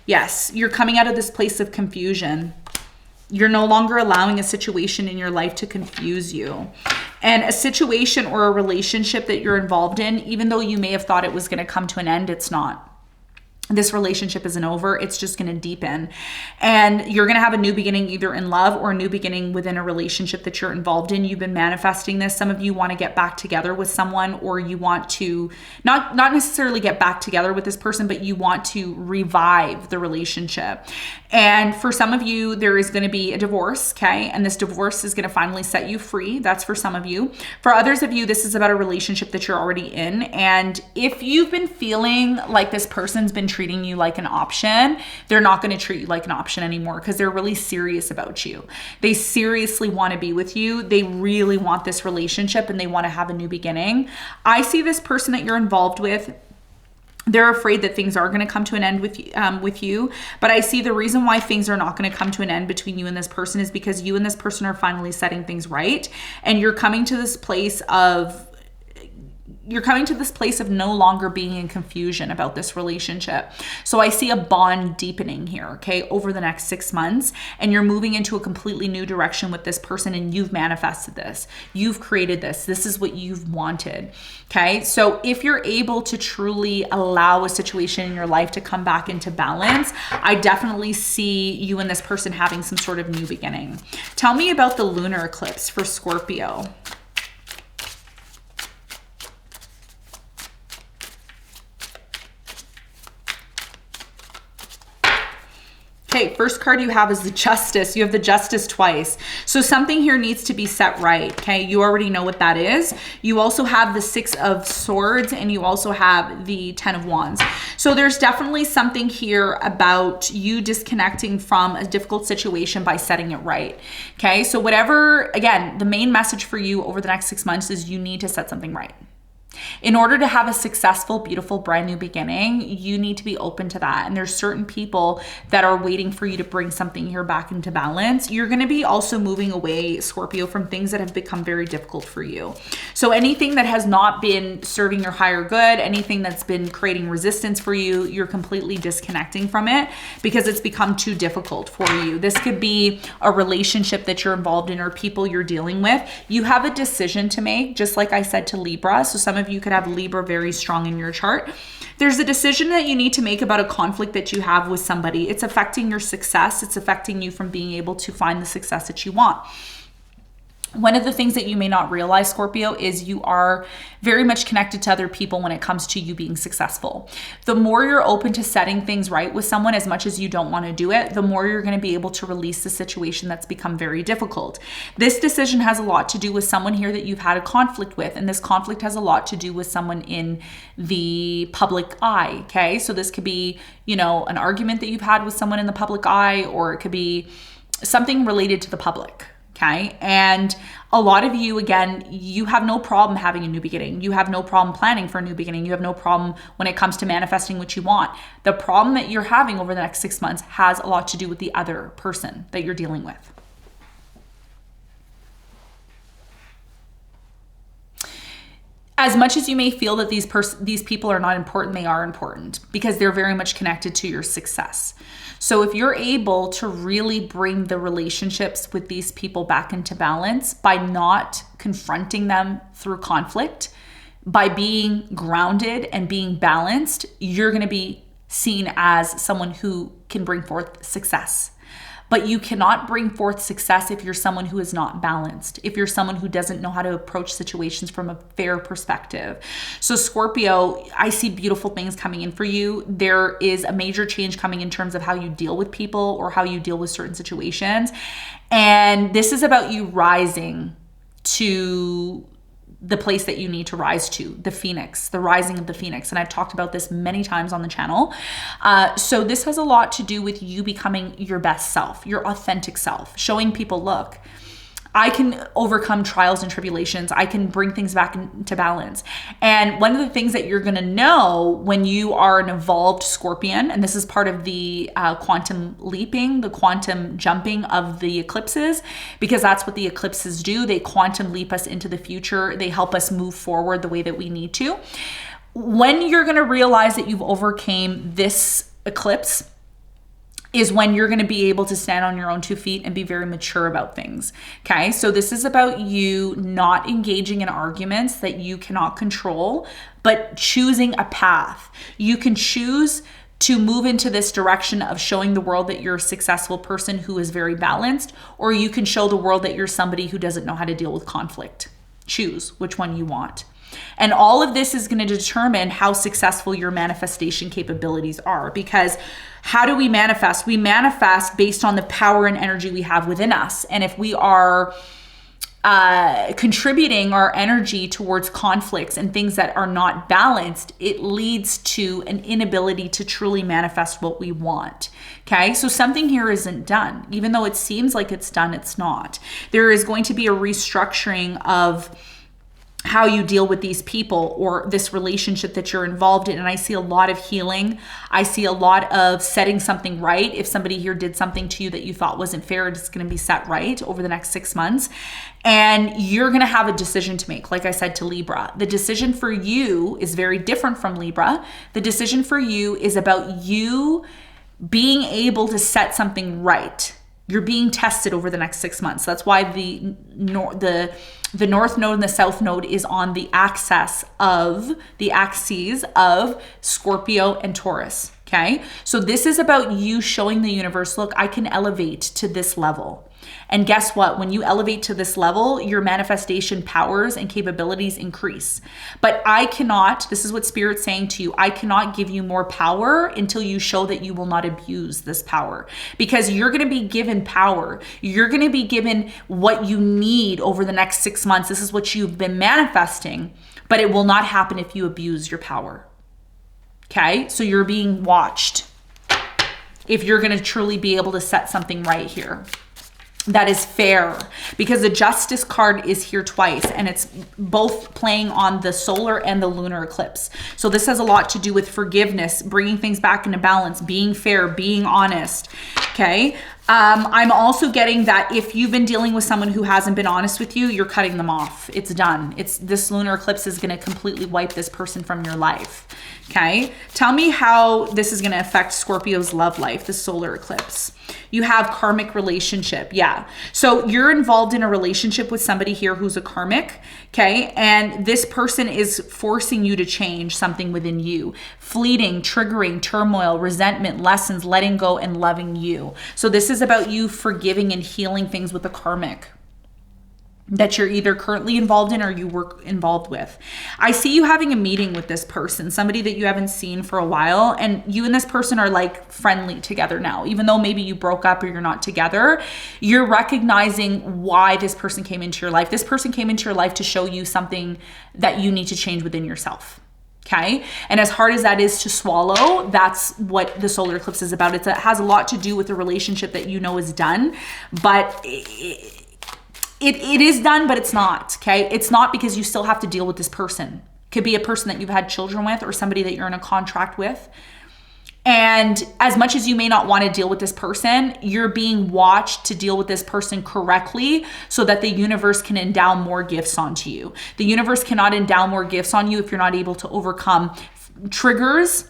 S1: Yes, you're coming out of this place of confusion. You're no longer allowing a situation in your life to confuse you. And a situation or a relationship that you're involved in, even though you may have thought it was going to come to an end, it's not. This relationship isn't over. It's just going to deepen. And you're going to have a new beginning either in love or a new beginning within a relationship that you're involved in. You've been manifesting this. Some of you want to get back together with someone, or you want to not necessarily get back together with this person, but you want to revive the relationship. And for some of you, there is going to be a divorce, okay? And this divorce is going to finally set you free. That's for some of you. For others of you, this is about a relationship that you're already in. And if you've been feeling like this person's been treating you like an option, they're not going to treat you like an option anymore, because they're really serious about you. They seriously want to be with you. They really want this relationship and they want to have a new beginning. I see this person that you're involved with, they're afraid that things are going to come to an end with you. But I see the reason why things are not going to come to an end between you and this person is because you and this person are finally setting things right. And you're coming to this place of no longer being in confusion about this relationship. So I see a bond deepening here, okay, over the next 6 months, and you're moving into a completely new direction with this person, and you've manifested this. You've created this. This is what you've wanted, okay? So if you're able to truly allow a situation in your life to come back into balance, I definitely see you and this person having some sort of new beginning. Tell me about the lunar eclipse for Scorpio. Okay, first card you have is the Justice. You have the Justice twice. So something here needs to be set right, okay? You already know what that is. You also have the 6 of Swords, and you also have the 10 of Wands. So there's definitely something here about you disconnecting from a difficult situation by setting it right, okay? So whatever, again, the main message for you over the next 6 months is you need to set something right. In order to have a successful, beautiful, brand new beginning, you need to be open to that. And there's certain people that are waiting for you to bring something here back into balance. You're going to be also moving away, Scorpio, from things that have become very difficult for you. So anything that has not been serving your higher good, anything that's been creating resistance for you, you're completely disconnecting from it because it's become too difficult for you. This could be a relationship that you're involved in or people you're dealing with. You have a decision to make, just like I said to Libra. So some of you could have Libra very strong in your chart. There's a decision that you need to make about a conflict that you have with somebody. It's affecting your success. It's affecting you from being able to find the success that you want. One of the things that you may not realize, Scorpio, is you are very much connected to other people when it comes to you being successful. The more you're open to setting things right with someone, as much as you don't want to do it, the more you're going to be able to release the situation that's become very difficult. This decision has a lot to do with someone here that you've had a conflict with, and this conflict has a lot to do with someone in the public eye, okay? So this could be, you know, an argument that you've had with someone in the public eye, or it could be something related to the public. Okay. And a lot of you, again, you have no problem having a new beginning. You have no problem planning for a new beginning. You have no problem when it comes to manifesting what you want. The problem that you're having over the next 6 months has a lot to do with the other person that you're dealing with. As much as you may feel that these people are not important, they are important because they're very much connected to your success. So if you're able to really bring the relationships with these people back into balance by not confronting them through conflict, by being grounded and being balanced, you're going to be seen as someone who can bring forth success. But you cannot bring forth success if you're someone who is not balanced, if you're someone who doesn't know how to approach situations from a fair perspective. So Scorpio, I see beautiful things coming in for you. There is a major change coming in terms of how you deal with people or how you deal with certain situations. And this is about you rising to the place that you need to rise to, the phoenix, the rising of the phoenix. And I've talked about this many times on the channel. So this has a lot to do with you becoming your best self, your authentic self, showing people, look, I can overcome trials and tribulations. I can bring things back into balance. And one of the things that you're going to know when you are an evolved Scorpion, and this is part of the quantum leaping, the quantum jumping of the eclipses, because that's what the eclipses do. They quantum leap us into the future. They help us move forward the way that we need to. When you're going to realize that you've overcame this eclipse, is when you're going to be able to stand on your own 2 feet and be very mature about things. Okay. So this is about you not engaging in arguments that you cannot control, but choosing a path. You can choose to move into this direction of showing the world that you're a successful person who is very balanced, or you can show the world that you're somebody who doesn't know how to deal with conflict. Choose which one you want. And all of this is going to determine how successful your manifestation capabilities are, because how do we manifest? We manifest based on the power and energy we have within us. And if we are contributing our energy towards conflicts and things that are not balanced, it leads to an inability to truly manifest what we want. Okay, so something here isn't done. Even though it seems like it's done, it's not. There is going to be a restructuring of how you deal with these people or this relationship that you're involved in. And I see a lot of healing. I see a lot of setting something right. If somebody here did something to you that you thought wasn't fair, it's going to be set right over the next 6 months. And you're going to have a decision to make. Like I said to Libra, the decision for you is very different from Libra. The decision for you is about you being able to set something right. You're being tested over the next 6 months. That's why the north node and the south node is on the axes of Scorpio and Taurus. Okay. So this is about you showing the universe, look, I can elevate to this level. And guess what? When you elevate to this level, your manifestation powers and capabilities increase. But I cannot, this is what Spirit's saying to you, I cannot give you more power until you show that you will not abuse this power. Because you're going to be given power. You're going to be given what you need over the next 6 months. This is what you've been manifesting, but it will not happen if you abuse your power. Okay? So you're being watched if you're going to truly be able to set something right here that is fair, because the Justice card is here twice, and it's both playing on the solar and the lunar eclipse. So this has a lot to do with forgiveness, bringing things back into balance, being fair, being honest. Okay. I'm also getting that if you've been dealing with someone who hasn't been honest with you, you're cutting them off. It's done. This lunar eclipse is going to completely wipe this person from your life. Okay. Tell me how this is going to affect Scorpio's love life, the solar eclipse. You have karmic relationship. Yeah. So you're involved in a relationship with somebody here who's a karmic. Okay. And this person is forcing you to change something within you. Fleeting, triggering, turmoil, resentment, lessons, letting go, and loving you. So this is about you forgiving and healing things with a karmic that you're either currently involved in or you were involved with. I see you having a meeting with this person, somebody that you haven't seen for a while, and you and this person are like friendly together now. Even though maybe you broke up or you're not together, you're recognizing why this person came into your life. This person came into your life to show you something that you need to change within yourself. Okay. And as hard as that is to swallow, that's what the solar eclipse is about. It has a lot to do with the relationship that you know is done, but it is done, but it's not. Okay. It's not, because you still have to deal with this person. It could be a person that you've had children with or somebody that you're in a contract with. And as much as you may not want to deal with this person, you're being watched to deal with this person correctly so that the universe can endow more gifts onto you. The universe cannot endow more gifts on you if you're not able to overcome triggers,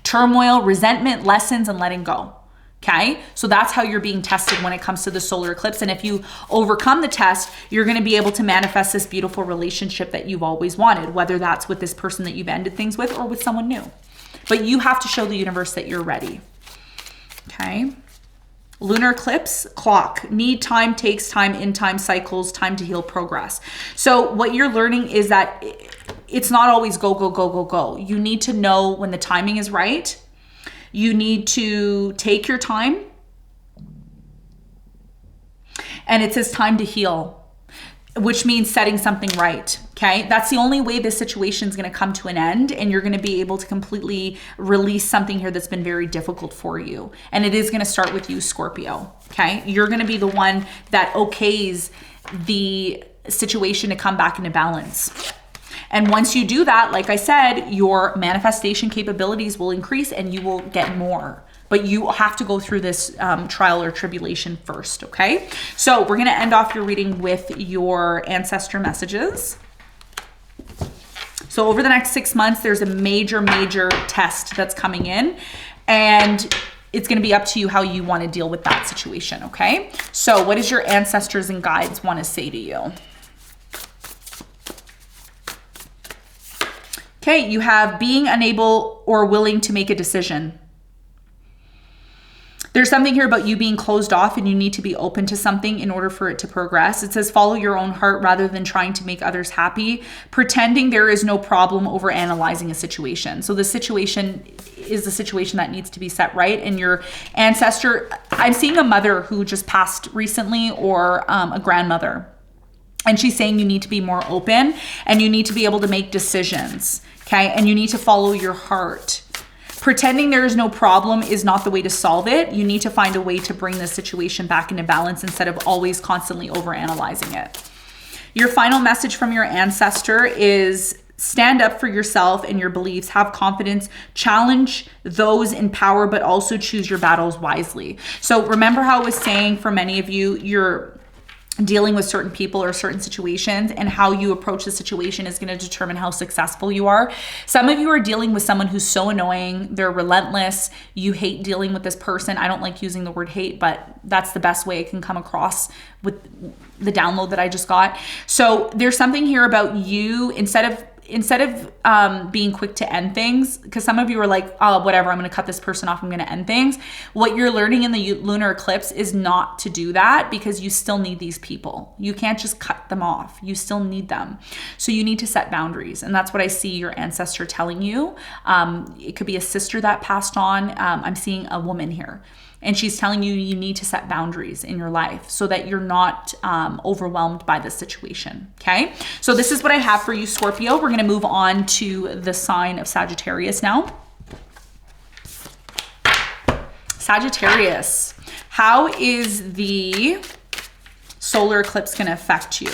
S1: turmoil, resentment, lessons, and letting go. Okay. So that's how you're being tested when it comes to the solar eclipse. And if you overcome the test, you're going to be able to manifest this beautiful relationship that you've always wanted, whether that's with this person that you've ended things with or with someone new. But you have to show the universe that you're ready. Okay. Lunar eclipse, clock. Need time, takes time, in time, cycles, time to heal, progress. So what you're learning is that it's not always go, go, go, go, go. You need to know when the timing is right. You need to take your time. And it says time to heal, which means setting something right. Okay. That's the only way this situation is going to come to an end, and you're going to be able to completely release something here that's been very difficult for you. And it is going to start with you, Scorpio. Okay. You're going to be the one that okays the situation to come back into balance. And once you do that, like I said, your manifestation capabilities will increase and you will get more. But you have to go through this trial or tribulation first, okay? So we're going to end off your reading with your ancestor messages. So over the next 6 months, there's a major, major test that's coming in. And it's going to be up to you how you want to deal with that situation, okay? So what does your ancestors and guides want to say to you? Okay, you have being unable or willing to make a decision. There's something here about you being closed off and you need to be open to something in order for it to progress. It says follow your own heart rather than trying to make others happy. Pretending there is no problem over analyzing a situation. So the situation is the situation that needs to be set right. And your ancestor, I'm seeing a mother who just passed recently, or a grandmother. And she's saying you need to be more open and you need to be able to make decisions, okay? And you need to follow your heart. Pretending there is no problem is not the way to solve it. You need to find a way to bring the situation back into balance instead of always constantly overanalyzing it. Your final message from your ancestor is stand up for yourself and your beliefs, have confidence, challenge those in power, but also choose your battles wisely. So remember how I was saying for many of you, you're dealing with certain people or certain situations, and how you approach the situation is going to determine how successful you are. Some of you are dealing with someone who's so annoying, they're relentless, you hate dealing with this person. I don't like using the word hate, but that's the best way it can come across with the download that I just got. So there's something here about you, instead of being quick to end things, because some of you are like, oh, whatever, I'm going to cut this person off, I'm going to end things. What you're learning in the lunar eclipse is not to do that, because you still need these people. You can't just cut them off. You still need them. So you need to set boundaries. And that's what I see your ancestor telling you. It could be a sister that passed on. I'm seeing a woman here. And she's telling you you need to set boundaries in your life so that you're not overwhelmed by this situation, okay? So this is what I have for you, Scorpio. We're going to move on to the sign of Sagittarius now. Sagittarius, how is the solar eclipse going to affect you?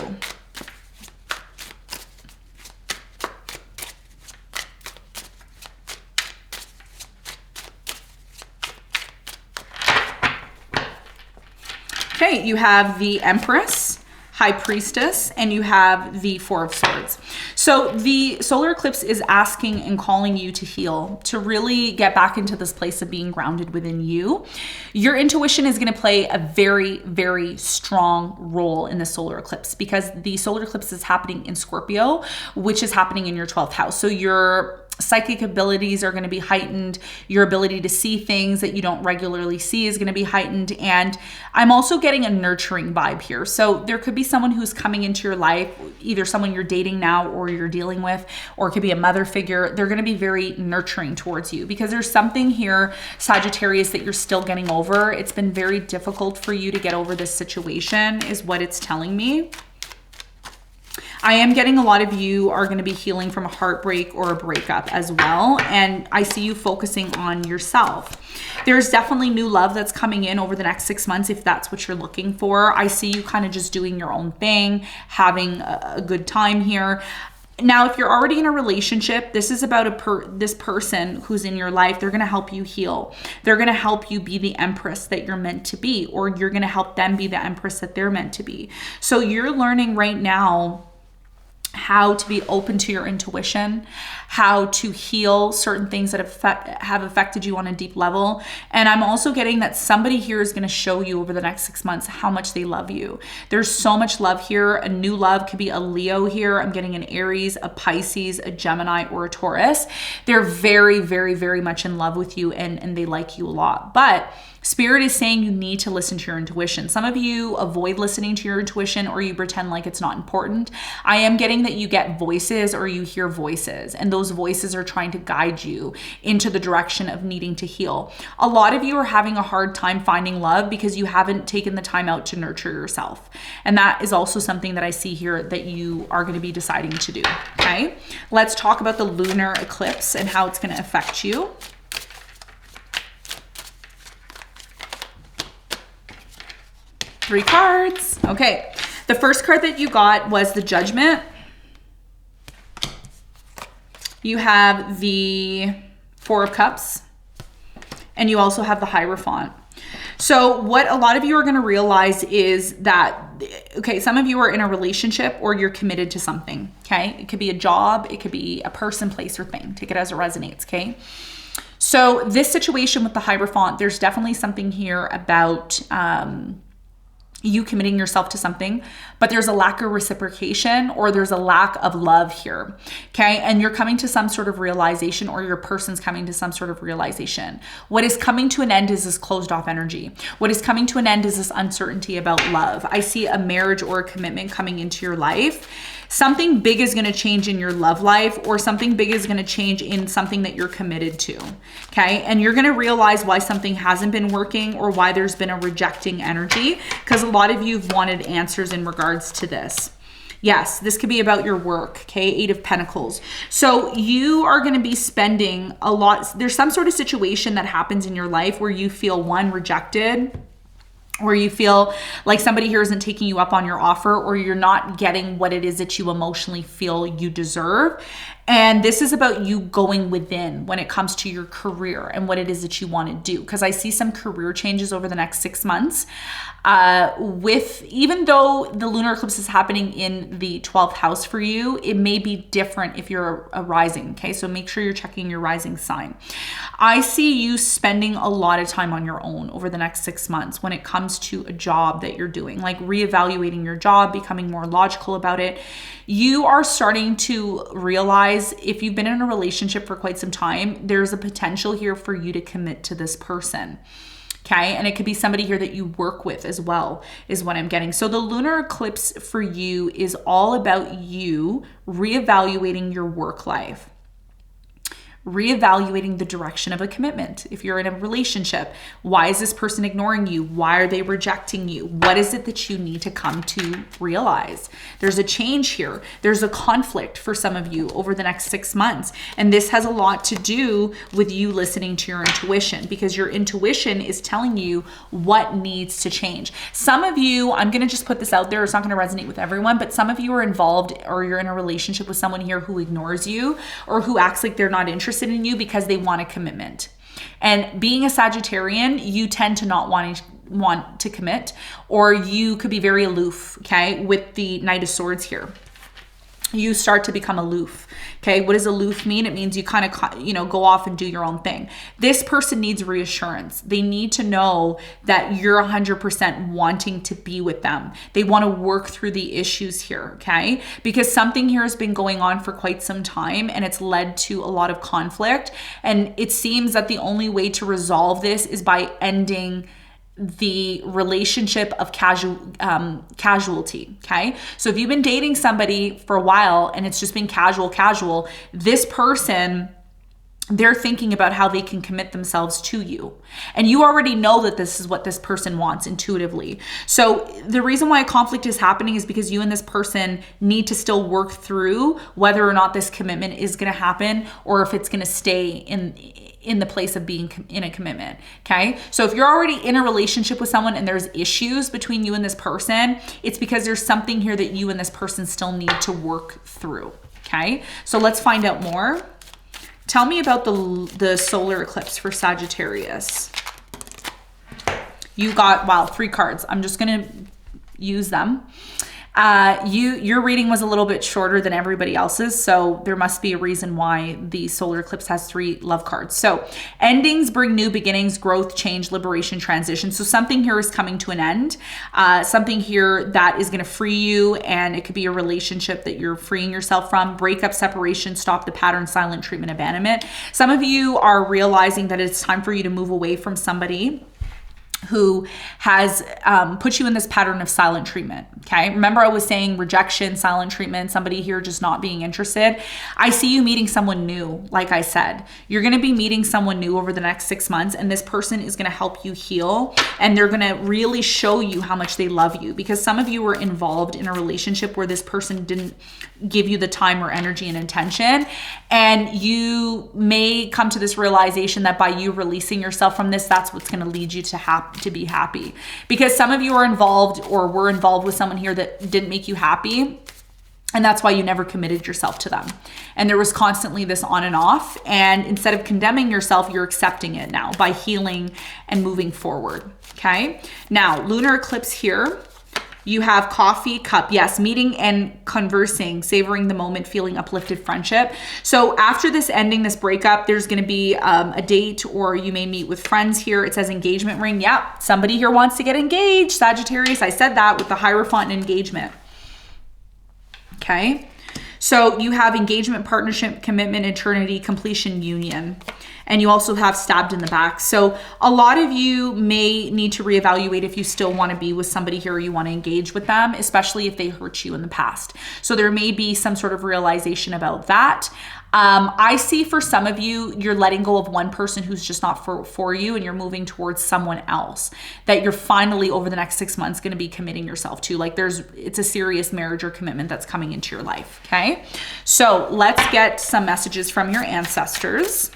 S1: Okay, you have the Empress, High Priestess, and you have the Four of Swords. So the solar eclipse is asking and calling you to heal, to really get back into this place of being grounded within you. Your intuition is going to play a very, very strong role in the solar eclipse, because the solar eclipse is happening in Scorpio, which is happening in your 12th house. So your psychic abilities are going to be heightened. Your ability to see things that you don't regularly see is going to be heightened. And I'm also getting a nurturing vibe here. So there could be someone who's coming into your life, either someone you're dating now or you're dealing with, or it could be a mother figure. They're going to be very nurturing towards you, because there's something here, Sagittarius, that you're still getting over. It's been very difficult for you to get over this situation, is what it's telling me. I am getting a lot of you are going to be healing from a heartbreak or a breakup as well. And I see you focusing on yourself. There's definitely new love that's coming in over the next 6 months, if that's what you're looking for. I see you kind of just doing your own thing, having a good time here. Now, if you're already in a relationship, this is about this person who's in your life. They're going to help you heal. They're going to help you be the Empress that you're meant to be, or you're going to help them be the Empress that they're meant to be. So you're learning right now how to be open to your intuition, how to heal certain things that have affected you on a deep level. And I'm also getting that somebody here is going to show you over the next 6 months how much they love you. There's so much love here. A new love could be a Leo here. I'm getting an Aries, a Pisces, a Gemini, or a Taurus. They're very, very, very much in love with you, and they like you a lot. But Spirit is saying you need to listen to your intuition. Some of you avoid listening to your intuition, or you pretend like it's not important. I am getting that you get voices, or you hear voices, and those voices are trying to guide you into the direction of needing to heal. A lot of you are having a hard time finding love because you haven't taken the time out to nurture yourself. And that is also something that I see here that you are going to be deciding to do. Okay, let's talk about the lunar eclipse and how it's going to affect you. Three cards. Okay. The first card that you got was the Judgment. You have the Four of Cups. And you also have the Hierophant. So what a lot of you are going to realize is that, okay, some of you are in a relationship or you're committed to something, okay? It could be a job. It could be a person, place, or thing. Take it as it resonates, okay? So this situation with the Hierophant, there's definitely something here about you committing yourself to something, but there's a lack of reciprocation, or there's a lack of love here, okay? And you're coming to some sort of realization, or your person's coming to some sort of realization. What is coming to an end is this closed off energy. What is coming to an end is this uncertainty about love. I see a marriage or a commitment coming into your life. Something big is going to change in your love life, or something big is going to change in something that you're committed to, okay? And you're going to realize why something hasn't been working, or why there's been a rejecting energy, because a lot of you have wanted answers in regards to this. Yes, this could be about your work, okay? 8 of Pentacles. So you are going to be spending a lot. There's some sort of situation that happens in your life where you feel, one, rejected, where you feel like somebody here isn't taking you up on your offer, or you're not getting what it is that you emotionally feel you deserve. And this is about you going within when it comes to your career and what it is that you want to do. Because I see some career changes over the next 6 months. Even though the lunar eclipse is happening in the 12th house for you, it may be different if you're a rising, okay? So make sure you're checking your rising sign. I see you spending a lot of time on your own over the next 6 months when it comes to a job that you're doing, like reevaluating your job, becoming more logical about it. You are starting to realize, if you've been in a relationship for quite some time, there's a potential here for you to commit to this person. Okay, and it could be somebody here that you work with as well, is what I'm getting. So the lunar eclipse for you is all about you reevaluating your work life, reevaluating the direction of a commitment. If you're in a relationship, why is this person ignoring you? Why are they rejecting you? What is it that you need to come to realize? There's a change here. There's a conflict for some of you over the next 6 months. And this has a lot to do with you listening to your intuition, because your intuition is telling you what needs to change. Some of you, I'm going to just put this out there, it's not going to resonate with everyone, but some of you are involved, or you're in a relationship with someone here who ignores you, or who acts like they're not interested in you because they want a commitment. And being a Sagittarian, you tend to not want to commit, or you could be very aloof, okay? With the Knight of Swords here, you start to become aloof. Okay, what does aloof mean? It means you kind of, go off and do your own thing. This person needs reassurance. They need to know that you're 100% wanting to be with them. They want to work through the issues here, okay? Because something here has been going on for quite some time, and it's led to a lot of conflict. And it seems that the only way to resolve this is by ending the relationship of casualty, okay? So if you've been dating somebody for a while and it's just been casual, this person, they're thinking about how they can commit themselves to you. And you already know that this is what this person wants intuitively. So the reason why a conflict is happening is because you and this person need to still work through whether or not this commitment is going to happen, or if it's going to stay in the place of being in a commitment, okay? So if you're already in a relationship with someone and there's issues between you and this person, it's because there's something here that you and this person still need to work through, okay? So let's find out more. Tell me about the solar eclipse for Sagittarius. You got, wow, 3 cards. I'm just gonna use them. Your reading was a little bit shorter than everybody else's, so there must be a reason why the solar eclipse has 3 love cards. So endings bring new beginnings, growth, change, liberation, transition. So something here is coming to an end, something here that is going to free you, and it could be a relationship that you're freeing yourself from. Breakup, separation, stop the pattern, silent treatment, abandonment. Some of you are realizing that it's time for you to move away from somebody who has put you in this pattern of silent treatment, okay? Remember I was saying rejection, silent treatment, somebody here just not being interested. I see you meeting someone new, like I said. You're gonna be meeting someone new over the next 6 months, and this person is gonna help you heal, and they're gonna really show you how much they love you, because some of you were involved in a relationship where this person didn't give you the time or energy and intention, and you may come to this realization that by you releasing yourself from this, that's what's gonna lead you to be happy. Because some of you are involved or were involved with someone here that didn't make you happy, and that's why you never committed yourself to them. And there was constantly this on and off, and instead of condemning yourself, you're accepting it now by healing and moving forward, okay? Now, lunar eclipse here You have coffee, cup. Yes, meeting and conversing, savoring the moment, feeling uplifted, friendship. So after this ending, this breakup, there's going to be a date, or you may meet with friends here. It says engagement ring. Yep, somebody here wants to get engaged. Sagittarius, I said that with the Hierophant and engagement. Okay. So you have engagement, partnership, commitment, eternity, completion, union. And you also have stabbed in the back. So a lot of you may need to reevaluate if you still want to be with somebody here or you want to engage with them, especially if they hurt you in the past. So there may be some sort of realization about that. I see for some of you, you're letting go of one person who's just not for you, and you're moving towards someone else that you're finally over the next 6 months going to be committing yourself to. Like it's a serious marriage or commitment that's coming into your life. Okay. So let's get some messages from your ancestors.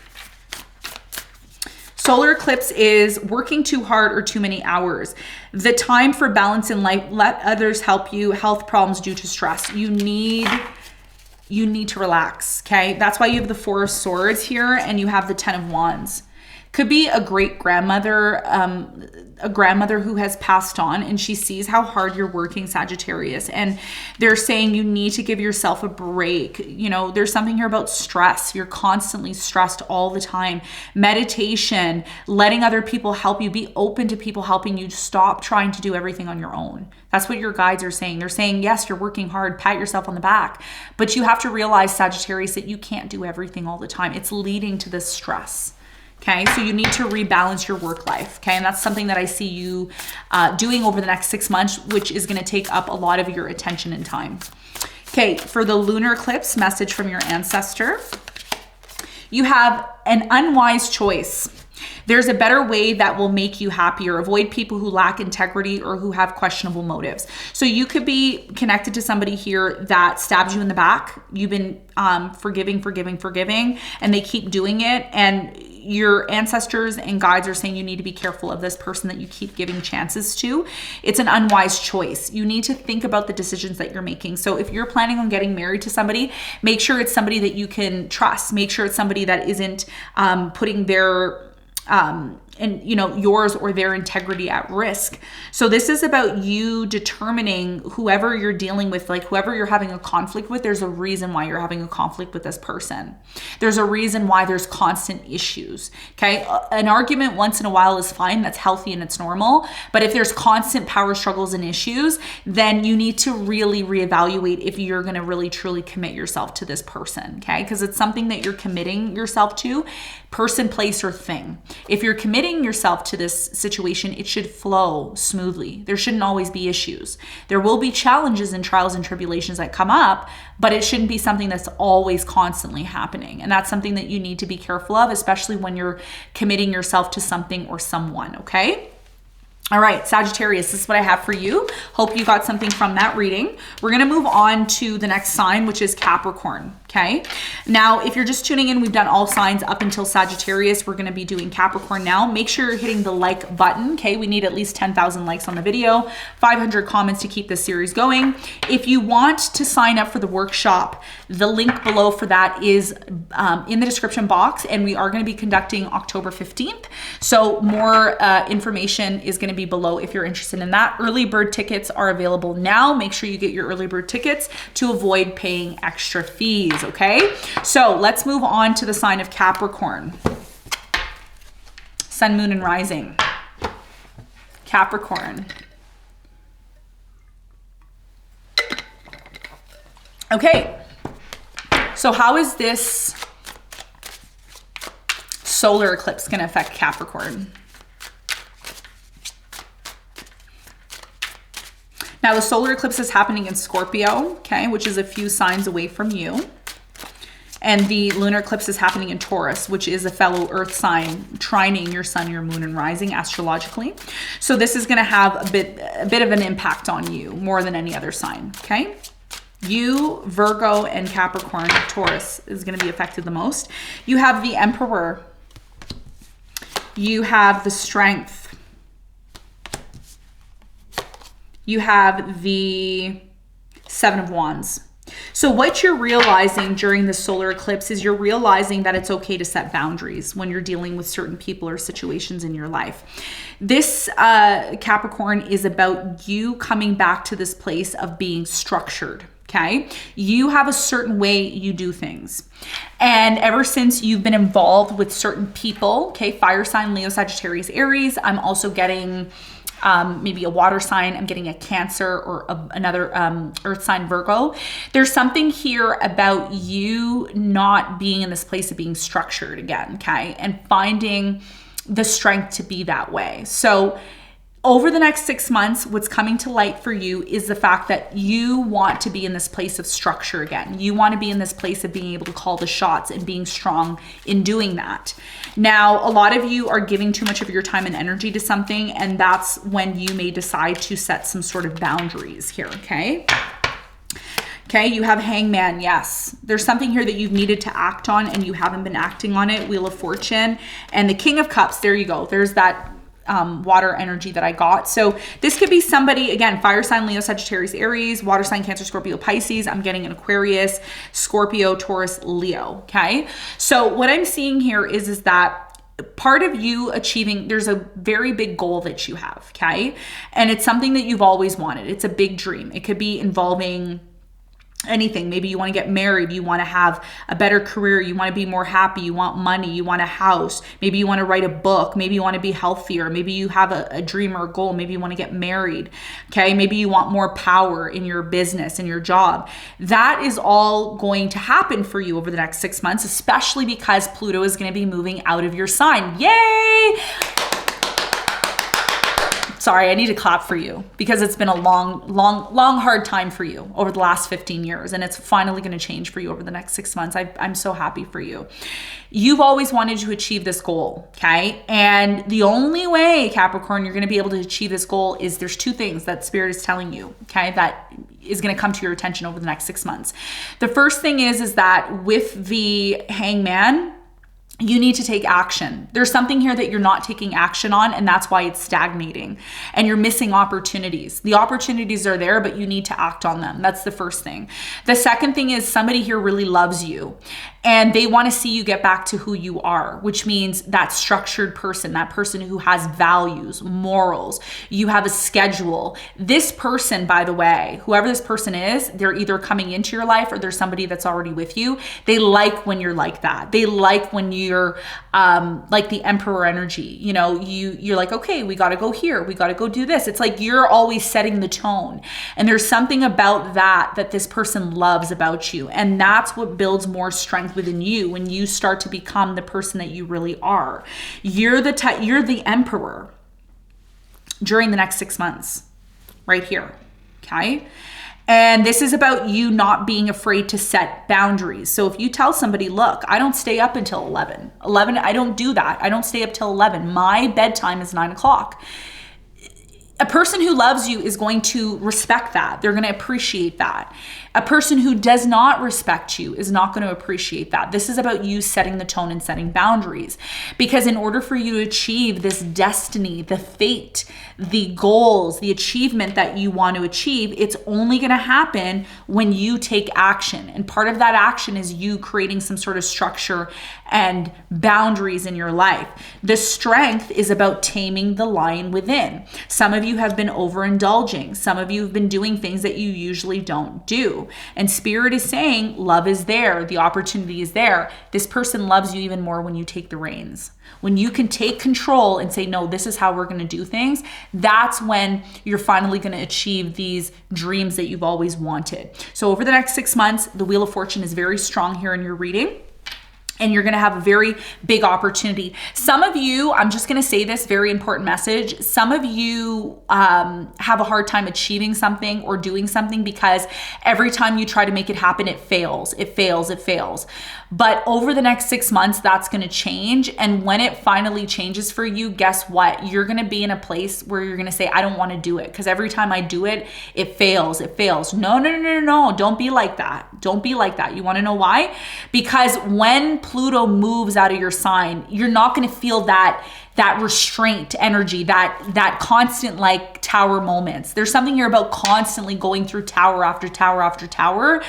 S1: Solar eclipse is working too hard or too many hours. The time for balance in life, let others help you. Health problems due to stress. You need to relax, okay? That's why you have the Four of Swords here and you have the Ten of Wands. Could be a great grandmother, a grandmother who has passed on, and she sees how hard you're working, Sagittarius, and they're saying you need to give yourself a break. You know, there's something here about stress. You're constantly stressed all the time. Meditation, letting other people help you, be open to people helping you. Stop trying to do everything on your own. That's what your guides are saying. They're saying, yes, you're working hard, pat yourself on the back, but you have to realize, Sagittarius, that you can't do everything all the time. It's leading to this stress. Okay, so you need to rebalance your work life. Okay, and that's something that I see you doing over the next 6 months, which is going to take up a lot of your attention and time. Okay, for the lunar eclipse, message from your ancestor. You have an unwise choice. There's a better way that will make you happier. Avoid people who lack integrity or who have questionable motives. So you could be connected to somebody here that stabbed you in the back. You've been forgiving, and they keep doing it. And your ancestors and guides are saying you need to be careful of this person that you keep giving chances to. It's an unwise choice. You need to think about the decisions that you're making. So if you're planning on getting married to somebody, make sure it's somebody that you can trust. Make sure it's somebody that isn't putting their and yours or their integrity at risk. So this is about you determining whoever you're dealing with, like whoever you're having a conflict with, there's a reason why you're having a conflict with this person. There's a reason why there's constant issues. Okay. An argument once in a while is fine. That's healthy and it's normal. But if there's constant power struggles and issues, then you need to really reevaluate if you're going to really truly commit yourself to this person. Okay. Because it's something that you're committing yourself to, person, place, or thing. If you're committing yourself to this situation, it should flow smoothly. There shouldn't always be issues. There will be challenges and trials and tribulations that come up, but it shouldn't be something that's always constantly happening. And that's something that you need to be careful of, especially when you're committing yourself to something or someone, okay? All right, Sagittarius, this is what I have for you. Hope you got something from that reading. We're going to move on to the next sign, which is Capricorn. Okay. Now, if you're just tuning in, we've done all signs up until Sagittarius. We're going to be doing Capricorn now. Make sure you're hitting the like button. Okay. We need at least 10,000 likes on the video, 500 comments to keep this series going. If you want to sign up for the workshop, the link below for that is in the description box, and we are going to be conducting October 15th. So more information is going to be below if you're interested in that. Early bird tickets are available now. Make sure you get your early bird tickets to avoid paying extra fees. Okay, so let's move on to the sign of Capricorn. Sun, moon, and rising. Capricorn. Okay, so how is this solar eclipse going to affect Capricorn? Now, the solar eclipse is happening in Scorpio, okay, which is a few signs away from you. And the lunar eclipse is happening in Taurus, which is a fellow earth sign, trining your sun, your moon, and rising astrologically. So this is going to have a bit of an impact on you more than any other sign, okay? You, Virgo, and Capricorn, Taurus is going to be affected the most. You have the Emperor. You have the Strength. You have the Seven of Wands. So what you're realizing during the solar eclipse is you're realizing that it's okay to set boundaries when you're dealing with certain people or situations in your life. This Capricorn is about you coming back to this place of being structured. Okay, you have a certain way you do things. And ever since you've been involved with certain people, okay, fire sign, Leo, Sagittarius, Aries, I'm also getting maybe a water sign, I'm getting a Cancer or another earth sign, Virgo. There's something here about you not being in this place of being structured again, okay, and finding the strength to be that way. So over the next 6 months, what's coming to light for you is the fact that you want to be in this place of structure again. You want to be in this place of being able to call the shots and being strong in doing that. Now, a lot of you are giving too much of your time and energy to something, and that's when you may decide to set some sort of boundaries here, okay? Okay, you have Hangman, yes. There's something here that you've needed to act on and you haven't been acting on it, Wheel of Fortune. And the King of Cups, there you go. There's that water energy that I got. So this could be somebody, again, fire sign, Leo, Sagittarius, Aries, water sign, Cancer, Scorpio, Pisces. I'm getting an Aquarius, Scorpio, Taurus, Leo. Okay. So what I'm seeing here is that part of you achieving, there's a very big goal that you have. Okay. And it's something that you've always wanted. It's a big dream. It could be involving anything. Maybe you want to get married, you want to have a better career, you want to be more happy, you want money, you want a house, maybe you want to write a book, maybe you want to be healthier, maybe you have a dream or a goal, maybe you want to get married, okay? Maybe you want more power in your business and your job. That is all going to happen for you over the next 6 months, especially because Pluto is going to be moving out of your sign. Yay! Sorry, I need to clap for you because it's been a long, hard time for you over the last 15 years. And it's finally going to change for you over the next 6 months. I'm so happy for you. You've always wanted to achieve this goal, okay? And the only way, Capricorn, you're going to be able to achieve this goal is there's two things that Spirit is telling you, okay? That is going to come to your attention over the next 6 months. The first thing is that with the Hangman, you need to take action. There's something here that you're not taking action on, and that's why it's stagnating and you're missing opportunities. The opportunities are there, but you need to act on them. That's the first thing. The second thing is somebody here really loves you and they want to see you get back to who you are, which means that structured person, that person who has values, morals, you have a schedule. This person, by the way, whoever this person is, they're either coming into your life or there's somebody that's already with you. They like when you're like that. They like when you're like the emperor energy. You know, you're like, okay, we got to go here. We got to go do this. It's like you're always setting the tone. And there's something about that this person loves about you. And that's what builds more strength within you when you start to become the person that you really are. You're the emperor during the next 6 months right here. Okay. And this is about you not being afraid to set boundaries. So if you tell somebody, look, I don't stay up until 11, I don't do that. I don't stay up till 11. My bedtime is 9 o'clock. A person who loves you is going to respect that. They're going to appreciate that. A person who does not respect you is not going to appreciate that. This is about you setting the tone and setting boundaries. Because in order for you to achieve this destiny, the fate, the goals, the achievement that you want to achieve, it's only going to happen when you take action. And part of that action is you creating some sort of structure and boundaries in your life. The strength is about taming the lion within. Some of you have been overindulging. Some of you have been doing things that you usually don't do. And Spirit is saying love is there. The opportunity is there. This person loves you even more when you take the reins. When you can take control and say, no, this is how we're going to do things. That's when you're finally going to achieve these dreams that you've always wanted. So over the next 6 months, the Wheel of Fortune is very strong here in your reading. And you're going to have a very big opportunity. Some of you, I'm just going to say this very important message. Some of you have a hard time achieving something or doing something because every time you try to make it happen, it fails. It fails. It fails. But over the next 6 months, that's going to change. And when it finally changes for you, guess what? You're going to be in a place where you're going to say, I don't want to do it because every time I do it, it fails. It fails. No. Don't be like that. Don't be like that. You want to know why? Because when Pluto moves out of your sign, you're not going to feel that that restraint energy, that constant like tower moments. There's something here about constantly going through tower after tower after tower.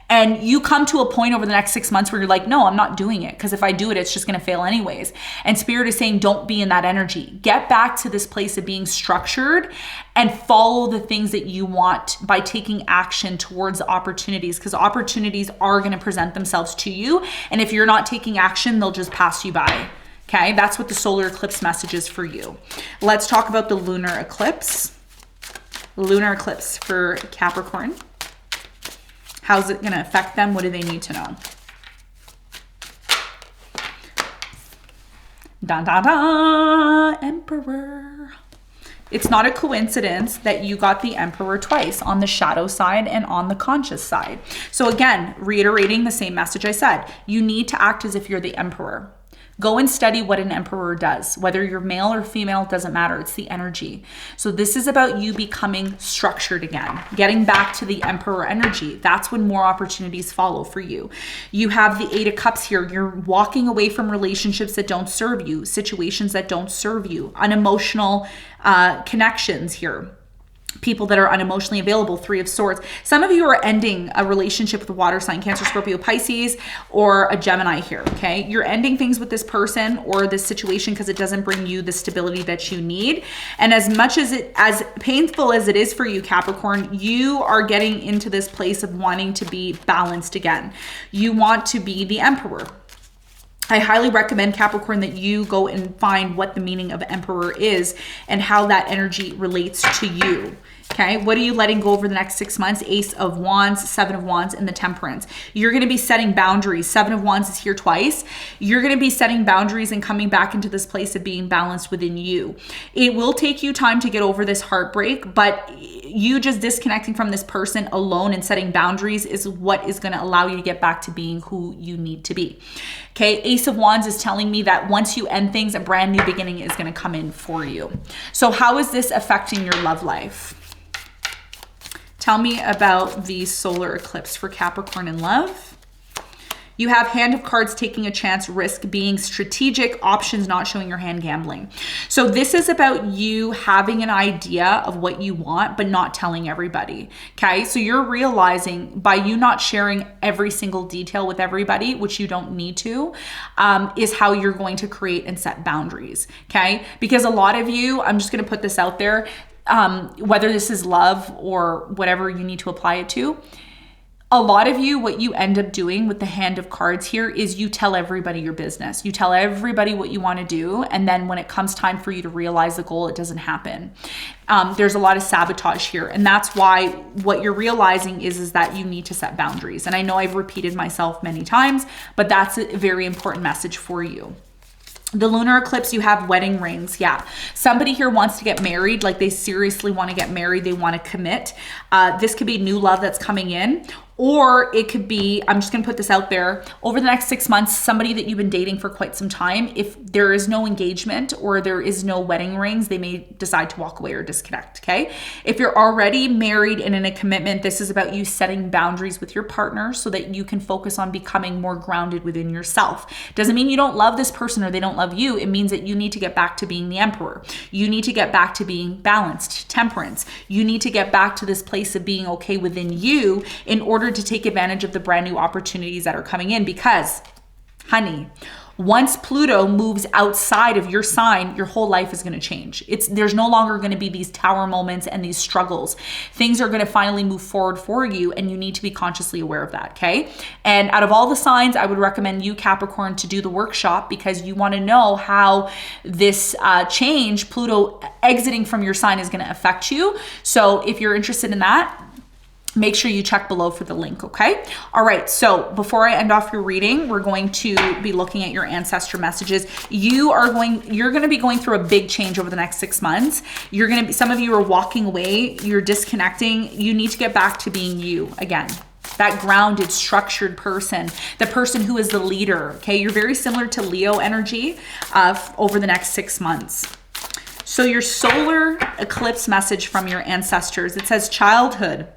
S1: And you come to a point over the next 6 months where you're like, no, I'm not doing it, because if I do it, it's just going to fail anyways. And Spirit is saying, don't be in that energy. Get back to this place of being structured and follow the things that you want by taking action towards opportunities, because opportunities are going to present themselves to you. And if you're not taking action, they'll just pass you by. Okay, that's what the solar eclipse message is for you. Let's talk about the lunar eclipse. Lunar eclipse for Capricorn. How's it going to affect them? What do they need to know? Da da da, Emperor. It's not a coincidence that you got the Emperor twice, on the shadow side and on the conscious side. So again, reiterating the same message I said, you need to act as if you're the Emperor. Go and study what an emperor does. Whether you're male or female, it doesn't matter. It's the energy. So this is about you becoming structured again, getting back to the emperor energy. That's when more opportunities follow for you. You have the 8 of Cups here. You're walking away from relationships that don't serve you, situations that don't serve you, unemotional connections here. People that are unemotionally available, 3 of Swords. Some of you are ending a relationship with a water sign, Cancer, Scorpio, Pisces, or a Gemini here, okay? You're ending things with this person or this situation because it doesn't bring you the stability that you need. And as much as as painful as it is for you, Capricorn, you are getting into this place of wanting to be balanced again. You want to be the Emperor. I highly recommend, Capricorn, that you go and find what the meaning of Emperor is and how that energy relates to you. Okay, what are you letting go over the next 6 months? Ace of Wands, 7 of Wands, and the Temperance. You're going to be setting boundaries. 7 of Wands is here twice. You're going to be setting boundaries and coming back into this place of being balanced within you. It will take you time to get over this heartbreak, but you just disconnecting from this person alone and setting boundaries is what is going to allow you to get back to being who you need to be. Okay, Ace of Wands is telling me that once you end things, a brand new beginning is going to come in for you. So how is this affecting your love life? Tell me about the solar eclipse for Capricorn in love. You have Hand of Cards, taking a chance, risk, being strategic, options, not showing your hand, gambling. So this is about you having an idea of what you want, but not telling everybody. Okay, so you're realizing by you not sharing every single detail with everybody, which you don't need to, is how you're going to create and set boundaries. Okay, because a lot of you, I'm just going to put this out there, whether this is love or whatever you need to apply it to, a lot of you, what you end up doing with the Hand of Cards here is you tell everybody your business. You tell everybody what you want to do. And then when it comes time for you to realize the goal, it doesn't happen. There's a lot of sabotage here. And that's why what you're realizing is that you need to set boundaries. And I know I've repeated myself many times, but that's a very important message for you. The lunar eclipse, you have wedding rings. Yeah. Somebody here wants to get married, like they seriously want to get married. They want to commit. This could be new love that's coming in. Or it could be, I'm just going to put this out there, over the next 6 months, somebody that you've been dating for quite some time, if there is no engagement or there is no wedding rings, they may decide to walk away or disconnect, okay? If you're already married and in a commitment, this is about you setting boundaries with your partner so that you can focus on becoming more grounded within yourself. Doesn't mean you don't love this person or they don't love you. It means that you need to get back to being the Emperor. You need to get back to being balanced, temperance. You need to get back to this place of being okay within you in order to take advantage of the brand new opportunities that are coming in. Because, honey, once Pluto moves outside of your sign, your whole life is going to change. There's no longer going to be these tower moments and these struggles. Things are going to finally move forward for you, and you need to be consciously aware of that, okay? And out of all the signs, I would recommend you, Capricorn, to do the workshop, because you want to know how this change, Pluto exiting from your sign, is going to affect you. So if you're interested in that, make sure you check below for the link, okay? All right, so before I end off your reading, we're going to be looking at your ancestor messages. You're going to be going through a big change over the next 6 months. Some of you are walking away, you're disconnecting. You need to get back to being you again. That grounded, structured person, the person who is the leader, okay? You're very similar to Leo energy over the next 6 months. So your solar eclipse message from your ancestors, it says childhood.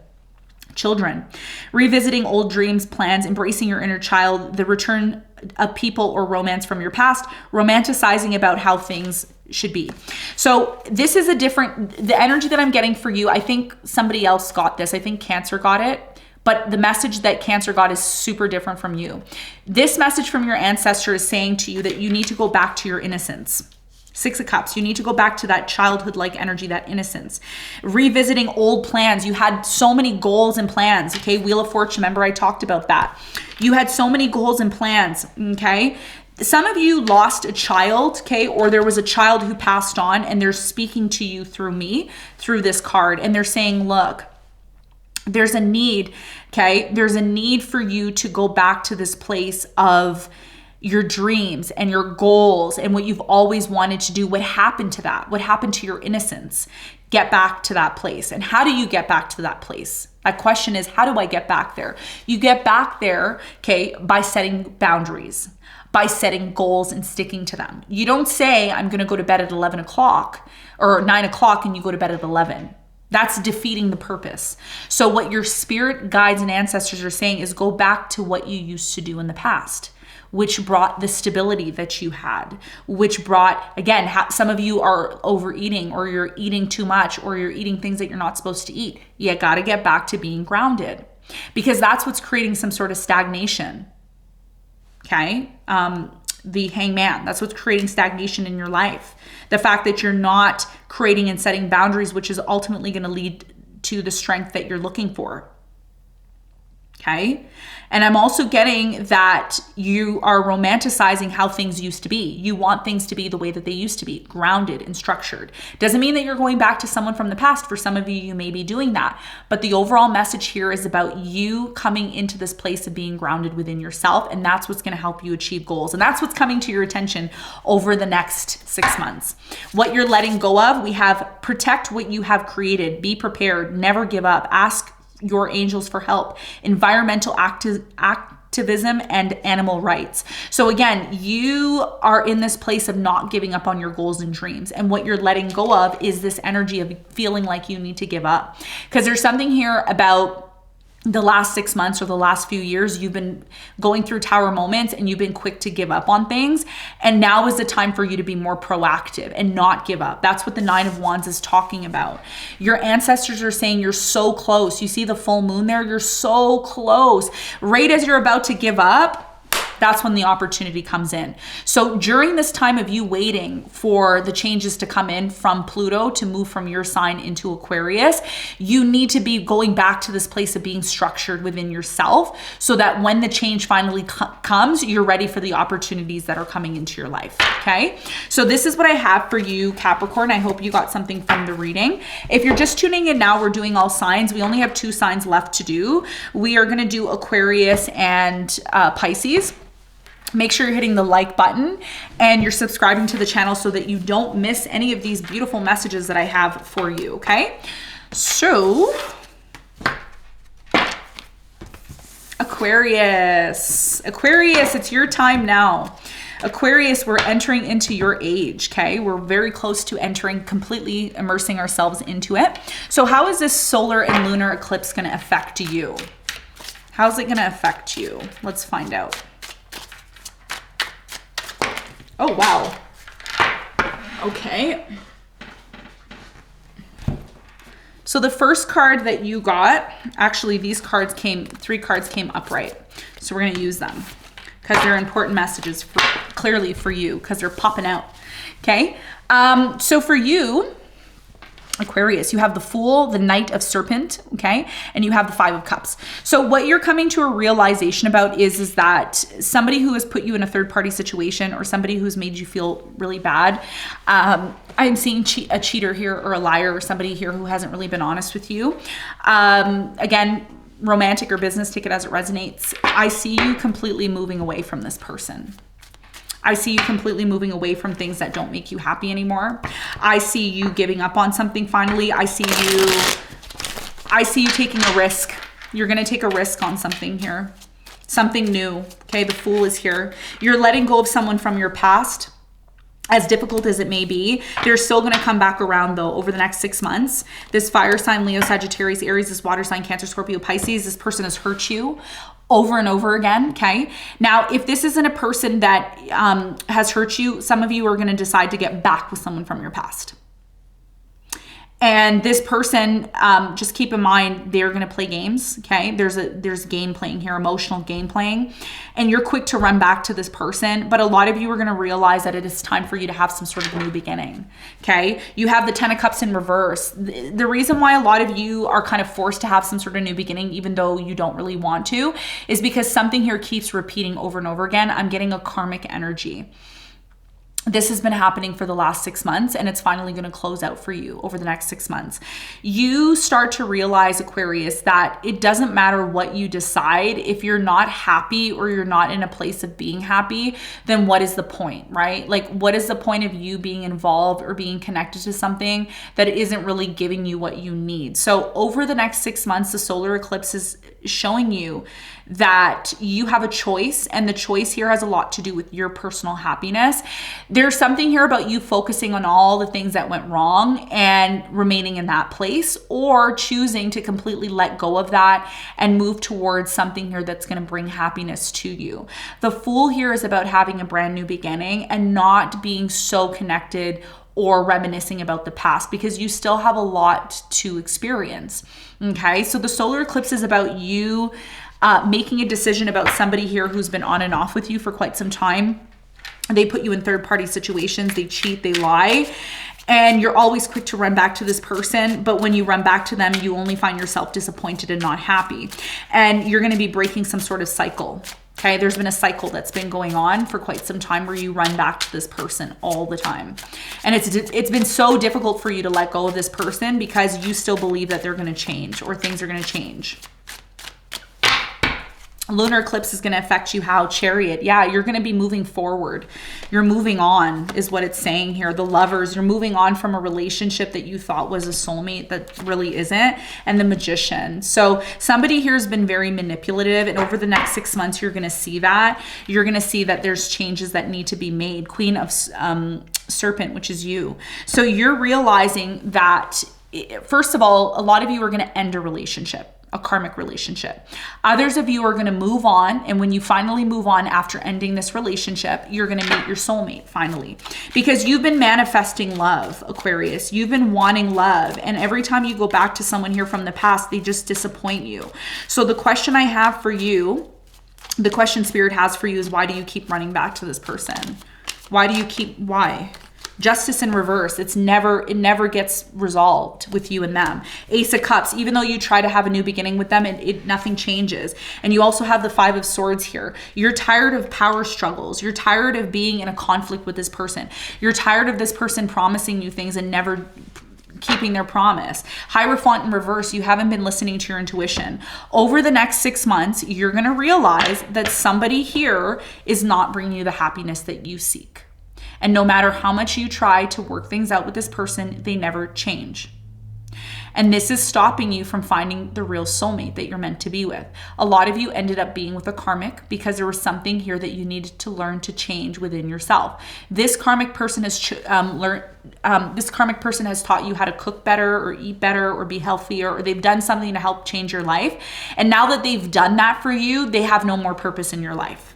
S1: Children, revisiting old dreams, plans, embracing your inner child, the return of people or romance from your past, romanticizing about how things should be. So this is the energy that I'm getting for you. I think somebody else got this. I think Cancer got it. But the message that Cancer got is super different from you. This message from your ancestor is saying to you that you need to go back to your innocence. 6 of Cups, you need to go back to that childhood-like energy, that innocence. Revisiting old plans. You had so many goals and plans, okay? Wheel of Fortune, remember I talked about that. You had so many goals and plans, okay? Some of you lost a child, okay? Or there was a child who passed on, and they're speaking to you through me, through this card, and they're saying, look, there's a need, okay? There's a need for you to go back to this place of your dreams and your goals and what you've always wanted to do. What happened to that? What happened to your innocence? Get back to that place. And how do you get back to that place? That question is, how do I get back there? You get back there, okay, by setting boundaries, by setting goals and sticking to them. You don't say, I'm going to go to bed at 11 o'clock or 9 o'clock and you go to bed at 11. That's defeating the purpose. So what your spirit guides and ancestors are saying is go back to what you used to do in the past, which brought the stability that you had, which brought, again, some of you are overeating, or you're eating too much, or you're eating things that you're not supposed to eat. You got to get back to being grounded, because that's what's creating some sort of stagnation. Okay. The Hangman, that's what's creating stagnation in your life. The fact that you're not creating and setting boundaries, which is ultimately going to lead to the strength that you're looking for. Okay. And I'm also getting that you are romanticizing how things used to be. You want things to be the way that they used to be, grounded and structured. Doesn't mean that you're going back to someone from the past. For some of you, you may be doing that. But the overall message here is about you coming into this place of being grounded within yourself. And that's what's going to help you achieve goals. And that's what's coming to your attention over the next 6 months. What you're letting go of, we have protect what you have created. Be prepared. Never give up. Ask your angels for help, environmental activism, and animal rights. So again, you are in this place of not giving up on your goals and dreams. And what you're letting go of is this energy of feeling like you need to give up. Because there's something here about the last 6 months or the last few years, you've been going through tower moments and you've been quick to give up on things. And now is the time for you to be more proactive and not give up. That's what the 9 of Wands is talking about. Your ancestors are saying you're so close. You see the full moon there? You're so close. Right as you're about to give up, that's when the opportunity comes in. So during this time of you waiting for the changes to come in from Pluto to move from your sign into Aquarius, you need to be going back to this place of being structured within yourself so that when the change finally comes, you're ready for the opportunities that are coming into your life, okay? So this is what I have for you, Capricorn. I hope you got something from the reading. If you're just tuning in now, we're doing all signs. We only have 2 signs left to do. We are gonna do Aquarius and Pisces. Make sure you're hitting the like button and you're subscribing to the channel so that you don't miss any of these beautiful messages that I have for you, okay? So, Aquarius, it's your time now. Aquarius, we're entering into your age, okay? We're very close to entering, completely immersing ourselves into it. So how is this solar and lunar eclipse gonna affect you? How's it gonna affect you? Let's find out. Oh, wow. Okay. So the first card that you got, actually these cards came, 3 cards came upright. So we're gonna use them because they're important messages clearly for you because they're popping out, okay? So for you, Aquarius, you have the Fool, the Knight of Serpent, okay? And you have the 5 of Cups. So what you're coming to a realization about is that somebody who has put you in a third-party situation or somebody who's made you feel really bad, I'm seeing a cheater here or a liar or somebody here who hasn't really been honest with you. Again, romantic or business, take it as it resonates. I see you completely moving away from this person. I see you completely moving away from things that don't make you happy anymore. I see you giving up on something finally. I see you taking a risk. You're going to take a risk on something here. Something new. Okay, the Fool is here. You're letting go of someone from your past. as difficult as it may be, they're still going to come back around though over the next 6 months. This fire sign, Leo, Sagittarius, Aries, this water sign, Cancer, Scorpio, Pisces, this person has hurt you over and over again, okay? Now, if this isn't a person that has hurt you, some of you are going to decide to get back with someone from your past. And this person, just keep in mind, they're going to play games, okay? There's game playing here, emotional game playing, and you're quick to run back to this person. But a lot of you are going to realize that it is time for you to have some sort of new beginning, okay? You have the 10 of Cups in reverse. The reason why a lot of you are kind of forced to have some sort of new beginning, even though you don't really want to, is because something here keeps repeating over and over again. I'm getting a karmic energy. This has been happening for the last 6 months, and it's finally going to close out for you over the next 6 months. You start to realize, Aquarius, that it doesn't matter what you decide. If you're not happy or you're not in a place of being happy, then what is the point, right? Like, what is the point of you being involved or being connected to something that isn't really giving you what you need? So over the next 6 months, the solar eclipse is showing you that you have a choice, and the choice here has a lot to do with your personal happiness. There's something here about you focusing on all the things that went wrong and remaining in that place, or choosing to completely let go of that and move towards something here that's going to bring happiness to you. The Fool here is about having a brand new beginning and not being so connected or reminiscing about the past, because you still have a lot to experience. Okay, so the solar eclipse is about you making a decision about somebody here who's been on and off with you for quite some time. They put you in third-party situations, they cheat, they lie, and you're always quick to run back to this person. But when you run back to them, you only find yourself disappointed and not happy. And you're going to be breaking some sort of cycle. Okay, there's been a cycle that's been going on for quite some time where you run back to this person all the time. And it's been so difficult for you to let go of this person because you still believe that they're going to change or things are going to change. Lunar eclipse is going to affect you how? Chariot. Yeah, you're going to be moving forward. You're moving on is what it's saying here. The Lovers, you're moving on from a relationship that you thought was a soulmate that really isn't. And the Magician. So somebody here has been very manipulative, and over the next 6 months, you're going to see that. You're going to see that there's changes that need to be made. Queen of Serpent, which is you. So you're realizing that, first of all, a lot of you are going to end a relationship. A karmic relationship. Others of you are going to move on, and when you finally move on after ending this relationship, you're going to meet your soulmate finally, because you've been manifesting love, Aquarius. You've been wanting love, and every time you go back to someone here from the past, they just disappoint you. So the question I have for you, the question Spirit has for you, is why do you keep running back to this person? Why? Justice in reverse. It never gets resolved with you and them. Ace of Cups, even though you try to have a new beginning with them, nothing changes. And you also have the 5 of Swords here. You're tired of power struggles. You're tired of being in a conflict with this person. You're tired of this person promising you things and never keeping their promise. Hierophant in reverse, you haven't been listening to your intuition. Over the next 6 months, you're going to realize that somebody here is not bringing you the happiness that you seek. And no matter how much you try to work things out with this person, they never change. And this is stopping you from finding the real soulmate that you're meant to be with. A lot of you ended up being with a karmic because there was something here that you needed to learn to change within yourself. This karmic person has taught you how to cook better or eat better or be healthier, or they've done something to help change your life. And now that they've done that for you, they have no more purpose in your life.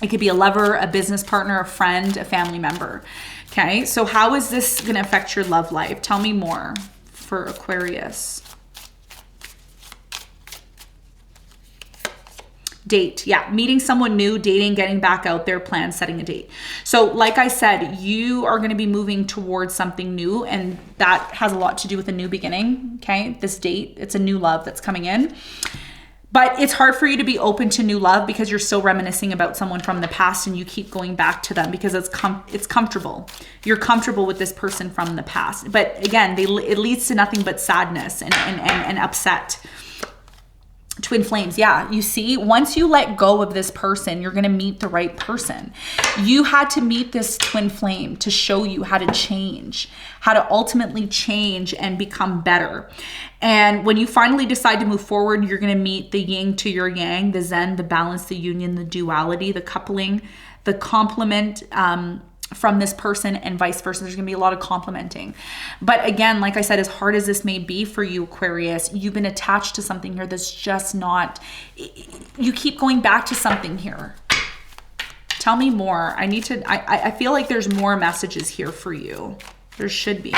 S1: It could be a lover, a business partner, a friend, a family member. Okay, so how is this going to affect your love life? Tell me more for Aquarius. Date. Yeah, meeting someone new, dating, getting back out there, plan, setting a date. So like I said, you are going to be moving towards something new, and that has a lot to do with a new beginning. Okay, this date, it's a new love that's coming in. But it's hard for you to be open to new love because you're still reminiscing about someone from the past, and you keep going back to them because it's comfortable. You're comfortable with this person from the past. But again, it leads to nothing but sadness and upset. Twin flames. Yeah, you see, once you let go of this person, you're going to meet the right person. You had to meet this twin flame to show you how to change, how to ultimately change and become better. And when you finally decide to move forward, you're going to meet the yin to your yang, the zen, the balance, the union, the duality, the coupling, the complement, from this person, and vice versa. There's gonna be a lot of complimenting. But again, like I said, as hard as this may be for you, Aquarius, you've been attached to something here that's just not, you keep going back to something here. Tell me more. I feel like there's more messages here for you. There should be.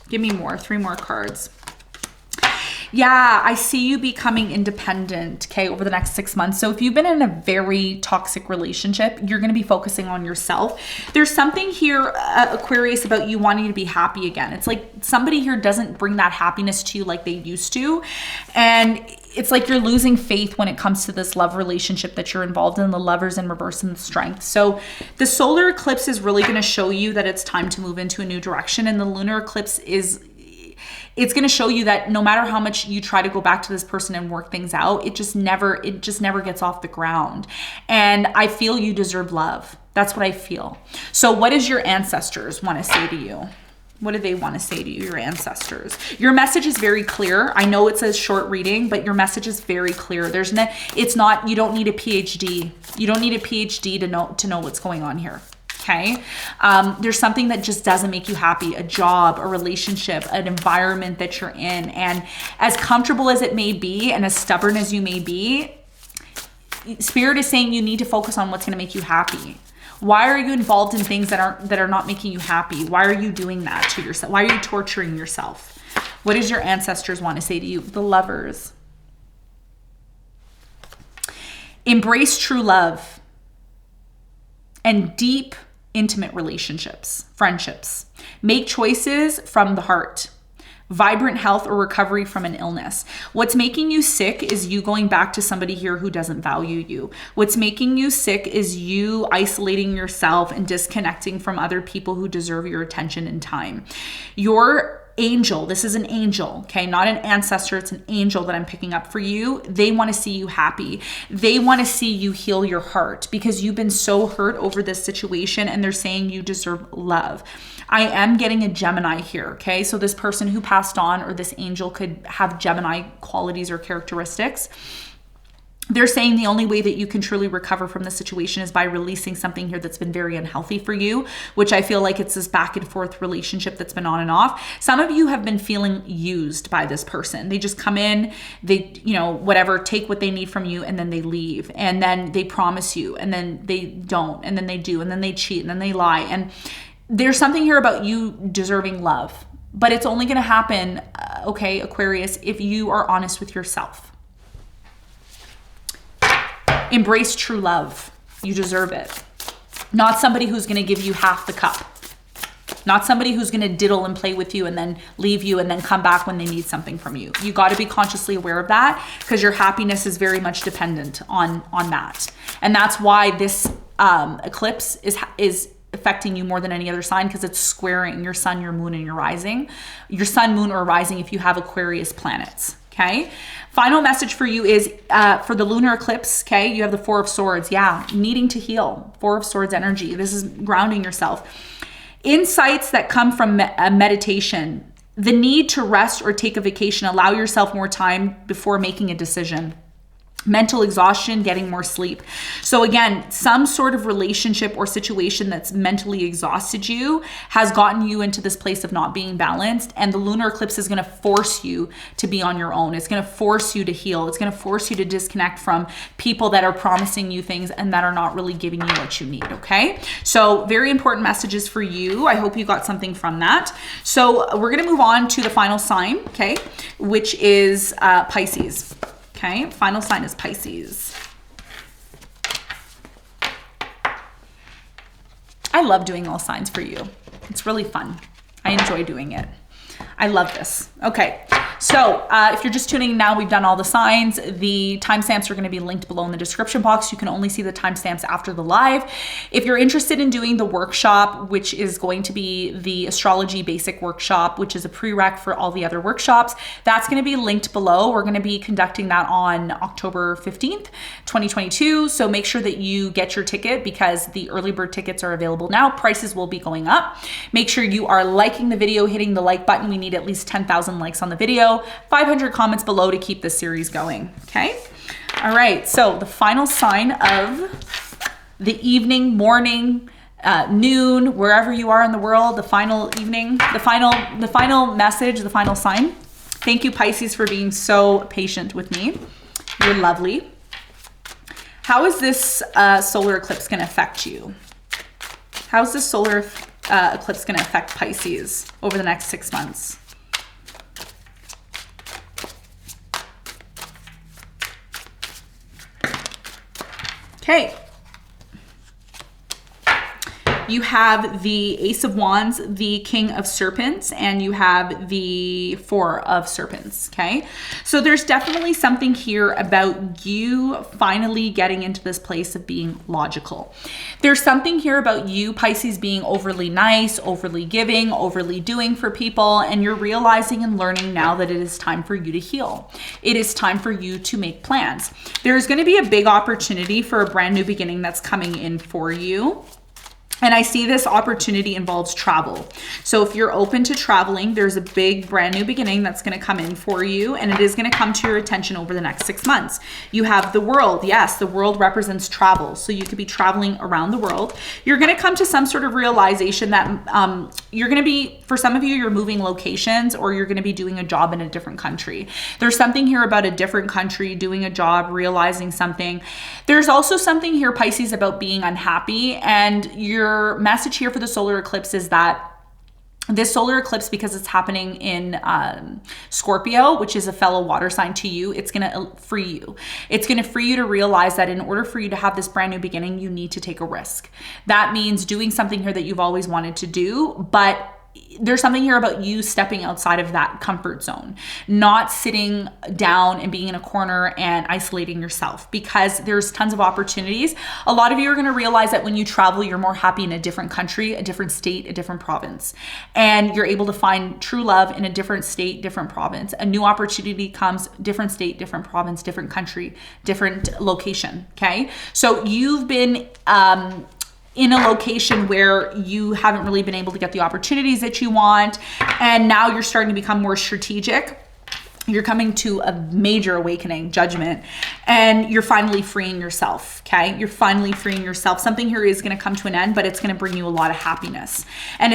S1: Give me more, 3 more cards. Yeah, I see you becoming independent, okay, over the next 6 months. So if you've been in a very toxic relationship, you're going to be focusing on yourself. There's something here, Aquarius, about you wanting to be happy again. It's like somebody here doesn't bring that happiness to you like they used to. And it's like you're losing faith when it comes to this love relationship that you're involved in, the Lovers in reverse and the Strength. So the solar eclipse is really going to show you that it's time to move into a new direction. And the lunar eclipse it's going to show you that no matter how much you try to go back to this person and work things out, it just never gets off the ground. And I feel you deserve love. That's what I feel. So what does your ancestors want to say to you? What do they want to say to you, your ancestors? Your message is very clear. I know it's a short reading, but your message is very clear. You don't need a PhD. You don't need a PhD to know what's going on here. Okay. There's something that just doesn't make you happy, a job, a relationship, an environment that you're in. And as comfortable as it may be and as stubborn as you may be, Spirit is saying you need to focus on what's going to make you happy. Why are you involved in things that are not making you happy? Why are you doing that to yourself? Why are you torturing yourself? What does your ancestors want to say to you? The Lovers. Embrace true love and deep, intimate relationships, friendships. Make choices from the heart. Vibrant health or recovery from an illness. What's making you sick is you going back to somebody here who doesn't value you. What's making you sick is you isolating yourself and disconnecting from other people who deserve your attention and time. Your angel, this is an angel, okay, not an ancestor, it's an angel that I'm picking up for you. They want to see you happy. They want to see you heal your heart because you've been so hurt over this situation, and they're saying you deserve love. I am getting a Gemini here, okay? So this person who passed on, or this angel, could have Gemini qualities or characteristics. They're saying the only way that you can truly recover from the situation is by releasing something here that's been very unhealthy for you, which I feel like it's this back and forth relationship that's been on and off. Some of you have been feeling used by this person. They just come in, they, whatever, take what they need from you, and then they leave. And then they promise you, and then they don't, and then they do, and then they cheat, and then they lie. And there's something here about you deserving love, but it's only going to happen, okay, Aquarius, if you are honest with yourself. Embrace true love. You deserve it. Not somebody who's going to give you half the cup. Not somebody who's going to diddle and play with you and then leave you and then come back when they need something from you. You got to be consciously aware of that, because your happiness is very much dependent on that. And that's why this eclipse is affecting you more than any other sign, because it's squaring your sun, your moon, and your rising. Your sun, moon, or rising if you have Aquarius planets. Okay. Final message for you is for the lunar eclipse. Okay. You have the 4 of Swords. Yeah. Needing to heal. 4 of Swords energy. This is grounding yourself. Insights that come from meditation. The need to rest or take a vacation. Allow yourself more time before making a decision. Mental exhaustion, getting more sleep. So again, some sort of relationship or situation that's mentally exhausted you has gotten you into this place of not being balanced. And the lunar eclipse is going to force you to be on your own. It's going to force you to heal. It's going to force you to disconnect from people that are promising you things and that are not really giving you what you need. Okay. So very important messages for you. I hope you got something from that. So we're going to move on to the final sign. Okay. Which is Pisces. Okay, final sign is Pisces. I love doing all signs for you. It's really fun. I enjoy doing it. I love this. Okay, so if you're just tuning in now, we've done all the signs. The timestamps are going to be linked below in the description box. You can only see the timestamps after the live. If you're interested in doing the workshop, which is going to be the astrology basic workshop, which is a prereq for all the other workshops, that's going to be linked below. We're going to be conducting that on October 15th, 2022. So make sure that you get your ticket, because the early bird tickets are available now. Prices will be going up. Make sure you are liking the video, hitting the like button. We need at least 10,000 likes on the video, 500 comments below to keep this series going. Okay. All right. So the final sign of the evening, morning, noon, wherever you are in the world, the final evening, the final message, the final sign. Thank you, Pisces, for being so patient with me. You're lovely. How is this solar eclipse going to affect you? How is this solar eclipse going to affect Pisces over the next 6 months? Okay. You have the Ace of Wands, the King of Serpents, and you have the Four of Serpents, okay? So there's definitely something here about you finally getting into this place of being logical. There's something here about you, Pisces, being overly nice, overly giving, overly doing for people, and you're realizing and learning now that it is time for you to heal. It is time for you to make plans. There's going to be a big opportunity for a brand new beginning that's coming in for you. And I see this opportunity involves travel. So if you're open to traveling, there's a big brand new beginning that's going to come in for you, and it is going to come to your attention over the next 6 months. You have the world. Yes, the world represents travel. So you could be traveling around the world. You're going to come to some sort of realization that you're going to be, for some of you, you're moving locations, or you're going to be doing a job in a different country. There's something here about a different country, doing a job, realizing something. There's also something here, Pisces, about being unhappy, and your message here for the solar eclipse is that this solar eclipse, because it's happening in Scorpio, which is a fellow water sign to you, it's going to free you. It's going to free you to realize that in order for you to have this brand new beginning, you need to take a risk. That means doing something here that you've always wanted to do, but there's something here about you stepping outside of that comfort zone, not sitting down and being in a corner and isolating yourself, because there's tons of opportunities. A lot of you are going to realize that when you travel, you're more happy in a different country, a different state, a different province, and you're able to find true love in a different state, different province. A new opportunity comes, different state, different province, different country, different location. Okay. So you've been, in a location where you haven't really been able to get the opportunities that you want. And now you're starting to become more strategic. You're coming to a major awakening, judgment, and you're finally freeing yourself, okay? You're finally freeing yourself. Something here is going to come to an end, but it's going to bring you a lot of happiness. And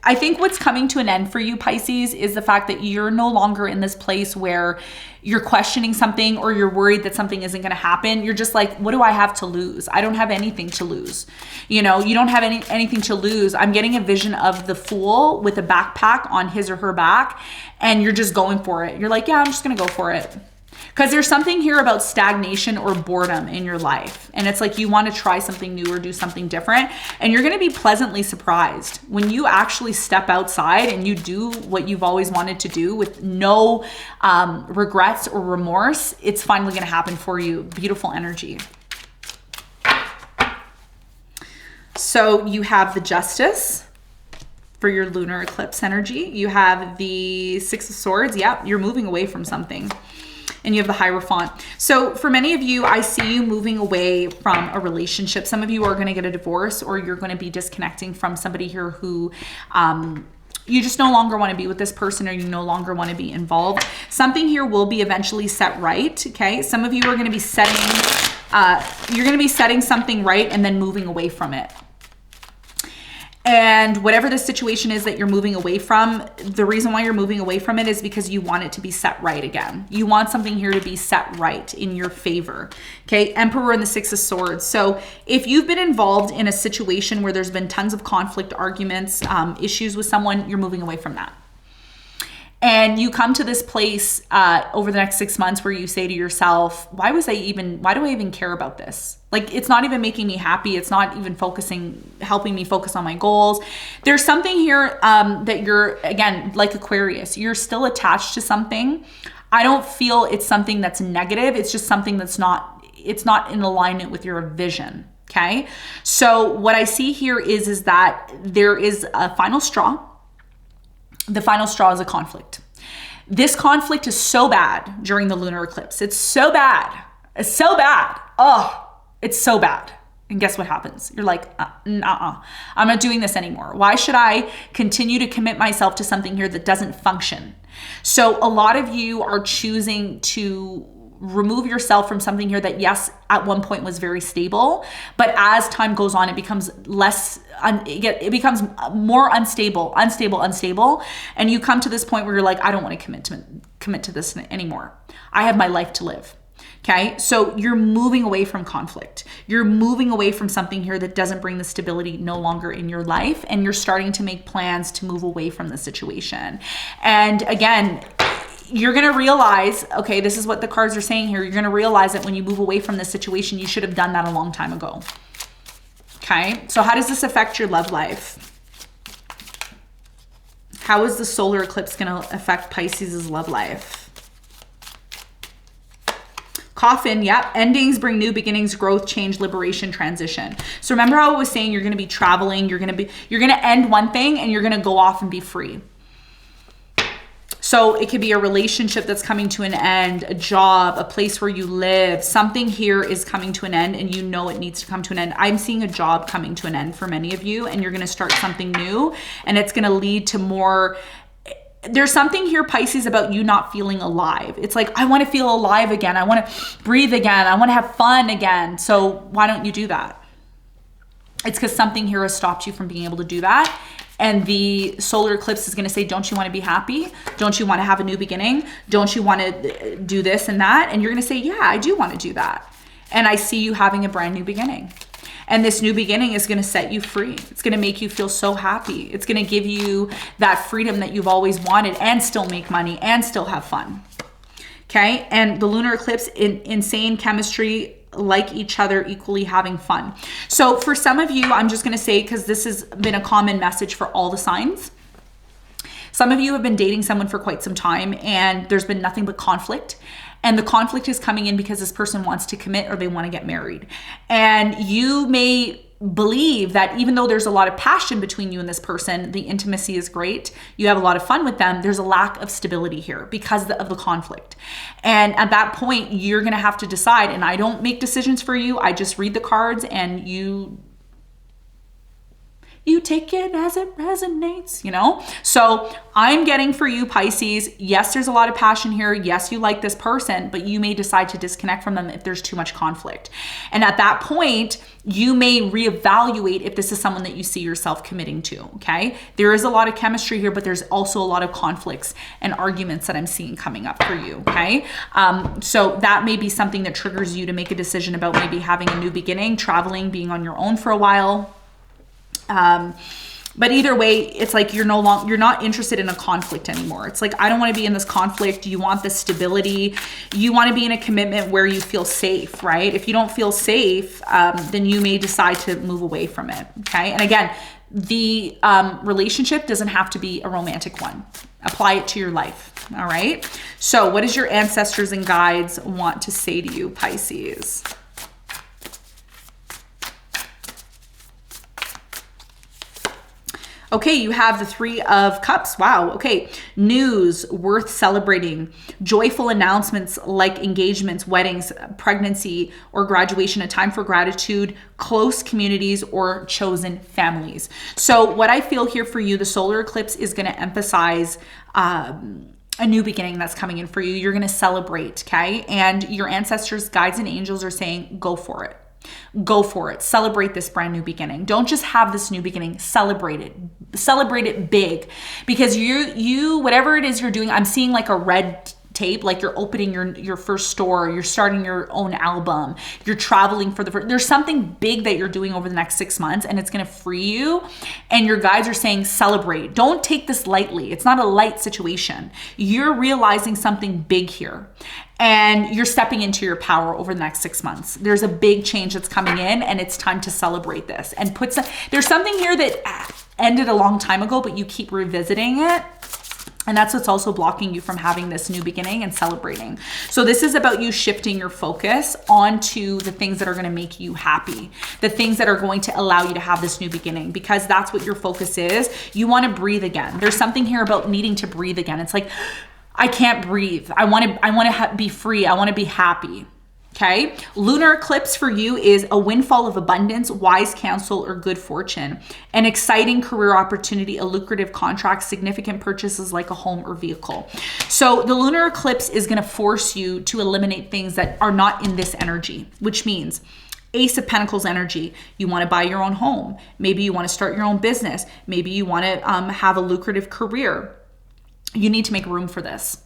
S1: I think what's coming to an end for you, Pisces, is the fact that you're no longer in this place where you're questioning something or you're worried that something isn't going to happen. You're just like, what do I have to lose? I don't have anything to lose. You know, you don't have anything to lose. I'm getting a vision of the Fool with a backpack on his or her back, and you're just going for it. You're like, yeah, I'm just going to go for it. Because there's something here about stagnation or boredom in your life. And it's like you want to try something new or do something different. And you're going to be pleasantly surprised when you actually step outside and you do what you've always wanted to do with no regrets or remorse. It's finally going to happen for you. Beautiful energy. So you have the Justice for your lunar eclipse energy. You have the Six of Swords. Yep, you're moving away from something. And you have the Hierophant. So for many of you, I see you moving away from a relationship. Some of you are going to get a divorce, or you're going to be disconnecting from somebody here who you just no longer want to be with this person, or you no longer want to be involved. Something here will be eventually set right. Okay. Some of you are going to be you're going to be setting something right and then moving away from it. And whatever the situation is that you're moving away from, the reason why you're moving away from it is because you want it to be set right again. You want something here to be set right in your favor. Okay, Emperor and the Six of Swords. So if you've been involved in a situation where there's been tons of conflict, arguments, issues with someone, you're moving away from that. And you come to this place over the next 6 months where you say to yourself, why do I even care about this? Like, it's not even making me happy. It's not even helping me focus on my goals. There's something here that you're, again, like Aquarius, you're still attached to something. I don't feel it's something that's negative. It's just something that's it's not in alignment with your vision. Okay. So what I see here is that there is a final straw. The final straw is a conflict. This conflict is so bad during the lunar eclipse. It's so bad. It's so bad. Oh, it's so bad. And guess what happens? You're like, I'm not doing this anymore. Why should I continue to commit myself to something here that doesn't function? So a lot of you are choosing to remove yourself from something here that, yes, at one point was very stable, but as time goes on, it becomes less, it becomes more unstable. And you come to this point where you're like, I don't want to commit to this anymore. I have my life to live. Okay, so you're moving away from conflict. You're moving away from something here that doesn't bring the stability no longer in your life, and you're starting to make plans to move away from the situation. And again, you're going to realize, okay, this is what the cards are saying here. You're going to realize that when you move away from this situation, you should have done that a long time ago. Okay, so how does this affect your love life? How is the solar eclipse going to affect Pisces' love life? Coffin, yep. Endings bring new beginnings, growth, change, liberation, transition. So remember how I was saying you're going to be traveling, you're going to end one thing and you're going to go off and be free. So it could be a relationship that's coming to an end, a job, a place where you live. Something here is coming to an end and you know it needs to come to an end. I'm seeing a job coming to an end for many of you, and you're going to start something new, and it's going to lead to more. There's something here, Pisces, about you not feeling alive. It's like, I want to feel alive again. I want to breathe again. I want to have fun again. So why don't you do that? It's because something here has stopped you from being able to do that. And the solar eclipse is going to say, don't you want to be happy? Don't you want to have a new beginning? Don't you want to do this and that? And you're going to say, yeah, I do want to do that. And I see you having a brand new beginning. And this new beginning is going to set you free. It's going to make you feel so happy. It's going to give you that freedom that you've always wanted, and still make money and still have fun. Okay. And the lunar eclipse, insane chemistry, like each other, equally having fun. So for some of you, I'm just going to say, because this has been a common message for all the signs. Some of you have been dating someone for quite some time and there's been nothing but conflict. And the conflict is coming in because this person wants to commit or they want to get married. And you may believe that even though there's a lot of passion between you and this person, the intimacy is great, you have a lot of fun with them, there's a lack of stability here because of the conflict. And at that point, you're going to have to decide, and I don't make decisions for you, I just read the cards and you take it as it resonates, you know? So I'm getting for you, Pisces, yes, there's a lot of passion here. Yes, you like this person, but you may decide to disconnect from them if there's too much conflict. And at that point, you may reevaluate if this is someone that you see yourself committing to, okay? There is a lot of chemistry here, but there's also a lot of conflicts and arguments that I'm seeing coming up for you, okay? So that may be something that triggers you to make a decision about maybe having a new beginning, traveling, being on your own for a while. But either way, it's like you're not interested in a conflict anymore. It's like, I don't want to be in this conflict. You want the stability. You want to be in a commitment where you feel safe, right? If you don't feel safe, then you may decide to move away from it. Okay. And again, the relationship doesn't have to be a romantic one. Apply it to your life. All right. So what does your ancestors and guides want to say to you, Pisces? Okay, you have the 3 of Cups. Wow. Okay. News worth celebrating. Joyful announcements like engagements, weddings, pregnancy, or graduation. A time for gratitude, close communities, or chosen families. So what I feel here for you, the solar eclipse is going to emphasize a new beginning that's coming in for you. You're going to celebrate, okay? And your ancestors, guides, and angels are saying, go for it. Go for it. Celebrate this brand new beginning. Don't just have this new beginning. Celebrate it. Celebrate it big, because you whatever it is you're doing, I'm seeing like a red tape, like you're opening your first store, you're starting your own album, you're traveling for there's something big that you're doing over the next 6 months, and it's going to free you. And your guides are saying, celebrate. Don't take this lightly. It's not a light situation. You're realizing something big here. And you're stepping into your power over the next 6 months. There's a big change that's coming in, and it's time to celebrate this. And there's something here that ended a long time ago, but you keep revisiting it. And that's what's also blocking you from having this new beginning and celebrating. So this is about you shifting your focus onto the things that are going to make you happy, the things that are going to allow you to have this new beginning, because that's what your focus is. You want to breathe again. There's something here about needing to breathe again. It's like, I can't breathe. I want to be free. I want to be happy. Okay. Lunar eclipse for you is a windfall of abundance, wise counsel, or good fortune, an exciting career opportunity, a lucrative contract, significant purchases like a home or vehicle. So the lunar eclipse is going to force you to eliminate things that are not in this energy, which means Ace of Pentacles energy. You want to buy your own home. Maybe you want to start your own business. Maybe you want to have a lucrative career. You need to make room for this.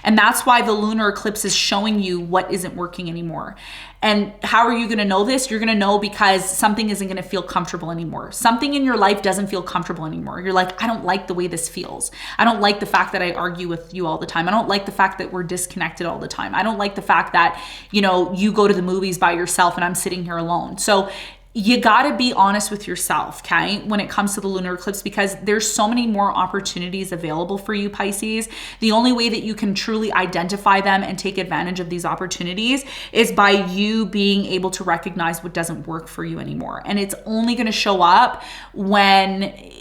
S1: And that's why the lunar eclipse is showing you what isn't working anymore. And how are you going to know this? You're going to know because something isn't going to feel comfortable anymore. Something in your life doesn't feel comfortable anymore. You're like, I don't like the way this feels. I don't like the fact that I argue with you all the time. I don't like the fact that we're disconnected all the time. I don't like the fact that, you know, you go to the movies by yourself and I'm sitting here alone. So you got to be honest with yourself, okay, when it comes to the lunar eclipse, because there's so many more opportunities available for you, Pisces. The only way that you can truly identify them and take advantage of these opportunities is by you being able to recognize what doesn't work for you anymore. And it's only going to show up when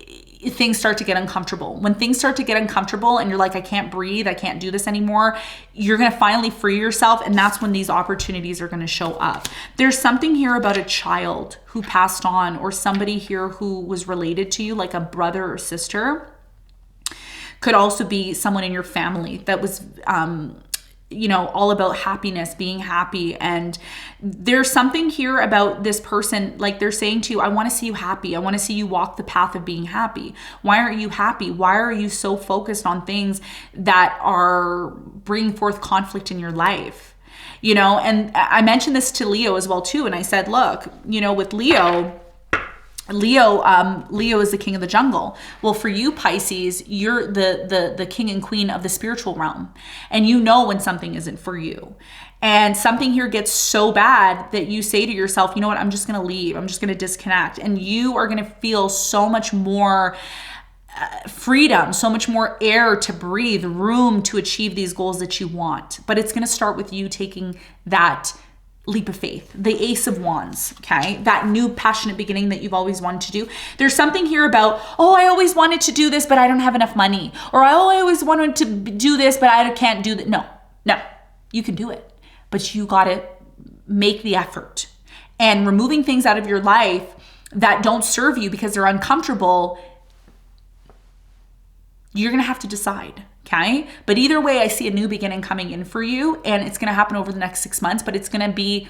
S1: things start to get uncomfortable. When things start to get uncomfortable and you're like, I can't breathe, I can't do this anymore, you're going to finally free yourself. And that's when these opportunities are going to show up. There's something here about a child who passed on, or somebody here who was related to you, like a brother or sister. Could also be someone in your family that was, you know, all about happiness, being happy. And there's something here about this person, like they're saying to you, I want to see you happy. I want to see you walk the path of being happy. Why aren't you happy? Why are you so focused on things that are bringing forth conflict in your life? You know, and I mentioned this to Leo as well too. And I said, look, you know, with Leo is the king of the jungle. Well, for you, Pisces, you're the king and queen of the spiritual realm. And you know when something isn't for you. And something here gets so bad that you say to yourself, you know what, I'm just going to leave. I'm just going to disconnect. And you are going to feel so much more freedom, so much more air to breathe, room to achieve these goals that you want. But it's going to start with you taking that leap of faith, the Ace of Wands, okay? That new passionate beginning that you've always wanted to do. There's something here about, oh, I always wanted to do this, but I don't have enough money. Or I always wanted to do this, but I can't do that. No, you can do it, but you got to make the effort. And removing things out of your life that don't serve you because they're uncomfortable, you're going to have to decide. Okay. But either way, I see a new beginning coming in for you, and it's going to happen over the next 6 months, but it's going to be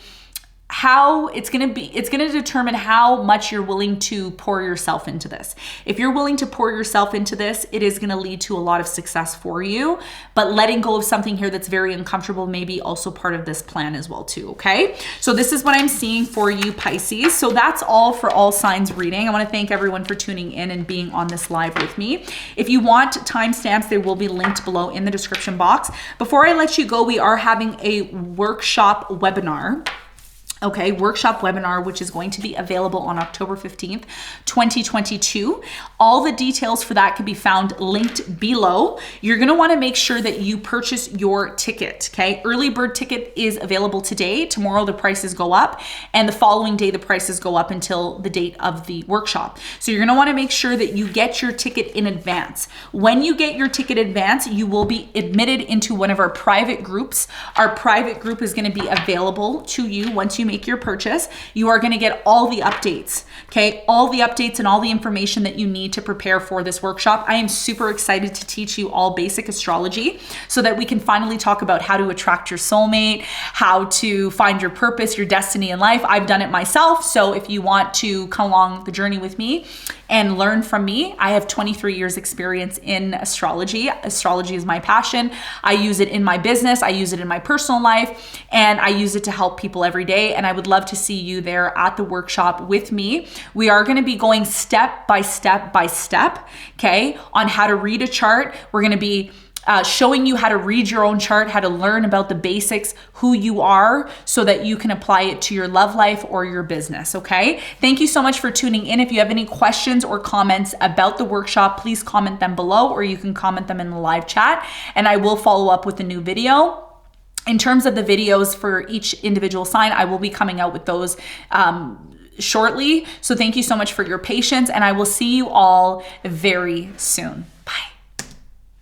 S1: it's going to determine how much you're willing to pour yourself into this. If you're willing to pour yourself into this, it is going to lead to a lot of success for you, but letting go of something here that's very uncomfortable may be also part of this plan as well too. Okay. So this is what I'm seeing for you, Pisces. So that's all for all signs reading. I want to thank everyone for tuning in and being on this live with me. If you want timestamps, they will be linked below in the description box. Before I let you go, we are having a workshop webinar. Okay, workshop webinar, which is going to be available on October 15th, 2022. All the details for that can be found linked below. You're gonna wanna make sure that you purchase your ticket, okay? Early bird ticket is available today. Tomorrow the prices go up, and the following day the prices go up until the date of the workshop. So you're gonna wanna make sure that you get your ticket in advance. When you get your ticket in advance, you will be admitted into one of our private groups. Our private group is gonna be available to you once you make your purchase. You are going to get all the updates, okay? All the updates and all the information that you need to prepare for this workshop. I am super excited to teach you all basic astrology so that we can finally talk about how to attract your soulmate, how to find your purpose, your destiny in life. I've done it myself. So if you want to come along the journey with me and learn from me, I have 23 years experience in astrology. Astrology is my passion. I use it in my business. I use it in my personal life, and I use it to help people every day. And I would love to see you there at the workshop with me. We are going to be going step by step by step, okay, on how to read a chart. We're going to be showing you how to read your own chart, how to learn about the basics, who you are, so that you can apply it to your love life or your business, okay? Thank you so much for tuning in. If you have any questions or comments about the workshop, please comment them below, or you can comment them in the live chat, and I will follow up with a new video. In terms of the videos for each individual sign, I will be coming out with those shortly. So thank you so much for your patience, and I will see you all very soon.